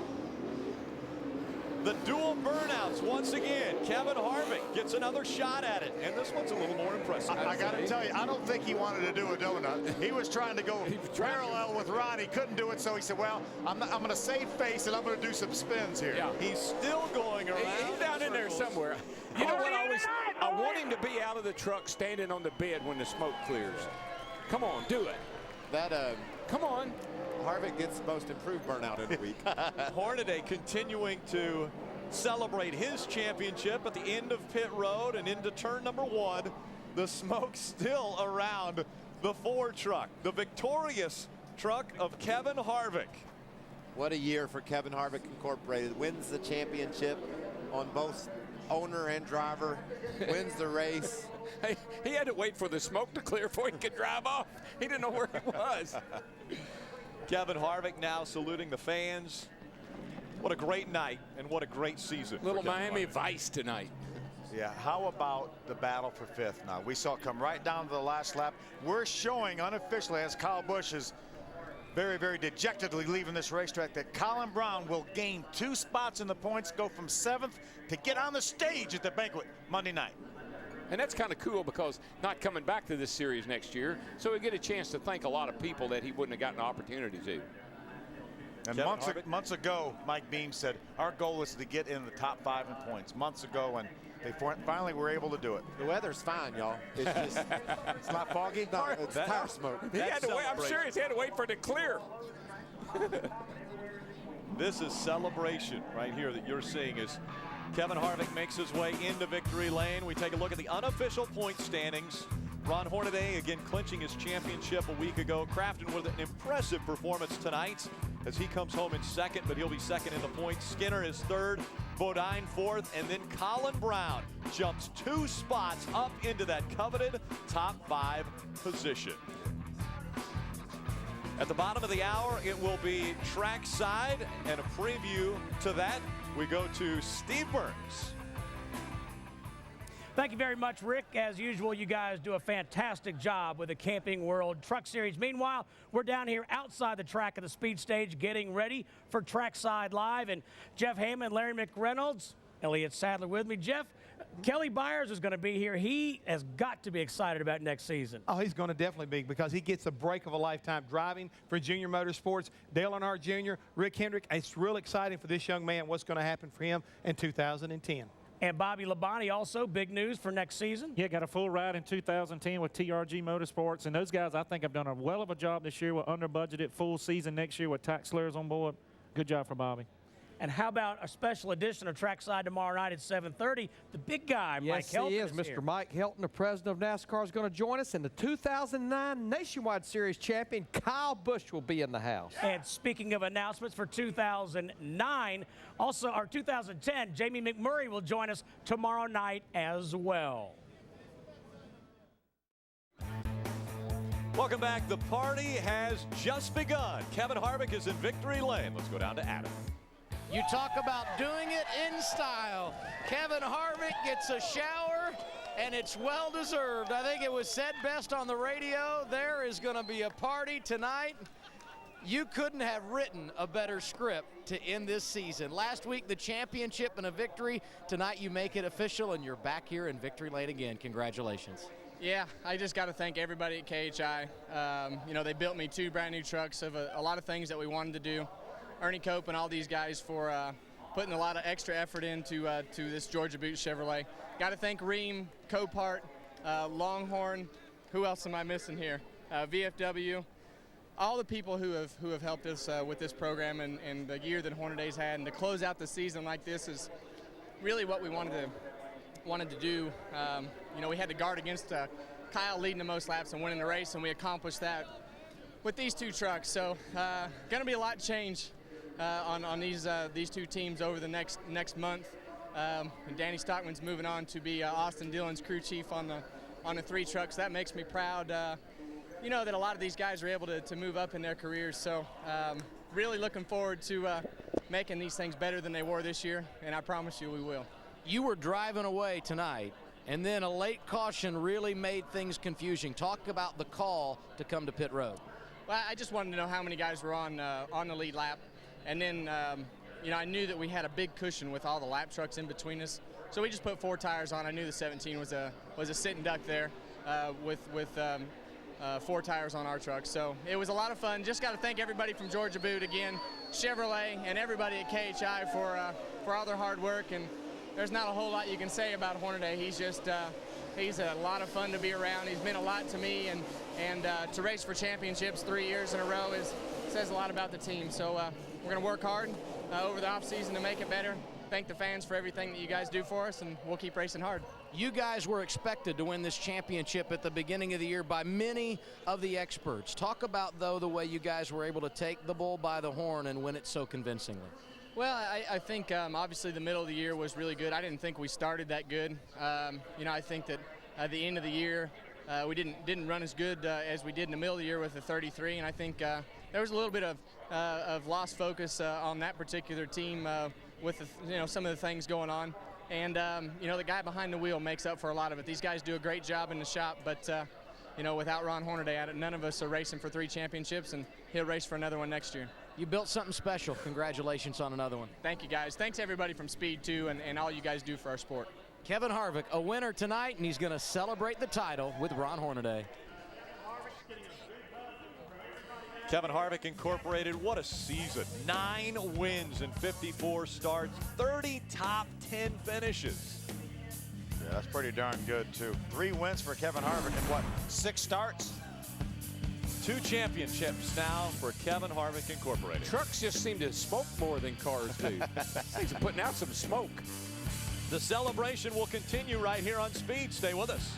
The dual burnouts once again. Kevin Harvick gets another shot at it, and this one's a little more impressive. I got to tell you, I don't think he wanted to do a donut. He was trying to go parallel with Ron. He couldn't do it, so he said, well, I'm going to save face, and I'm going to do some spins here. Yeah. He's still going around. He's down in there somewhere. You know what? I want him to be out of the truck standing on the bed when the smoke clears. Come on, do it. Come on. Harvick gets the most improved burnout in the week. Hornady continuing to celebrate his championship at the end of pit road and into turn number 1. The smoke still around the Ford truck, the victorious truck of Kevin Harvick. What a year for Kevin Harvick Incorporated. Wins the championship on both owner and driver, wins the race. Hey, he had to wait for the smoke to clear before he could drive off. He didn't know where he was. Kevin Harvick now saluting the fans. What a great night and what a great season. Little Miami Vice tonight. Yeah, how about the battle for 5th now? We saw it come right down to the last lap. We're showing unofficially, as Kyle Busch is very, very dejectedly leaving this racetrack, that Colin Brown will gain 2 spots in the points, go from 7th to get on the stage at the banquet Monday night. And that's kind of cool because not coming back to this series next year, so we get a chance to thank a lot of people that he wouldn't have gotten an opportunity to. And months ago, Mike Beam said, our goal is to get in the top 5 in points. Months ago, and they finally were able to do it. The weather's fine, y'all. It's just, it's not foggy? No, it's tire smoke. He had to wait. I'm sure he had to wait for it to clear. This is celebration right here that you're seeing as Kevin Harvick makes his way into victory lane. We take a look at the unofficial point standings. Ron Hornady again clinching his championship a week ago. Crafton with an impressive performance tonight as he comes home in 2nd, but he'll be 2nd in the points. Skinner is 3rd, Bodine 4th, and then Colin Brown jumps 2 spots up into that coveted top 5 position. At the bottom of the hour, it will be trackside, and a preview to that, we go to Steve Burns. Thank you very much, Rick. As usual, you guys do a fantastic job with the Camping World Truck Series. Meanwhile, we're down here outside the track of the speed stage getting ready for Trackside Live. And Jeff Hammond, Larry McReynolds, Elliott Sadler with me. Jeff, Kelly Byers is going to be here. He has got to be excited about next season. Oh, he's going to definitely be, because he gets a break of a lifetime driving for Junior Motorsports. Dale Earnhardt Jr., Rick Hendrick. It's real exciting for this young man, what's going to happen for him in 2010. And Bobby Labonte also, big news for next season. Yeah, got a full ride in 2010 with TRG Motorsports. And those guys, I think, have done a well of a job this year. We're under budgeted full season next year with tax slurs on board. Good job for Bobby. And how about a special edition of Trackside tomorrow night at 7:30? The big guy, Mike Helton. Yes, he is. Mr. Mike Helton, the president of NASCAR, is going to join us. And the 2009 Nationwide Series champion, Kyle Busch, will be in the house. And speaking of announcements for 2009, also our 2010, Jamie McMurray will join us tomorrow night as well. Welcome back. The party has just begun. Kevin Harvick is in victory lane. Let's go down to Adam. You talk about doing it in style. Kevin Harvick gets a shower, and it's well-deserved. I think it was said best on the radio. There is going to be a party tonight. You couldn't have written a better script to end this season. Last week, the championship and a victory. Tonight, you make it official, and you're back here in victory lane again. Congratulations. Yeah, I just got to thank everybody at KHI. You know, they built me 2 brand new trucks of a lot of things that we wanted to do. Ernie Cope and all these guys for putting a lot of extra effort into to this Georgia Boot Chevrolet. Got to thank Ream, Copart, Longhorn. Who else am I missing here? VFW. All the people who have helped us with this program and the year that Hornady's had, and to close out the season like this is really what we wanted wanted to do. You know, we had to guard against Kyle leading the most laps and winning the race, and we accomplished that with these two trucks. So going to be a lot of change on these two teams over the next month. And Danny Stockman's moving on to be Austin Dillon's crew chief on the 3 trucks. That makes me proud. You know that a lot of these guys are able to move up in their careers. So really looking forward to making these things better than they were this year, and I promise you we will. You were driving away tonight, and then a late caution really made things confusing. Talk about the call to come to pit road. Well, I just wanted to know how many guys were on the lead lap, and then you know, I knew that we had a big cushion with all the lap trucks in between us, so we just put 4 tires on. I knew the 17 was a sitting duck there with 4 tires on our truck. So it was a lot of fun. Just got to thank everybody from Georgia Boot again, Chevrolet, and everybody at KHI for all their hard work. And there's not a whole lot you can say about Hornady. He's a lot of fun to be around. He's meant a lot to me, and to race for championships 3 years in a row says a lot about the team. So we're going to work hard over the off season to make it better. Thank the fans for everything that you guys do for us, and we'll keep racing hard. You guys were expected to win this championship at the beginning of the year by many of the experts. Talk about, though, the way you guys were able to take the bull by the horn and win it so convincingly. Well, I think obviously the middle of the year was really good. I didn't think we started that good. You know, I think that at the end of the year we didn't run as good as we did in the middle of the year with the 33, and I think there was a little bit of lost focus on that particular team with you know, some of the things going on. And you know, the guy behind the wheel makes up for a lot of it. These guys do a great job in the shop, but you know, without Ron Hornady at it, none of us are racing for 3 championships, and he'll race for another one next year. You built something special. Congratulations on another one. Thank you, guys. Thanks everybody from Speed 2 and all you guys do for our sport. Kevin Harvick, a winner tonight, and he's going to celebrate the title with Ron Hornady. Kevin Harvick Incorporated, what a season. 9 wins in 54 starts, 30 top 10 finishes. Yeah, that's pretty darn good, too. 3 wins for Kevin Harvick in what, 6 starts? 2 championships now for Kevin Harvick Incorporated. Trucks just seem to smoke more than cars do. Things are putting out some smoke. The celebration will continue right here on Speed. Stay with us.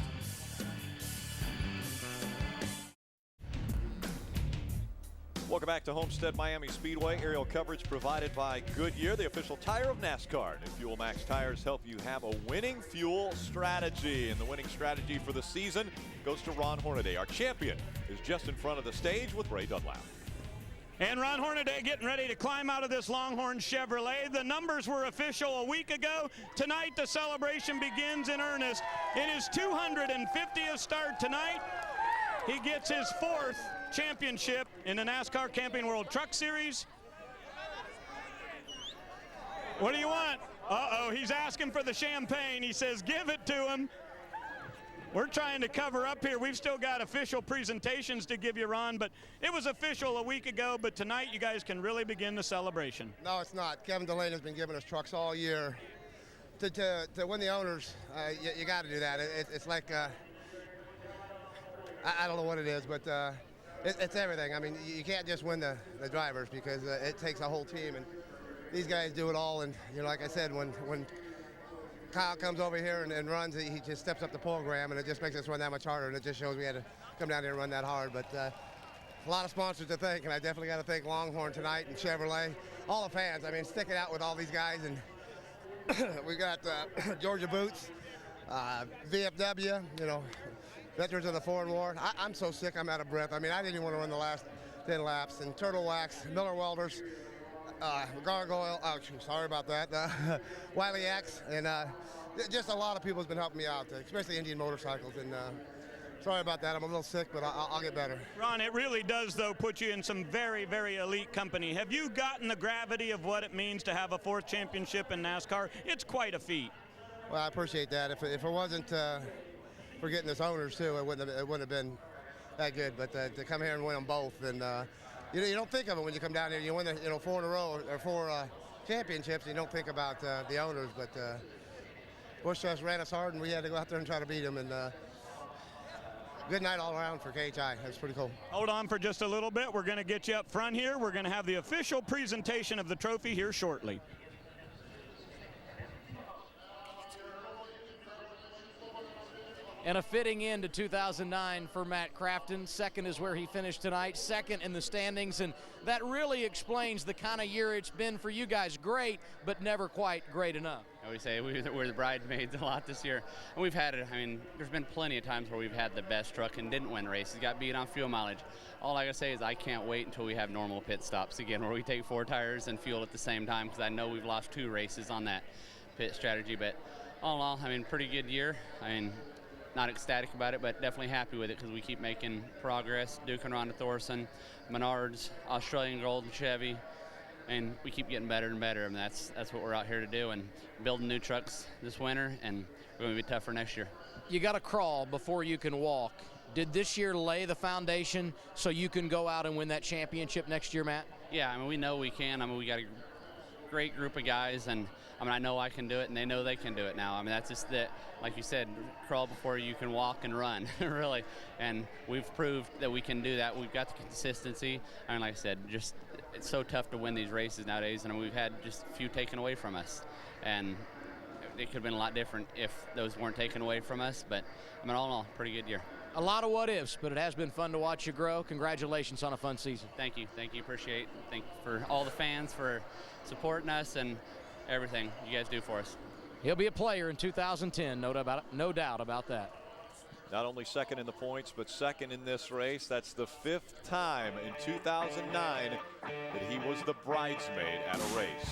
Welcome back to Homestead-Miami Speedway. Aerial coverage provided by Goodyear, the official tire of NASCAR. New Fuel Max tires help you have a winning fuel strategy. And the winning strategy for the season goes to Ron Hornady. Our champion is just in front of the stage with Ray Dunlap. And Ron Hornady getting ready to climb out of this Longhorn Chevrolet. The numbers were official a week ago. Tonight, the celebration begins in earnest. In his 250th start tonight, he gets his 4th championship in the NASCAR Camping World Truck Series. What do you want? Uh-oh, he's asking for the champagne. He says, give it to him. We're trying to cover up here. We've still got official presentations to give you, Ron, but it was official a week ago, but tonight you guys can really begin the celebration. No, it's not. Kevin Delaney has been giving us trucks all year. To win the owners, you got to do that. It's like, I don't know what it is, but it's everything. I mean, you can't just win the drivers because it takes a whole team, and these guys do it all. And you know, like I said, when Kyle comes over here and runs, he just steps up the program, and it just makes us run that much harder, and it just shows we had to come down here and run that hard. But a lot of sponsors to thank, and I definitely got to thank Longhorn tonight and Chevrolet, all the fans. I mean, sticking out with all these guys, and we got Georgia Boots, VFW, you know, Veterans of the Foreign War. I'm so sick, I'm out of breath. I mean, I didn't even want to run the last 10 laps. And Turtle Wax, Miller Welders, Gargoyle, oh, sorry about that, Wiley X, and just a lot of people has been helping me out, especially Indian Motorcycles. And sorry about that, I'm a little sick, but I'll get better. Ron, it really does, though, put you in some very, very elite company. Have you gotten the gravity of what it means to have a 4th championship in NASCAR? It's quite a feat. Well, I appreciate that. If it wasn't for getting us owners, too, it wouldn't have been that good. But to come here and win them both, and you don't think of it when you come down here. You win 4 in a row or 4 championships. You don't think about the owners, but Bush just ran us hard, and we had to go out there and try to beat them. And good night all around for KHI. That's pretty cool. Hold on for just a little bit. We're going to get you up front here. We're going to have the official presentation of the trophy here shortly. And a fitting end to 2009 for Matt Crafton. Second is where he finished tonight, second in the standings, and that really explains the kind of year it's been for you guys. Great, but never quite great enough. We say we're the bridesmaids a lot this year. And we've had it, I mean, there's been plenty of times where we've had the best truck and didn't win races, got beat on fuel mileage. All I gotta say is I can't wait until we have normal pit stops again, where we take 4 tires and fuel at the same time, because I know we've lost 2 races on that pit strategy. But all in all, I mean, pretty good year. I mean, not ecstatic about it, but definitely happy with it because we keep making progress. Duke and Ronda Thorson, Menards, Australian Gold, and Chevy, and we keep getting better and better. And that's what we're out here to do, and building new trucks this winter, and we're going to be tougher next year. You got to crawl before you can walk. Did this year lay the foundation so you can go out and win that championship next year, Matt? Yeah, I mean, we know we can. I mean, we got a great group of guys, and I mean, I know I can do it, and they know they can do it now. I mean, that's just that, like you said, crawl before you can walk and run, really. And we've proved that we can do that. We've got the consistency. I mean, like I said, just it's so tough to win these races nowadays, and we've had just a few taken away from us. And it could have been a lot different if those weren't taken away from us. But, I mean, all in all, pretty good year. A lot of what-ifs, but it has been fun to watch you grow. Congratulations on a fun season. Thank you. Thank you. Appreciate it. Thank you for all the fans for supporting us and everything you guys do for us. He'll be a player in 2010, no doubt about that. Not only second in the points, but second in this race. That's the 5th time in 2009 that he was the bridesmaid at a race.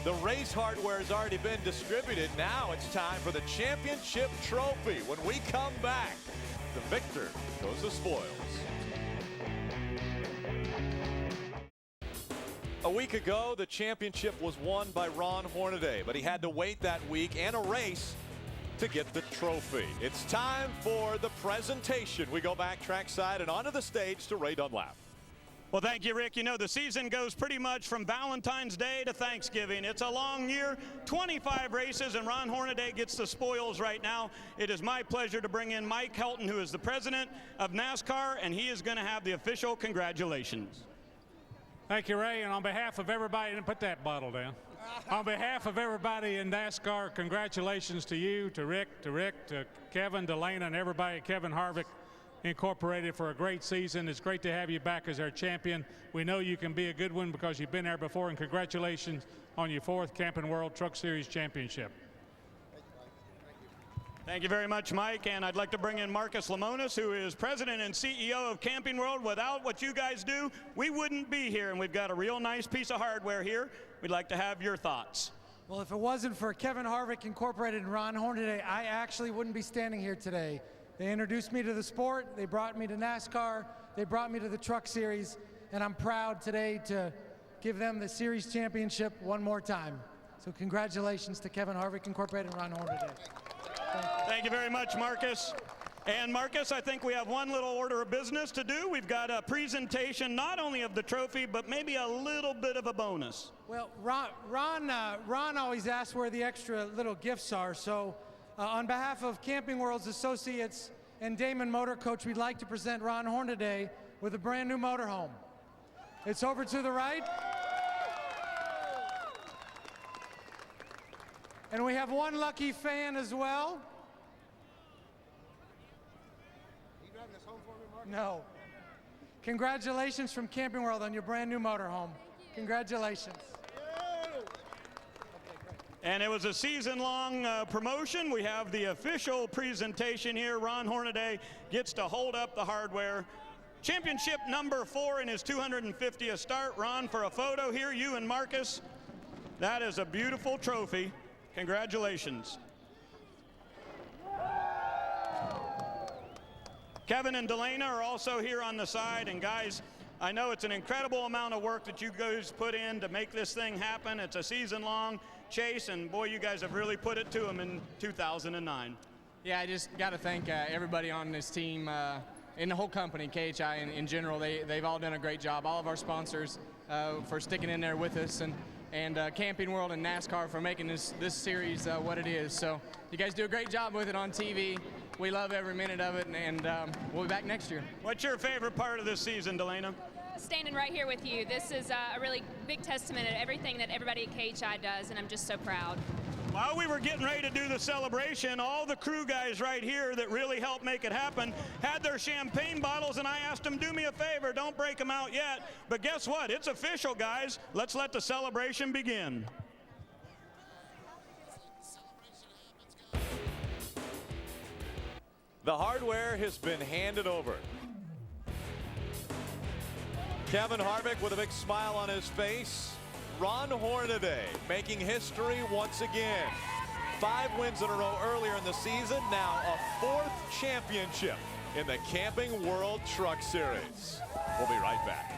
The race hardware has already been distributed. Now it's time for the championship trophy. When we come back, the victor goes the spoils. A week ago, the championship was won by Ron Hornady, but he had to wait that week and a race to get the trophy. It's time for the presentation. We go back trackside and onto the stage to Ray Dunlap. Well, thank you, Rick. You know, the season goes pretty much from Valentine's Day to Thanksgiving. It's a long year, 25 races, and Ron Hornady gets the spoils right now. It is my pleasure to bring in Mike Helton, who is the president of NASCAR, and he is going to have the official congratulations. Thank you, Ray, and on behalf of everybody, and put that bottle down. On behalf of everybody in NASCAR, congratulations to you, to Rick, to Kevin, to Lena, and everybody at Kevin Harvick Incorporated for a great season. It's great to have you back as our champion. We know you can be a good one because you've been there before, and congratulations on your 4th Camping World Truck Series Championship. Thank you very much, Mike, and I'd like to bring in Marcus Lemonis, who is president and CEO of Camping World. Without what you guys do, we wouldn't be here, and we've got a real nice piece of hardware here. We'd like to have your thoughts. Well, if it wasn't for Kevin Harvick Incorporated and Ron Hornady, I actually wouldn't be standing here today. They introduced me to the sport, they brought me to NASCAR, they brought me to the Truck Series, and I'm proud today to give them the Series Championship one more time. So congratulations to Kevin Harvick Incorporated and Ron Hornady. Thank you very much, Marcus. And Marcus, I think we have one little order of business to do. We've got a presentation not only of the trophy, but maybe a little bit of a bonus. Well, Ron always asks where the extra little gifts are, so on behalf of Camping World's associates and Damon Motor Coach, we'd like to present Ron Hornady with a brand new motorhome. It's over to the right. And we have one lucky fan as well. Are you driving this home for me, Mark? No. Congratulations from Camping World on your brand new motorhome. Congratulations. And it was a season-long promotion. We have the official presentation here. Ron Hornady gets to hold up the hardware. Championship number 4 in his 250th start. Ron, for a photo here, you and Marcus. That is a beautiful trophy. Congratulations. Kevin and Delana are also here on the side. And guys, I know it's an incredible amount of work that you guys put in to make this thing happen. It's a season-long chase, and boy, you guys have really put it to them in 2009. Yeah, I just got to thank everybody on this team and the whole company, KHI in general. They've all done a great job. All of our sponsors for sticking in there with us, and Camping World and NASCAR for making this series what it is. So you guys do a great job with it on TV. We love every minute of it, and we'll be back next year. What's your favorite part of this season, Delana? Standing right here with you. This is a really big testament to everything that everybody at KHI does, and I'm just so proud. While we were getting ready to do the celebration, all the crew guys right here that really helped make it happen had their champagne bottles, and I asked them, do me a favor, don't break them out yet. But guess what? It's official, guys. Let's let the celebration begin. The hardware has been handed over. Kevin Harvick with a big smile on his face. Ron Hornady making history once again. 5 wins in a row earlier in the season, now a 4th championship in the Camping World Truck Series. We'll be right back.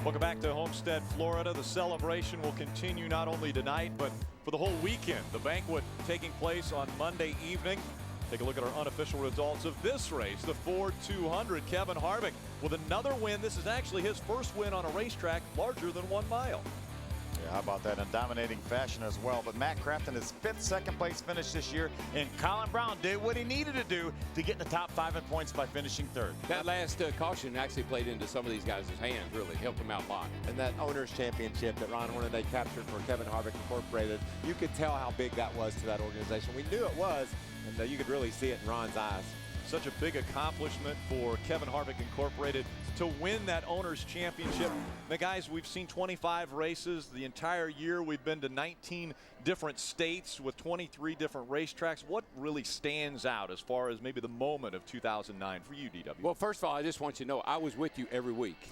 Welcome back to Homestead, Florida. The celebration will continue not only tonight, but for the whole weekend. The banquet taking place on Monday evening. Take a look at our unofficial results of this race, the Ford 200. Kevin Harvick with another win. This is actually his first win on a racetrack larger than 1 mile. Yeah, how about that? In dominating fashion as well. But Matt Crafton, his 5th second-place finish this year, and Colin Brown did what he needed to do to get in the top 5 in points by finishing 3rd. That last caution actually played into some of these guys' hands, really helped them out a lot. And that Owners Championship that Ron Hornady captured for Kevin Harvick Incorporated, you could tell how big that was to that organization. We knew it was, and you could really see it in Ron's eyes. Such a big accomplishment for Kevin Harvick Incorporated to win that Owners Championship. The guys, we've seen 25 races the entire year. We've been to 19 different states with 23 different racetracks. What really stands out as far as maybe the moment of 2009 for you, DW? Well, first of all, I just want you to know I was with you every week.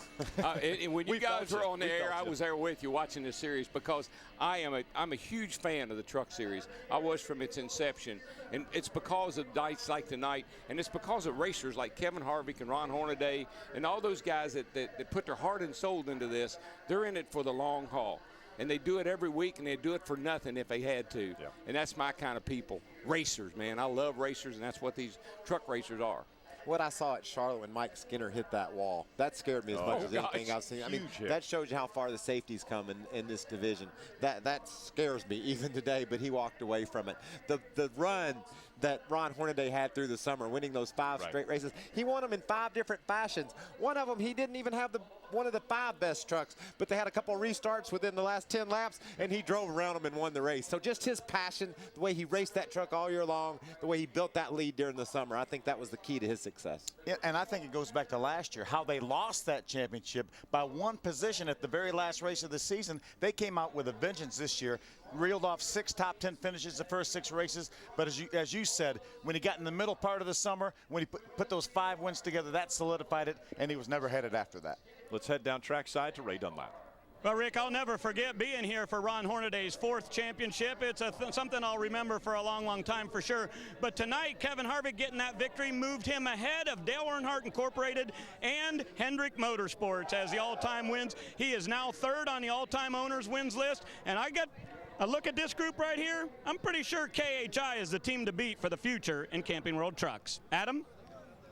And when you guys were on the air, I was there with you watching this series because I'm a huge fan of the Truck Series. I was from its inception, and it's because of nights like tonight, and it's because of racers like Kevin Harvick and Ron Hornady and all those guys that put their heart and soul into this. They're in it for the long haul. And they do it every week, and they do it for nothing if they had to. Yeah. And that's my kind of people. Racers, man. I love racers, and that's what these truck racers are. What I saw at Charlotte when Mike Skinner hit that wall, that scared me as much as anything I've seen. I mean, that shows you how far the safety's come in this division. That scares me even today, but he walked away from it. The run that Ron Hornady had through the summer, winning those 5 straight races, he won them in 5 different fashions. One of them, he didn't even have one of the 5 best trucks, but they had a couple restarts within the last 10 laps, and he drove around them and won the race. So just his passion, the way he raced that truck all year long, the way he built that lead during the summer, I think that was the key to his success. Yeah, and I think it goes back to last year, how they lost that championship by 1 position at the very last race of the season. They came out with a vengeance this year, reeled off 6 top 10 finishes the first 6 races. But as you said, when he got in the middle part of the summer, when he put those 5 wins together, that solidified it, and he was never headed after that. Let's head down trackside to Ray Dunlap. Well, Rick, I'll never forget being here for Ron Hornady's 4th championship. It's something I'll remember for a long, long time for sure. But tonight, Kevin Harvick getting that victory moved him ahead of Dale Earnhardt Incorporated and Hendrick Motorsports as the all-time wins. He is now 3rd on the all-time owners wins list. And I got a look at this group right here. I'm pretty sure KHI is the team to beat for the future in Camping World Trucks. Adam?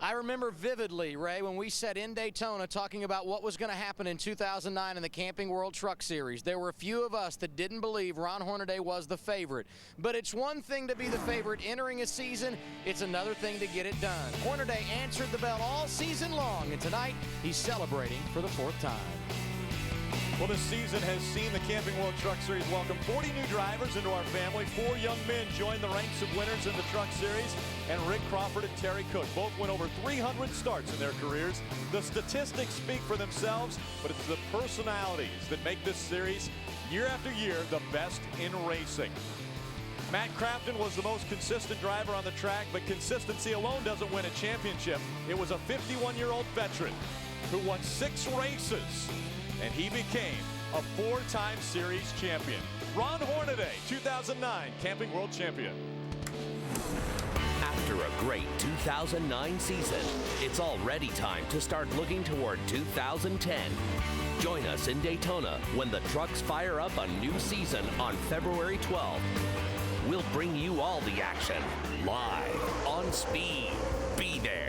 I remember vividly, Ray, when we sat in Daytona talking about what was going to happen in 2009 in the Camping World Truck Series. There were a few of us that didn't believe Ron Hornady was the favorite. But it's one thing to be the favorite entering a season. It's another thing to get it done. Hornady answered the bell all season long, and tonight he's celebrating for the 4th time. Well, this season has seen the Camping World Truck Series welcome 40 new drivers into our family. 4 young men joined the ranks of winners in the Truck Series, and Rick Crawford and Terry Cook both went over 300 starts in their careers. The statistics speak for themselves, but it's the personalities that make this series year after year the best in racing. Matt Crafton was the most consistent driver on the track, but consistency alone doesn't win a championship. It was a 51-year-old veteran who won 6 races, and he became a 4-time series champion. Ron Hornady, 2009 Camping World Champion. After a great 2009 season, it's already time to start looking toward 2010. Join us in Daytona when the trucks fire up a new season on February 12th. We'll bring you all the action live on Speed. Be there.